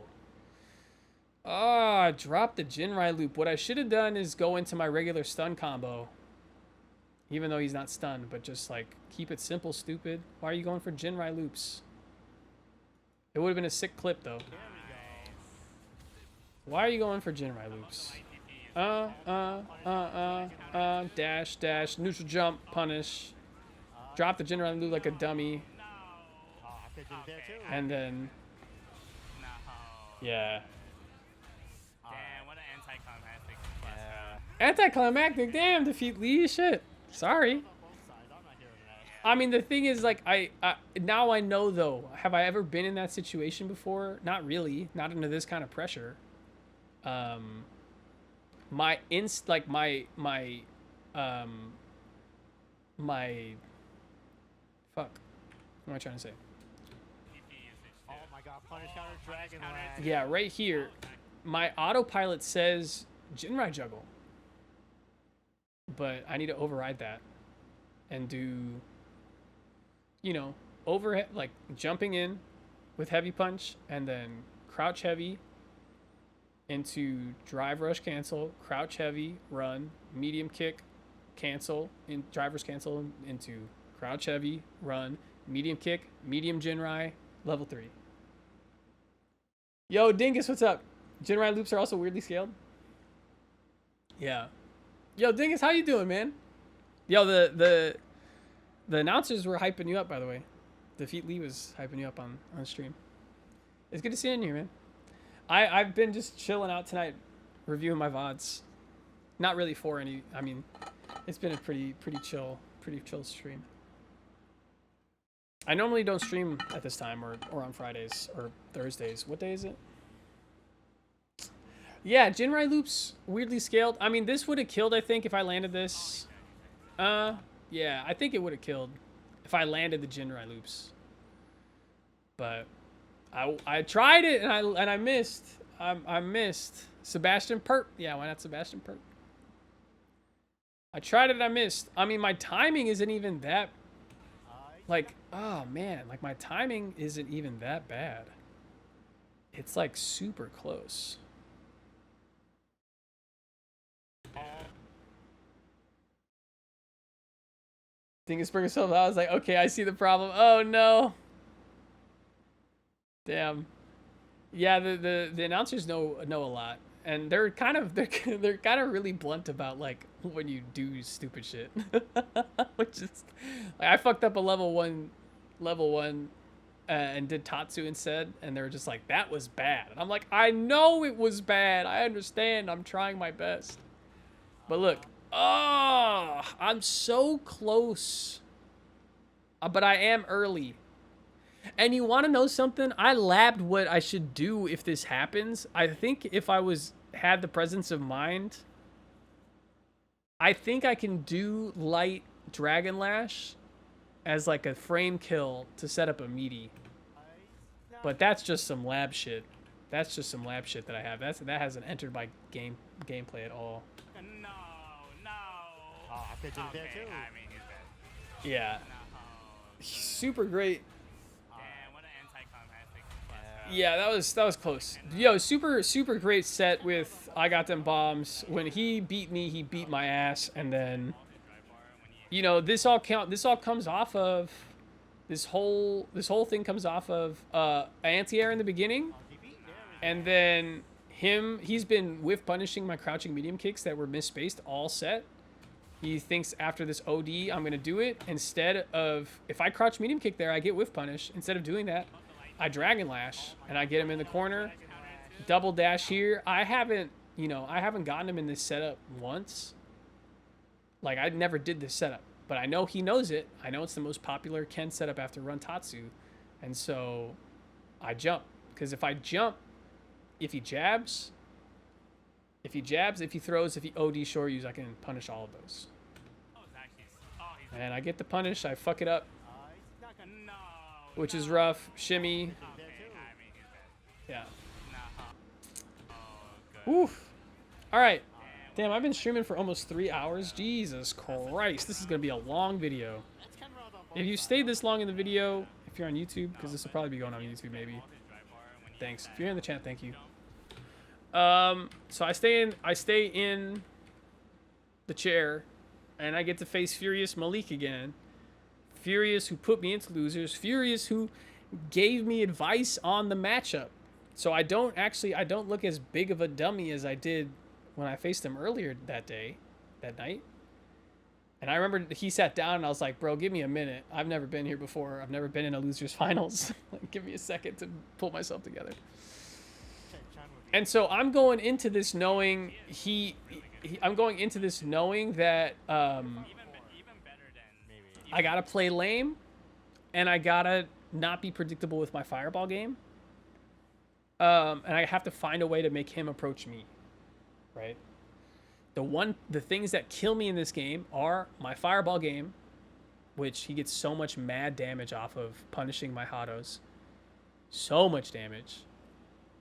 I dropped the Jinrai loop. What I should have done is go into my regular stun combo. Even though he's not stunned, but just like, keep it simple, stupid. Why are you going for Jinrai loops? It would have been a sick clip, though. There we go. Why are you going for Jinrai loops? Dash, dash, neutral jump, punish. Drop the Jinrai loop like a dummy. No. Oh, I could do it there too. And then, No. yeah. Damn, what an anticlimactic last round. Anticlimactic, damn, defeat Lee, shit. Sorry. On both sides. I'm not hearing that. I mean, the thing is, like, now I know, though. Have I ever been in that situation before? Not really. Not under this kind of pressure. My fuck. What am I trying to say? DP usage too. Oh my god. Punish counter. Dragon counter Lash. two. Yeah, right here. My autopilot says Jinrai juggle. But I need to override that and do, you know, overhead, like jumping in with heavy punch and then crouch heavy into drive rush cancel, crouch heavy, run, medium kick, cancel, in drivers cancel into crouch heavy, run, medium kick, medium Jinrai, level 3. Yo, Dingus, what's up? Jinrai loops are also weirdly scaled? Yeah. Yo, Dingus, how you doing, man? Yo, the announcers were hyping you up, by the way. Defeat Lee was hyping you up on stream. It's good to see you in here, man. I've been just chilling out tonight, reviewing my VODs. Not really for any, I mean, it's been a pretty chill stream. I normally don't stream at this time or on Fridays or Thursdays. What day is it? Yeah, Jinrai loops weirdly scaled. I mean, this would have killed, I think, if I landed this. Yeah, I think it would have killed if I landed the Jinrai loops. But I tried it and I missed. I missed. Sebastian Perp. Yeah, why not Sebastian Perp? I tried it and I missed. I mean, my timing isn't even that, like, oh man, like my timing isn't even that bad. It's like super close. Dingus bring yourself out. I was like, okay, I see the problem. Oh no. Damn. Yeah, the announcers know a lot, and they're kind of really blunt about like when you do stupid shit, which is like I fucked up a level one, and did Tatsu instead, and they were just like, that was bad, and I'm like, I know it was bad. I understand. I'm trying my best, but look. Oh, I'm so close. But I am early. And you want to know something? I labbed what I should do if this happens. I think if I had the presence of mind, I think I can do light Dragon Lash as like a frame kill to set up a meaty. But that's just some lab shit. That's just some lab shit that I have. That hasn't entered my gameplay at all. No, no. Oh, I could do it there Okay, too. I mean, he's dead. Yeah. No. Super great. Damn, what an anticlimactic. Yeah, that was close. Yo, super great set with I got them bombs. When he beat me, he beat my ass, and then you know, this all comes off of this whole thing comes off of anti-air in the beginning, and then he's been whiff punishing my crouching medium kicks that were misspaced all set. He thinks after this OD, I'm going to do it. Instead of, if I crouch medium kick there, I get whiff punish. Instead of doing that, I Dragon Lash, and I get him in the corner. Double dash here. I haven't gotten him in this setup once. Like, I never did this setup. But I know he knows it. I know it's the most popular Ken setup after Run Tatsu. And so, I jump. Because if I jump, if he jabs, if he throws, if he OD short use, I can punish all of those. And I get the punish, I fuck it up, which is rough. Shimmy. Yeah. Oof. Alright. Damn, I've been streaming for almost 3 hours. Jesus Christ. This is going to be a long video. If you stayed this long in the video, if you're on YouTube, because this will probably be going on YouTube maybe. Thanks. If you're in the chat, thank you. So I stay in the chair, and I get to face Furious Malik again. Furious, who put me into losers. Furious, who gave me advice on the matchup. So I don't look as big of a dummy as I did when I faced him earlier that night. And I remember he sat down and I was like, bro, give me a minute. I've never been here before. I've never been in a losers finals. Like, give me a second to pull myself together. And so I'm going into this knowing that I gotta play lame, and I gotta not be predictable with my fireball game. And I have to find a way to make him approach me, right? The things that kill me in this game are my fireball game, which he gets so much mad damage off of punishing my Hados. So much damage.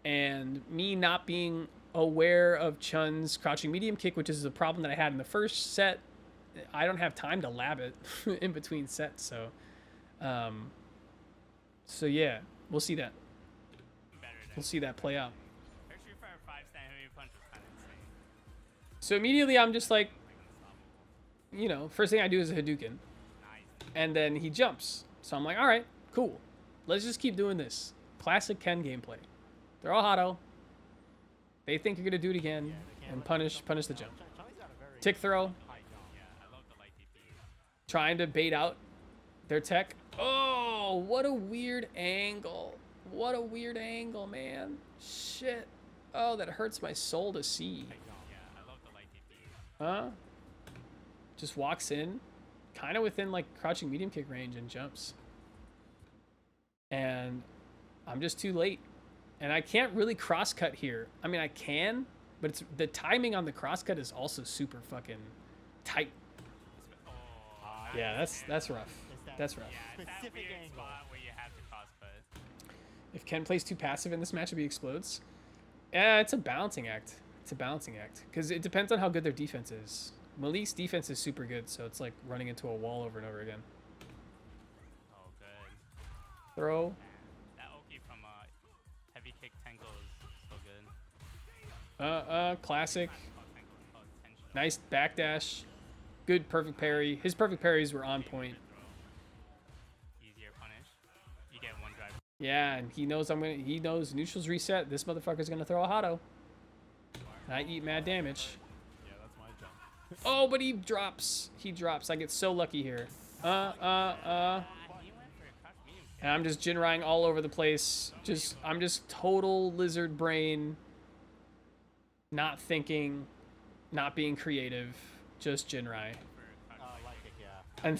And me not being aware of Chun's crouching medium kick, which is a problem that I had in the first set. I don't have time to lab it in between sets, so yeah, we'll see that. We'll see that play out. So immediately I'm just like, you know, first thing I do is a Hadouken, and then he jumps. So I'm like, all right, cool. Let's just keep doing this. Classic Ken gameplay. They're all Hado. They think you're gonna do it again and punish the jump. Tick throw. Trying to bait out their tech. Oh, what a weird angle. What a weird angle, man. Shit. Oh, that hurts my soul to see. Huh? Just walks in, kind of within like crouching medium kick range and jumps. And I'm just too late. And I can't really cross cut here. I mean, I can, but it's the timing on the cross cut is also super fucking tight. Yeah, that's rough. That's rough. Specific angle. If Ken plays too passive in this matchup, he explodes. Yeah, it's a balancing act. It's a balancing act. Because it depends on how good their defense is. Malik's defense is super good, so it's like running into a wall over and over again. Oh, good. Throw. That Oki from Heavy Kick Tango is so good. Classic. Nice backdash. Good perfect parry. His perfect parries were on point. Easier punish. You get one drive. Yeah, and he knows he knows neutrals reset. This motherfucker's gonna throw a Hado. And I eat mad damage. Yeah, that's my jump. Oh, but he drops. He drops. I get so lucky here. And I'm just Jinrying all over the place. I'm just total lizard brain. Not thinking, not being creative. Just Jinrai. Like it, yeah. And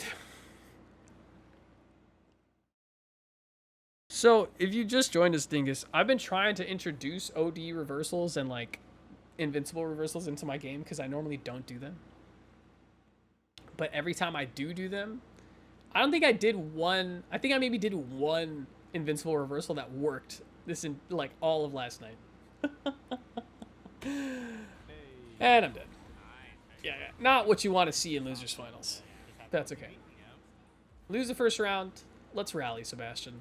so, if you just joined us, Dingus, I've been trying to introduce OD reversals and like invincible reversals into my game because I normally don't do them. But every time I do them, I don't think I did one. I think I maybe did one invincible reversal that worked this in like all of last night. Hey. And I'm dead. Yeah, not what you want to see in losers finals. That's okay. Lose the first round. Let's rally, Sebastian.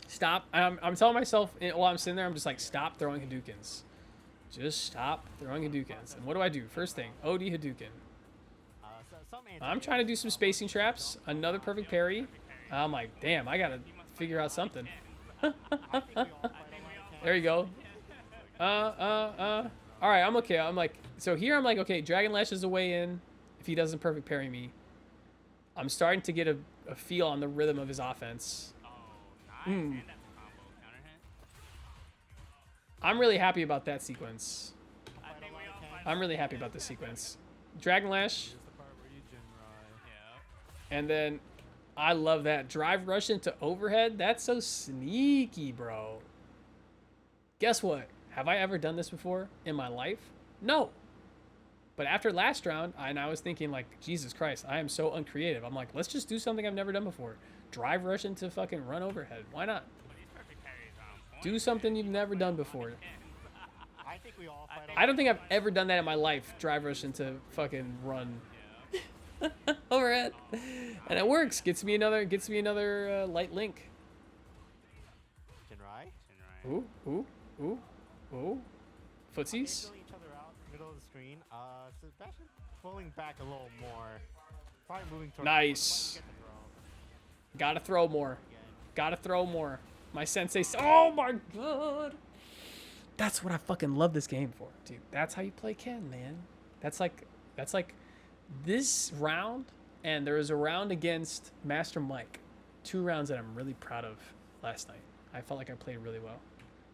Stop. I'm telling myself while I'm sitting there, I'm just like, stop throwing Hadoukens. Just stop throwing Hadoukens. And what do I do? First thing, OD Hadouken. I'm trying to do some spacing traps. Another perfect parry. I'm like, damn, I gotta figure out something. There you go. All right, I'm okay. I'm like, so here I'm like, okay, Dragon Lash is a way in if he doesn't perfect parry me. I'm starting to get a feel on the rhythm of his offense. I'm really happy about that sequence. I'm really happy about this sequence. Dragon Lash. Here's the part where you Jinrai. And then I love that. Drive rush into overhead. That's so sneaky, bro. Guess what? Have I ever done this before in my life? No. But after last round, I was thinking like, Jesus Christ, I am so uncreative. I'm like, let's just do something I've never done before. Drive rush into fucking run overhead. Why not? Do something you've never done before. I don't think I've ever done that in my life. Drive rush into fucking run overhead, and it works. Gets me another light link. Ooh, ooh, ooh, ooh. Footsies. Middle of the screen. Sebastian pulling back a little more. Probably moving towards. Nice. Gotta throw more. Gotta throw more. My sensei. Oh my god. That's what I fucking love this game for, dude. That's how you play Ken, man. That's like this round, and there was a round against Master Mike. 2 rounds that I'm really proud of last night. I felt like I played really well.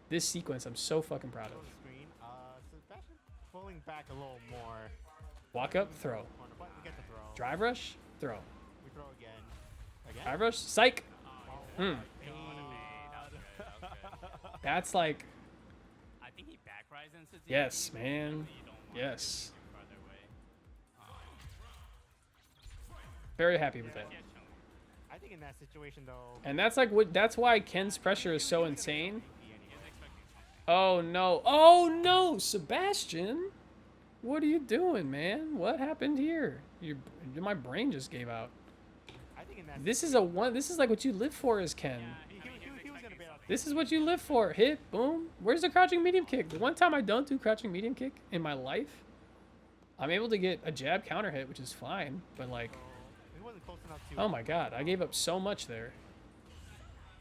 This sequence I'm so fucking proud of. Sebastian pulling back a little more. Walk up, throw. Drive rush, throw. We throw again. Drive rush, psych. That's like. I think he back rises. Yes, man. Yes. Very happy with that. I think in that situation though. And that's like what. That's why Ken's pressure is so insane. Oh no! Oh no, Sebastian! What are you doing, man? What happened here? My brain just gave out. This is like what you live for, as Ken. This is what you live for. Hit, boom. Where's the crouching medium kick? The one time I don't do crouching medium kick in my life, I'm able to get a jab counter hit, which is fine. But like, oh my god, I gave up so much there.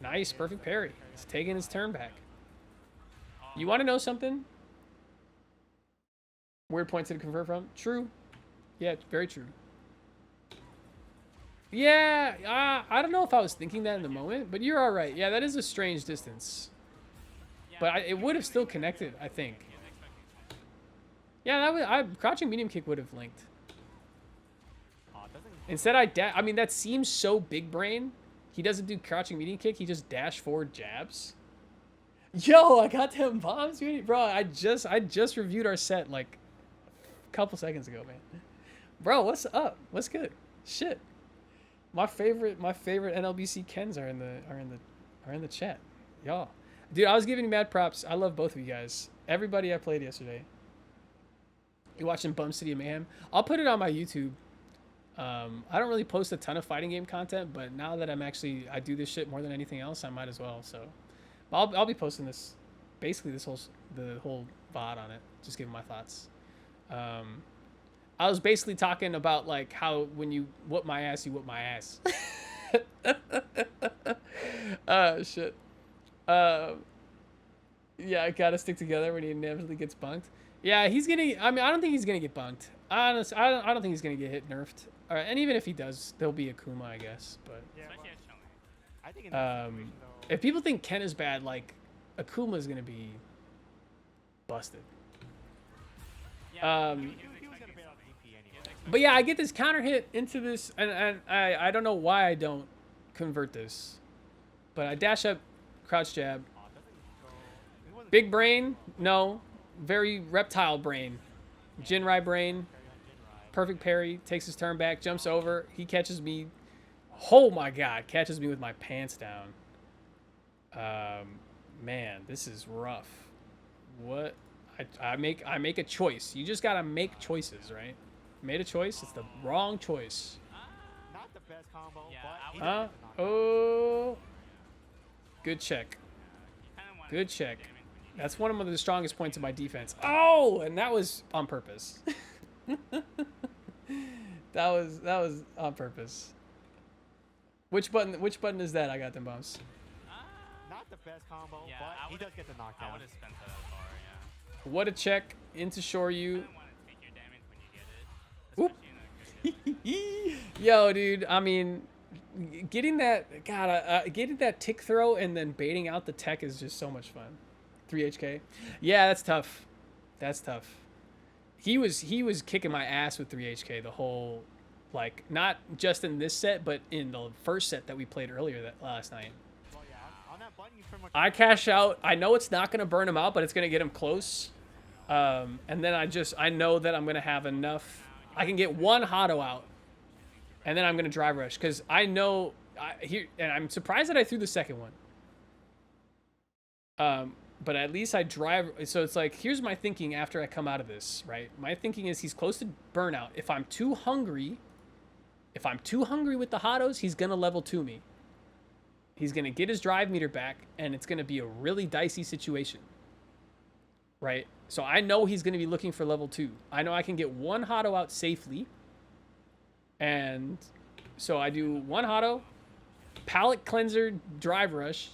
Nice, perfect parry. He's taking his turn back. You want to know something? Weird points to convert from? True. Yeah, very true. Yeah, I don't know if I was thinking that in the moment, but you're all right. Yeah, that is a strange distance. But it would have still connected, I think. Yeah, crouching medium kick would have linked. Instead, I mean, that seems so big brain. He doesn't do crouching medium kick. He just dash forward jabs. Yo, I got them bombs, bro. I just reviewed our set like a couple seconds ago, man. Bro, what's up? What's good? Shit. My favorite NLBC Kens are in the chat. Y'all. Dude, I was giving you mad props. I love both of you guys. Everybody I played yesterday. You watching Bum City of Mayhem? I'll put it on my YouTube. I don't really post a ton of fighting game content, but now that I do this shit more than anything else, I might as well. So I'll be posting this, basically the whole VOD on it, just giving my thoughts. I was basically talking about like how when you whoop my ass, you whoop my ass. Shit. Yeah, I gotta stick together when he inevitably gets bunked. Yeah, I don't think he's gonna get bunked. Honestly, I don't think he's gonna get hit nerfed. All right, and even if he does, there'll be Akuma, I guess. But I think in that situation, though, if people think Ken is bad, like Akuma is gonna be busted. But yeah, I get this counter hit into this, and I don't know why I don't convert this, but I dash up, crouch jab. Big brain, no, very reptile brain, Jinrai brain. Perfect parry, takes his turn back, jumps over. He catches me. Oh my god, catches me with my pants down. Man, this is rough. What? I make a choice. You just gotta make choices, right? Made a choice. It's the wrong choice. Not the best combo, Yeah, but I he would- does get the knockdown. Oh. Good check. You kinda wanna Good take check. damage when you That's one of the strongest points of my defense. Oh, and that was on purpose. that was on purpose. Which button is that? I got them bumps. Not the best combo, Yeah, but I he would've- does get the I knockdown. would have spent that far, yeah. What a check into shore you. You kinda wanna take your damage when you get it. Oop. Especially in a good game. Yo, dude. I mean, getting that getting that tick throw and then baiting out the tech is just so much fun. 3HK. Yeah, that's tough. That's tough. He was kicking my ass with 3HK the whole, like, not just in this set, but in the first set that we played earlier that last night. Well, yeah, on that button, you pretty much. I cash out. I know it's not going to burn him out, but it's going to get him close. And then I know that I'm going to have enough. I can get one Hotto out. And then I'm going to drive rush. Because I know. And I'm surprised that I threw the second one. But at least I drive. So it's like, here's my thinking after I come out of this, right? My thinking is he's close to burnout. If I'm too hungry with the Hottos, he's going to level 2 me. He's going to get his drive meter back, and it's going to be a really dicey situation. Right? So I know he's going to be looking for level 2. I know I can get one Hotto out safely. And so I do one Hotto, palette cleanser, drive rush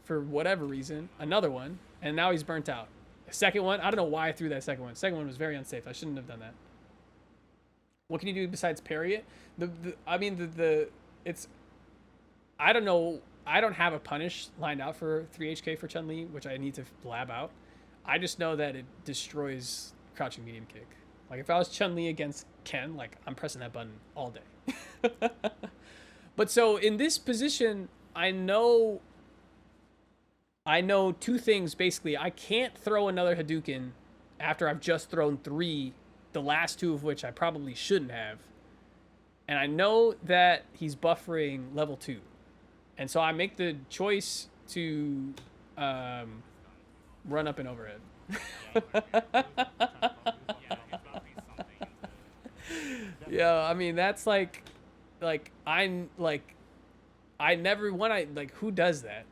for whatever reason, another one, and now he's burnt out. Second one, I don't know why I threw that second one. Second one was very unsafe. I shouldn't have done that. What can you do besides parry it? It's, I don't know. I don't have a punish lined out for 3HK for Chun-Li, which I need to lab out. I just know that it destroys crouching medium kick. Like, if I was Chun-Li against Ken, like, I'm pressing that button all day. But so in this position, I know two things, basically. I can't throw another Hadouken after I've just thrown 3, the last 2 of which I probably shouldn't have. And I know that he's buffering level 2. And so I make the choice to run up and overhead. Yeah, I mean, that's like I never, who does that?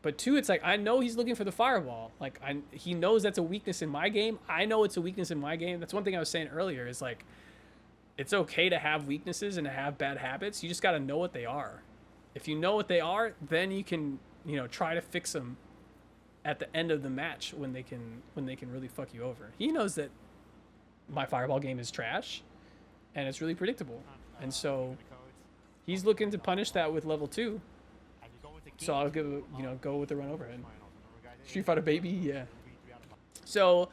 But 2, it's like, I know he's looking for the fireball. Like, he knows that's a weakness in my game. I know it's a weakness in my game. That's one thing I was saying earlier, is like, it's okay to have weaknesses and to have bad habits. You just got to know what they are. If you know what they are, then you can, try to fix them at the end of the match when they can really fuck you over. He knows that my fireball game is trash and it's really predictable. And so he's looking to punish that with level 2. So I'll go with the run overhead. Street Fighter baby, yeah. So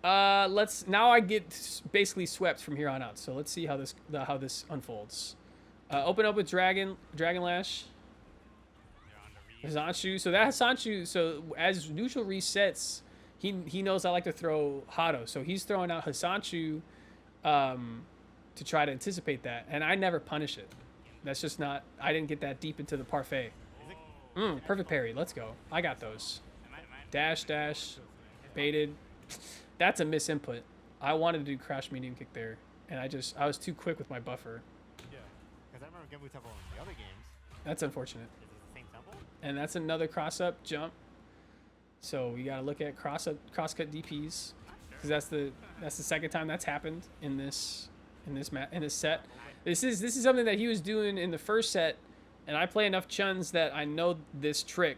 now I get basically swept from here on out. So let's see how this unfolds. Open up with Dragon Lash. Hasanshu. So that Hasanshu, so as neutral resets, he knows I like to throw Hado. So he's throwing out Hasanshu to try to anticipate that. And I never punish it. That's just not, I didn't get that deep into the parfait. Perfect parry. Let's go. I got those. Dash, baited. That's a misinput. I wanted to do crash medium kick there. And I was too quick with my buffer. Yeah. Because I remember Genbu Temple in the other games. That's unfortunate. Is it the same temple? And that's another cross-up jump. So we got to look at cross-cut DPs. Because that's the second time that's happened in this set. This is something that he was doing in the first set. And I play enough Chuns that I know this trick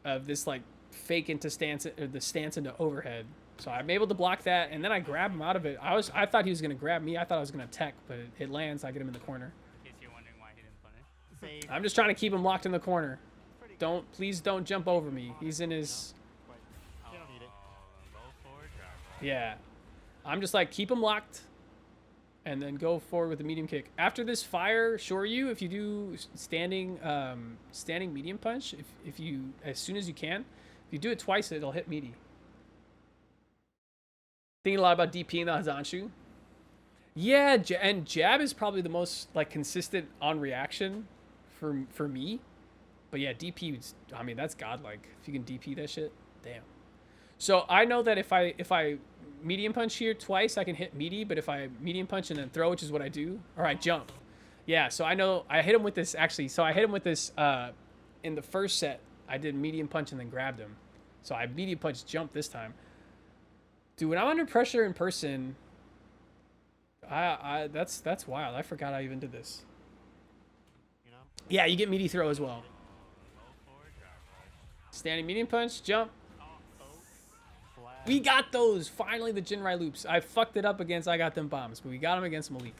of this, like, fake into stance, or the stance into overhead. So I'm able to block that, and then I grab him out of it. I thought he was gonna grab me. I thought I was gonna tech, but it lands. I get him in the corner. In case you're wondering why he didn't punish. I'm just trying to keep him locked in the corner. Please don't jump over me. He's in his. They don't need it. Low forward drive. Yeah, I'm just like, keep him locked, and then go forward with the medium kick. After this fire, Shoryu, if you do standing medium punch, if you, as soon as you can, if you do it twice, it'll hit meaty. Thinking a lot about DPing the Hazanshu. Yeah, and jab is probably the most, like, consistent on reaction for me. But yeah, DP, I mean, that's godlike. If you can DP that shit, damn. So I know that if I medium punch here twice, I can hit meaty, but if I medium punch and then throw, which is what I do, or I jump. Yeah, so I know I hit him with this, actually. So I hit him with this in the first set. I did medium punch and then grabbed him. So I medium punch jump this time. Dude, when I'm under pressure in person, that's wild. I forgot I even did this. You know? Yeah, you get meaty throw as well. Standing medium punch, jump. Flag. We got those. Finally, the Jinrai loops. I fucked it up against I got them bombs, but we got them against Malik.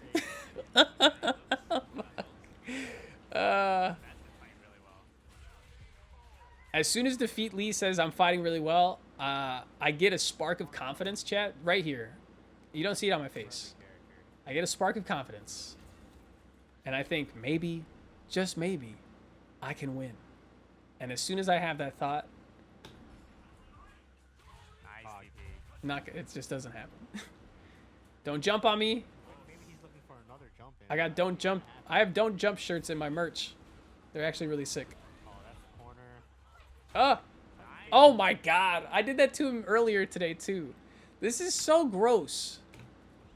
As soon as Defeat Lee says I'm fighting really well, I get a spark of confidence, chat, right here. You don't see it on my face. I get a spark of confidence. And I think maybe, just maybe, I can win. And as soon as I have that thought, it just doesn't happen. Don't jump on me. Maybe he's looking for another jump in. I got don't jump. I have don't jump shirts in my merch. They're actually really sick. Oh, that's the corner. Oh my god. I did that to him earlier today too. This is so gross.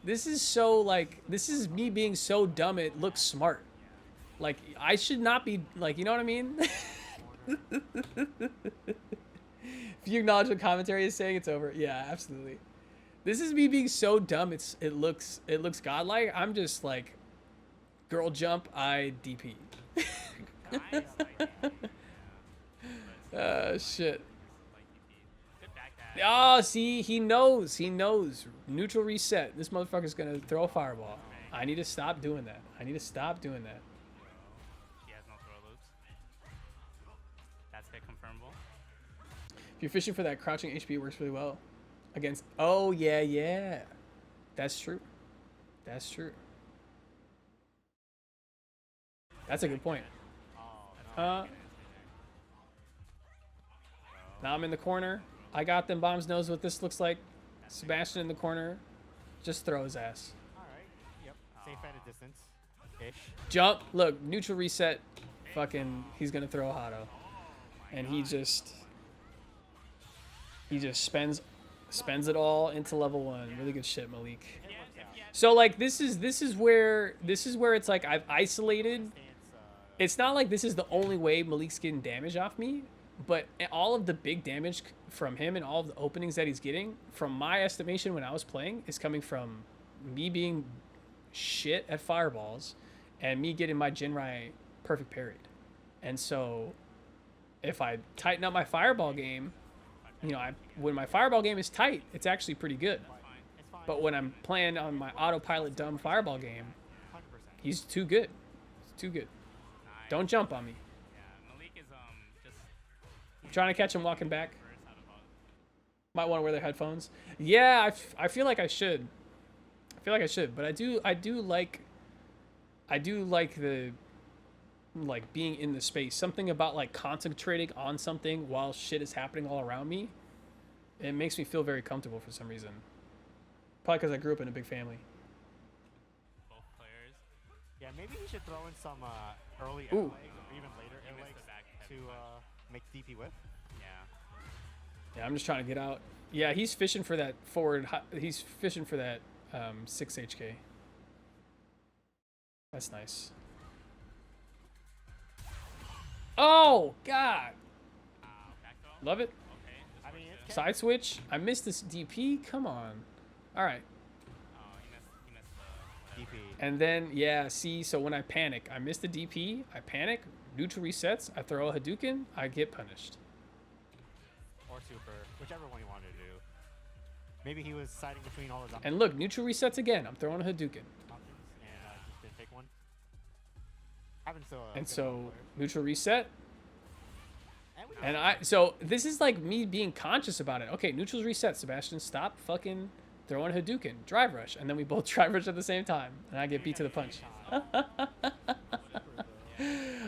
This is so like, this is me being so dumb it looks smart. Like, I should not be, like, you know what I mean? If you acknowledge what commentary is saying, it's over. Yeah, absolutely. This is me being so dumb. It looks godlike. I'm just like, girl jump, I DP. Shit. Oh, see, he knows. He knows. Neutral reset. This motherfucker's gonna throw a fireball. I need to stop doing that. I need to stop doing that. He has no throw loops. That's hit confirmable. If you're fishing for that crouching HP, it works really well against. Oh yeah. That's true. That's true. That's a good point. Now I'm in the corner. I got them bombs. Knows what this looks like. Sebastian in the corner. Just throw his ass. Alright. Yep. Safe at a distance. Ish. Jump. Look, neutral reset. Fucking, he's gonna throw a Hado. And he just spends it all into level 1. Really good shit, Malik. So like this is where it's like I've isolated. It's not like this is the only way Malik's getting damage off me, but all of the big damage from him and all of the openings that he's getting, from my estimation when I was playing, is coming from me being shit at fireballs and me getting my Jinrai perfect parried. And so if I tighten up my fireball game, you know, when my fireball game is tight, it's actually pretty good. But when I'm playing on my autopilot dumb fireball game, he's too good. He's too good. Don't jump on me. Yeah, Malik is just I'm trying to catch him walking back. Might want to wear their headphones. Yeah, I feel like I should. I feel like I should, but I do like the like being in the space. Something about like concentrating on something while shit is happening all around me. It makes me feel very comfortable for some reason. Probably because I grew up in a big family. both players. Yeah, maybe he should throw in some early air Ooh. legs or even later air legs to make DP with. Yeah. Yeah, I'm just trying to get out. Yeah, he's fishing for that forward. He's fishing for that 6 HK. That's nice. Oh, God. Back throw. Love it. Okay. I mean, it's Side switch. I missed this DP. Come on. All right. Oh, he missed the DP. And then, yeah, see, so when I panic, I miss the DP. I panic. Neutral resets. I throw a Hadouken. I get punished. Or super, whichever one you wanted to do. Maybe he was siding between all his options And look, neutral resets again. I'm throwing a Hadouken. and just didn't take one. Happens to a And good so, amount of players. neutral reset. And we So this is like me being conscious about it. Okay, neutrals reset. Sebastian, stop fucking throwing Hadouken. Drive rush. And then we both drive rush at the same time. And I get beat to the punch.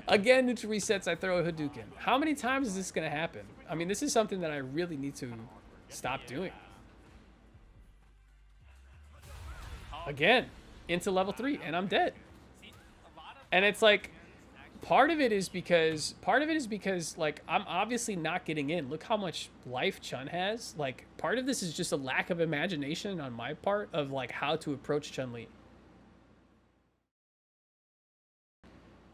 Again, neutral resets. I throw a Hadouken. How many times is this going to happen? I mean, this is something that I really need to stop doing. Again, into level 3. And I'm dead. And it's like, part of it is because like I'm obviously not getting in. Look how much life Chun has. Like part of this is just a lack of imagination on my part of like how to approach Chun-Li.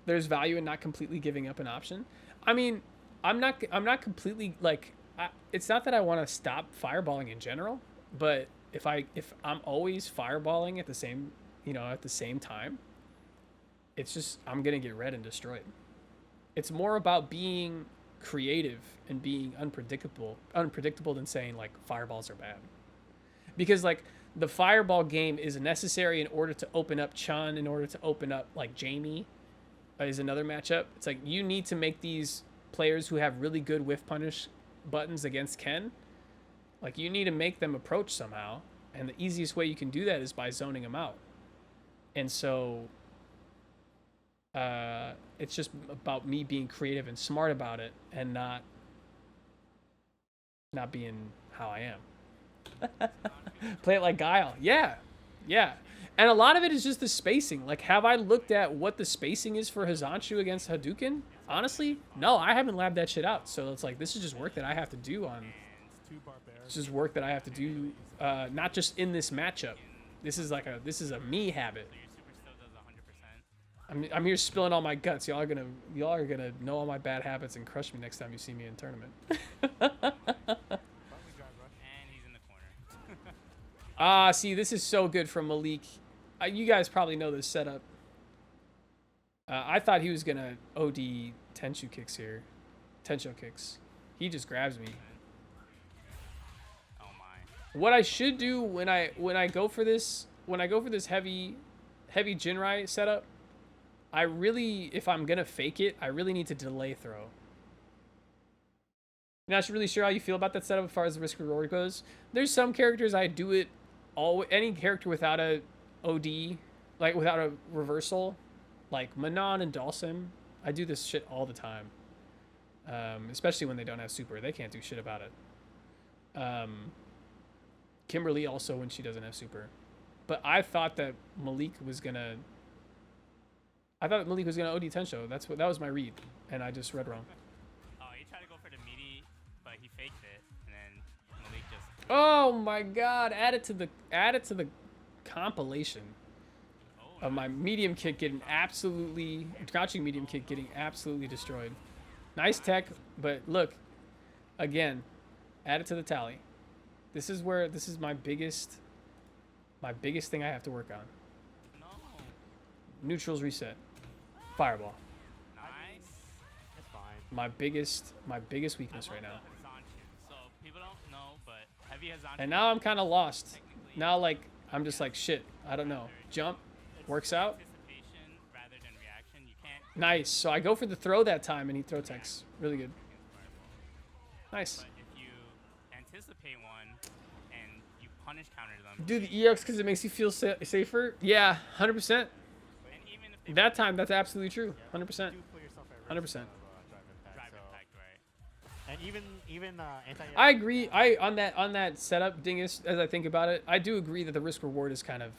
There's value in not completely giving up an option. I mean, I'm not completely like it's not that I want to stop fireballing in general, but if I'm always fireballing at the same, at the same time, it's just I'm going to get red and destroyed. It's more about being creative and being unpredictable than saying like fireballs are bad. Because like the fireball game is necessary in order to open up Chun, in order to open up like Jamie is another matchup. It's like you need to make these players who have really good whiff punish buttons against Ken, like you need to make them approach somehow, and the easiest way you can do that is by zoning them out. And so it's just about me being creative and smart about it and not being how I am. Play it like Guile. Yeah. And a lot of it is just the spacing. Like, have I looked at what the spacing is for Hazanshu against Hadouken? Honestly, no, I haven't labbed that shit out. So it's like, this is just work that I have to do on... This is work that I have to do, not just in this matchup. This is a me habit. I'm here spilling all my guts. Y'all are gonna know all my bad habits and crush me next time you see me in tournament. See, this is so good from Malik. You guys probably know this setup. I thought he was gonna OD Tenshu kicks here. Tensho kicks. He just grabs me. Oh my. What I should do when I go for this heavy Jinrai setup, if I'm gonna fake it, I really need to delay throw. Not really sure how you feel about that setup as far as the risk reward goes. There's some characters I do it any character without a OD, like without a reversal, like Manon and Dalsim, I do this shit all the time. Especially when they don't have super. They can't do shit about it. Kimberly also when she doesn't have super. But I thought that Malik was gonna OD Tensho. That was my read, and I just read wrong. Oh, he tried to go for the meaty, but he faked it, and then Malik just. Oh my God! Add it to the compilation of my medium kick getting absolutely crouching medium kick getting absolutely destroyed. Nice tech, but look, again, add it to the tally. This is my biggest thing I have to work on. No. Neutrals reset. Fireball. Nice. That's fine. My biggest weakness right now. So people don't know, but heavy Hazanshu. And now I'm kind of lost. Now like I'm just like shit. I don't know. Jump works out. Anticipation rather than reaction. You can't. Nice. So I go for the throw that time, and he throw techs. Really good. Nice. But if you anticipate one and you punish counter them. Do the EX because it makes you feel safer. Yeah, 100%. And even if they That time, that's absolutely true. 100%. Do put yourself at risk 100%. of, drive so. impact, right? And even anti. I agree. On that setup, Dingus, as I think about it, I do agree that the risk reward is kind of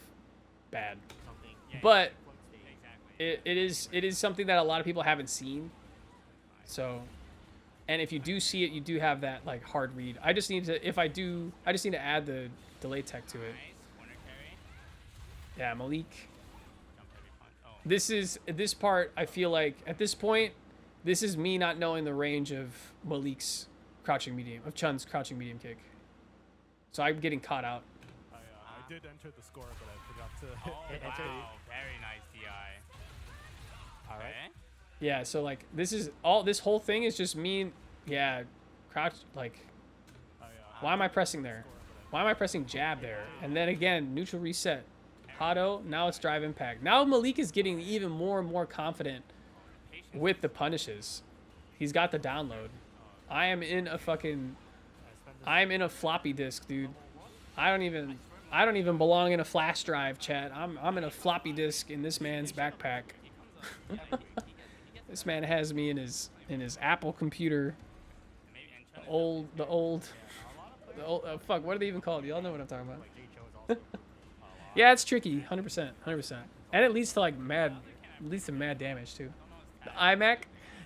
bad. Something. Yeah, But exactly. it is something that a lot of people haven't seen. So, and if you do see it, you do have that like hard read. I just need to add the delay tech to it. Nice. Corner carry. Yeah, Malik. Jump heavy punch. Oh. This part, I feel like at this point, this is me not knowing the range of Chun's crouching medium kick. So I'm getting caught out. I did enter the score, but I forgot to Oh, hit wow. Very nice DI. All right. Okay. Yeah, so like this whole thing is just me, crouch, like, why am I pressing there? Why am I pressing jab there? And then again, neutral reset. Hado, now it's drive impact. Now Malik is getting even more and more confident with the punishes. He's got the download. I am in a floppy disk, dude. I don't even belong in a flash drive, chat. I'm in a floppy disk in this man's backpack. This man has me in his Apple computer. The old fuck, what are they even called? Y'all know what I'm talking about. Yeah, it's tricky. 100%. And it leads to like mad damage too. The iMac?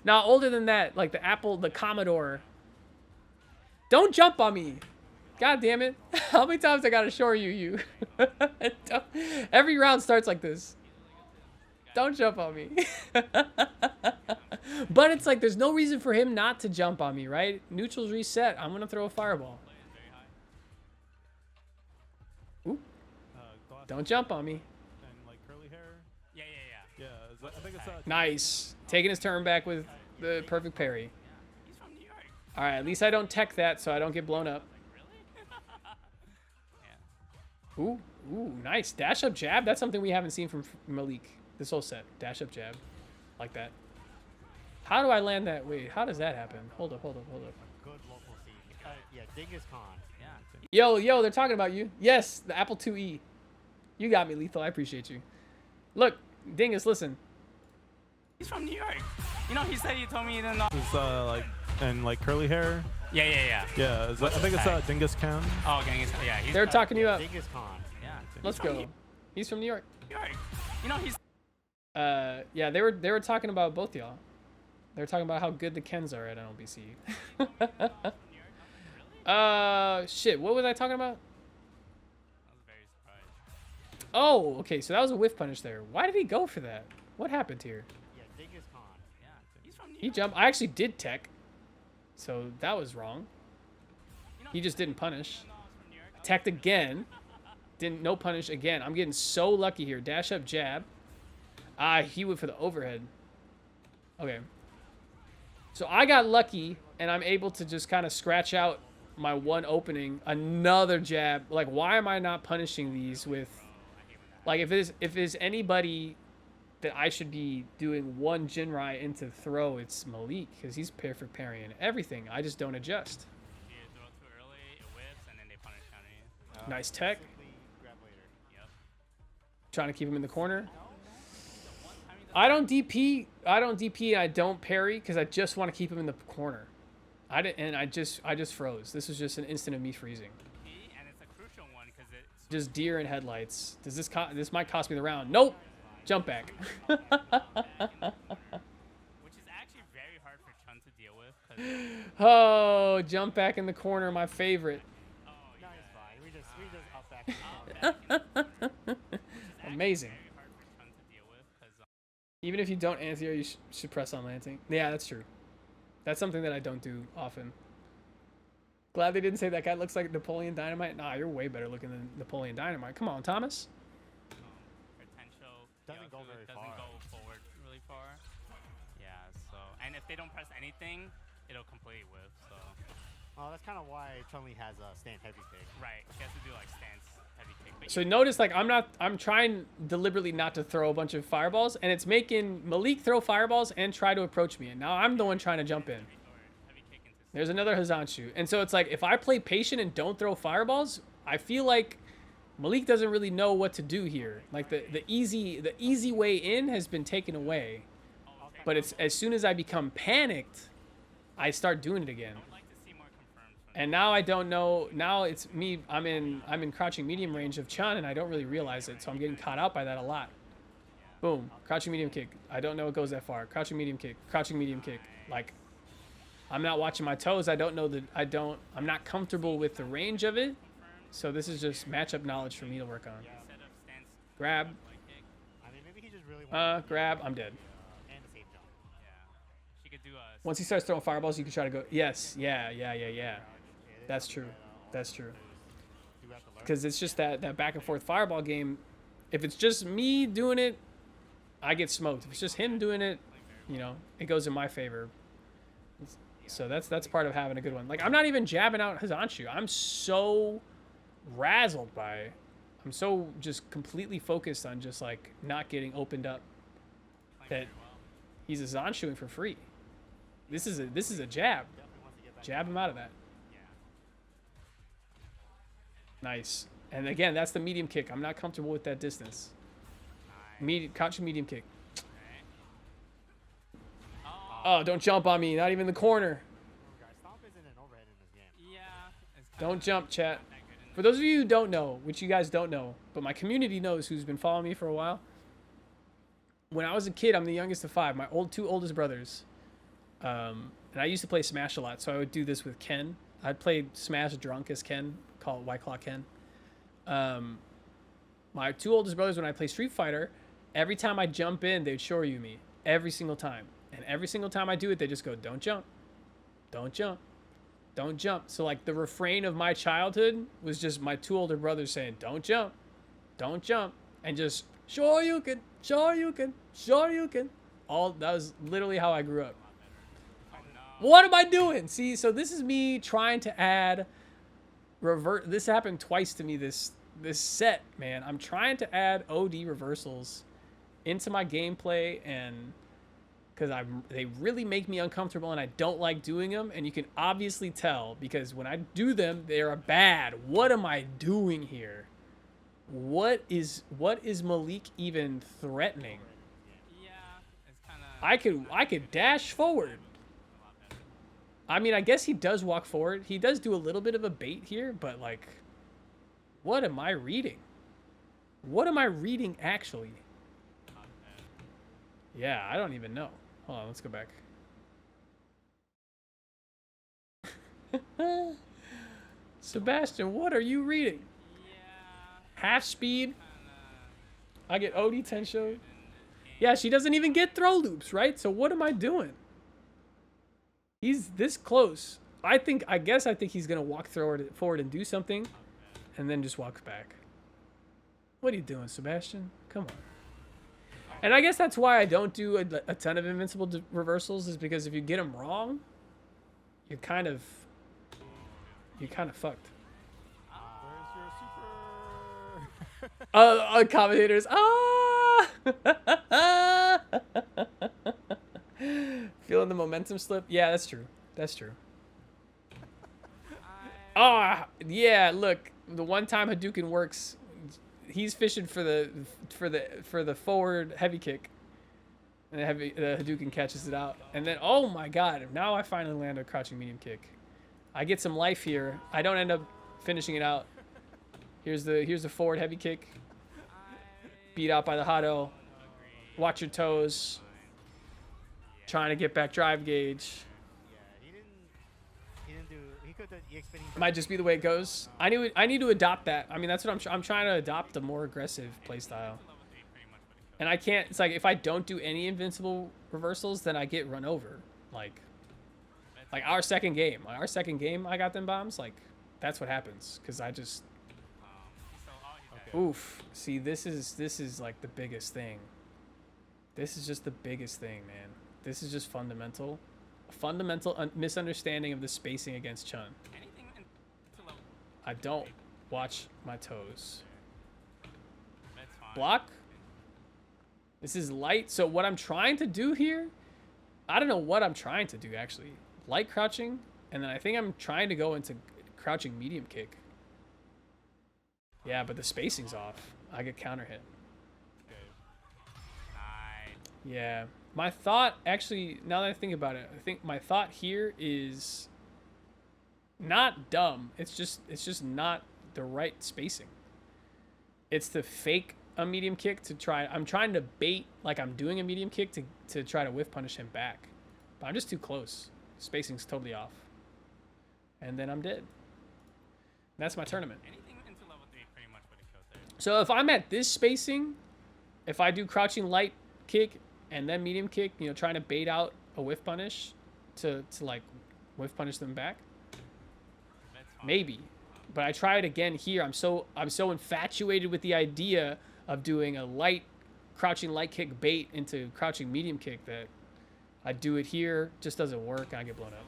Nah, older than that. Like the Apple, the Commodore. Don't jump on me. God damn it. How many times I gotta shore you? Every round starts like this. Don't jump on me. But it's like there's no reason for him not to jump on me, right? Neutral's reset. I'm gonna throw a fireball. Ooh. Don't jump on me. And like curly hair. Yeah. Yeah, I think it's Nice. Taking his turn back with the perfect parry. He's from New York. All right, at least I don't tech that so I don't get blown up. Really? Ooh, nice. Dash up jab. That's something we haven't seen from Malik this whole set. Dash up jab. Like that. How do I land that? Wait, how does that happen? Hold up. Good local scene. Yeah, Dingus Khan. Yeah. Yo, they're talking about you. Yes, the Apple IIe. You got me, Lethal. I appreciate you. Look, Dingus, listen. He's from New York. You know, he said he told me he didn't know. It's like and like curly hair. Yeah. Yeah, I think it's Dingus Khan. Oh, Genghis. Yeah, he's They're talking you up. Dingus Khan. Yeah. Let's He's from go. He's from New York. New York. You know, he's. Yeah, they were talking about both y'all. They were talking about how good the Kens are at NLBC. Shit, what was I talking about? I was very surprised. Oh, okay, so that was a whiff punish there. Why did he go for that? What happened here? Yeah, Dingus Khan. Yeah. He's from New He York. jumped. I actually did tech, so that was wrong. You know, He just didn't punish. I was from New York. Teched again. Didn't no punish again. I'm getting so lucky here. Dash up jab. He went for the overhead. Okay. So I got lucky, and I'm able to just kind of scratch out my one opening. Another jab. Like, why am I not punishing these with... Like, if there's anybody that I should be doing one Jinrai into throw, it's Malik, because he's perfect parrying everything. I just don't adjust. You throw too early, it whips, and then they punish counter you. Nice tech. Simply grab later. Yep. Trying to keep him in the corner. I don't DP, I don't parry because I just want to keep him in the corner. I just froze. This was just an instant of me freezing. And it's a crucial one because it's Just deer in headlights. Does this might cost me the round? Nope. Jump back. which is actually very hard for Chun to deal with. 'Cause, Oh, jump back in the corner, my favorite. oh, No, yeah. it's fine. We just up back. Amazing. Very hard for Chun to deal with because Even if you don't anti-air, you should press on landing. Yeah, that's true. That's something that I don't do often. Glad they didn't say that guy looks like Napoleon Dynamite. Nah, you're way better looking than Napoleon Dynamite. Come on, Thomas. potential Doesn't go very doesn't far. go forward really far. Yeah. So and if they don't press anything, it'll completely whip. So Oh, that's kind of why Chun-Li has a stand heavy kick. right, she has to do like stance heavy kick. But So notice, like, I'm trying deliberately not to throw a bunch of fireballs, and it's making Malik throw fireballs and try to approach me, and now I'm the one trying to jump in. heavy kick into There's another Hazanshu. And so it's like, if I play patient and don't throw fireballs, I feel like Malik doesn't really know what to do here. Like, the easy way in has been taken away. But it's as soon as I become panicked, I start doing it again. I'd like to see more confirmed from And now I don't know. Now it's me. I'm in crouching medium range of Chun, and I don't really realize it. So I'm getting caught out by that a lot. Boom. Crouching medium kick. I don't know it goes that far. Crouching medium kick. Crouching medium kick. Like, I'm not watching my toes. I don't know that. I'm not comfortable with the range of it. So this is just matchup knowledge for me to work on. instead of stance Grab. light kick. I mean, maybe he just really wants Grab. I'm dead. and the safe jump. Yeah. She could do a Once he starts throwing fireballs, you can try to go. Yes. Yeah. That's true. That's true. You have to learn. Because it's just that back and forth fireball game. If it's just me doing it, I get smoked. If it's just him doing it, it goes in my favor. So that's part of having a good one. Like, I'm not even jabbing out Hazanshu. I'm so razzled by it. I'm so just completely focused on just like not getting opened up that he's Hazanshuing for free. This is a jab. Definitely wants to get back. Jab him out of that. yeah. Nice. And again, that's the medium kick. I'm not comfortable with that distance. Crouching medium kick. Oh, don't jump on me. Not even in the corner. Guys, Stomp isn't an overhead in this game. Yeah. It's Don't kinda jump, chat. not that good in For those of you who don't know, which you guys don't know, but my community knows who's been following me for a while, when I was a kid, I'm the youngest of 5. My two oldest brothers. And I used to play Smash a lot, so I would do this with Ken. I'd play Smash drunk as Ken, call it White Claw Ken. My 2 oldest brothers, when I play Street Fighter, every time I jump in, they'd Shoryu me. Every single time. And every single time I do it, they just go, don't jump. Don't jump. Don't jump. So, like, the refrain of my childhood was just my 2 older brothers saying, don't jump. Don't jump. And just, Shoryuken, Shoryuken, Shoryuken. That was literally how I grew up. What am I doing? See, so this is me trying to add this happened twice to me this set, man. I'm trying to add OD reversals into my gameplay, and because they really make me uncomfortable and I don't like doing them, and you can obviously tell because when I do them, they are bad. What am I doing here? What is Malik even threatening? Yeah, it's kind of. I could dash forward. I mean, I guess he does walk forward. He does do a little bit of a bait here, but like, what am I reading? What am I reading actually? Yeah, I don't even know. Hold on, let's go back. Sebastian, what are you reading? Yeah. Half speed. I get OD Tensho. Yeah, she doesn't even get throw loops, right? So what am I doing? He's this close. I guess he's gonna walk forward and do something, and then just walks back. What are you doing, Sebastian? Come on. And I guess that's why I don't do a ton of invincible reversals, is because if you get them wrong, you're kind of fucked. Where's your super? Commentators. Feeling the momentum slip. Yeah, that's true. That's true. Yeah. Look, the one time Hadouken works, he's fishing for the forward heavy kick, and the Hadouken catches it out. And then, oh my God! Now I finally land a crouching medium kick. I get some life here. I don't end up finishing it out. Here's the forward heavy kick. Beat out by the Hado. Watch your toes. Trying to get back drive gauge. Yeah, he could have the Might just be the way it goes. I need to adopt that. I mean, that's what I'm trying to adopt, a more aggressive playstyle. And I can't. It's like if I don't do any invincible reversals, then I get run over. Like our second game. I got them bombs. Like that's what happens because I just. Oof. See, this is like the biggest thing. This is just the biggest thing, man. This is just fundamental misunderstanding of the spacing against Chun. I don't watch my toes. Block. This is light. So what I'm trying to do here, I don't know what I'm trying to do actually. Light crouching, and then I think I'm trying to go into crouching medium kick. Yeah, but the spacing's off. I get counter hit. Yeah. My thought, actually, now that I think about it, I think my thought here is not dumb. It's just not the right spacing. It's to fake a medium kick to try. I'm trying to bait like I'm doing a medium kick to try to whiff punish him back. But I'm just too close. Spacing's totally off. And then I'm dead. And that's my tournament. So if I'm at this spacing, if I do crouching light kick and then medium kick, you know, trying to bait out a whiff punish to like whiff punish them back, maybe. But I try it again here. I'm so infatuated with the idea of doing a light crouching light kick bait into crouching medium kick that I do it here, just doesn't work, and I get blown up.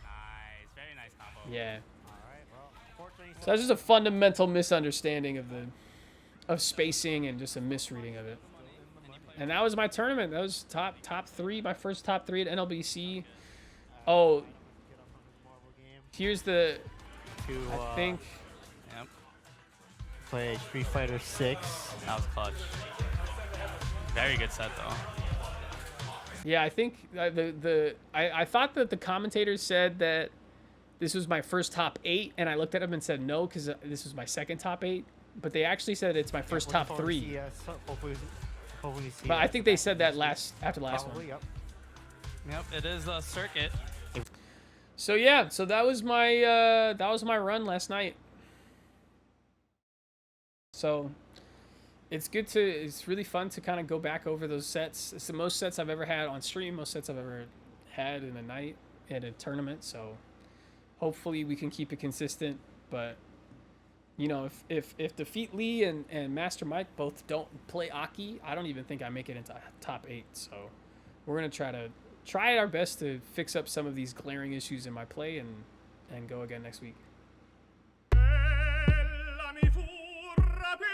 Nice, very nice combo. Yeah. Alright, well, unfortunately, So that's just a fundamental misunderstanding of spacing and just a misreading of it. And that was my tournament. That was top 3, my first top 3 at NLBC. Oh, here's the, I think. Yep. play Street Fighter 6. That was clutch. Very good set though. Yeah, I think I thought that the commentators said that this was my first top 8, and I looked at them and said no because this was my second top 8. But they actually said it's my first top 3. Yes, hopefully Hopefully see But I that think they back said next that week. after the last Probably, one. yep. Yep, it is a circuit. So yeah, so that was my run last night. So it's really fun to kind of go back over those sets. It's the most sets I've ever had on stream, most sets I've ever had in a night at a tournament. So hopefully we can keep it consistent. But you know, if Defeat Lee and Master Mike both don't play Aki, I don't even think I make it into top 8. So we're gonna try our best to fix up some of these glaring issues in my play and go again next week. Bella mi fu rapita.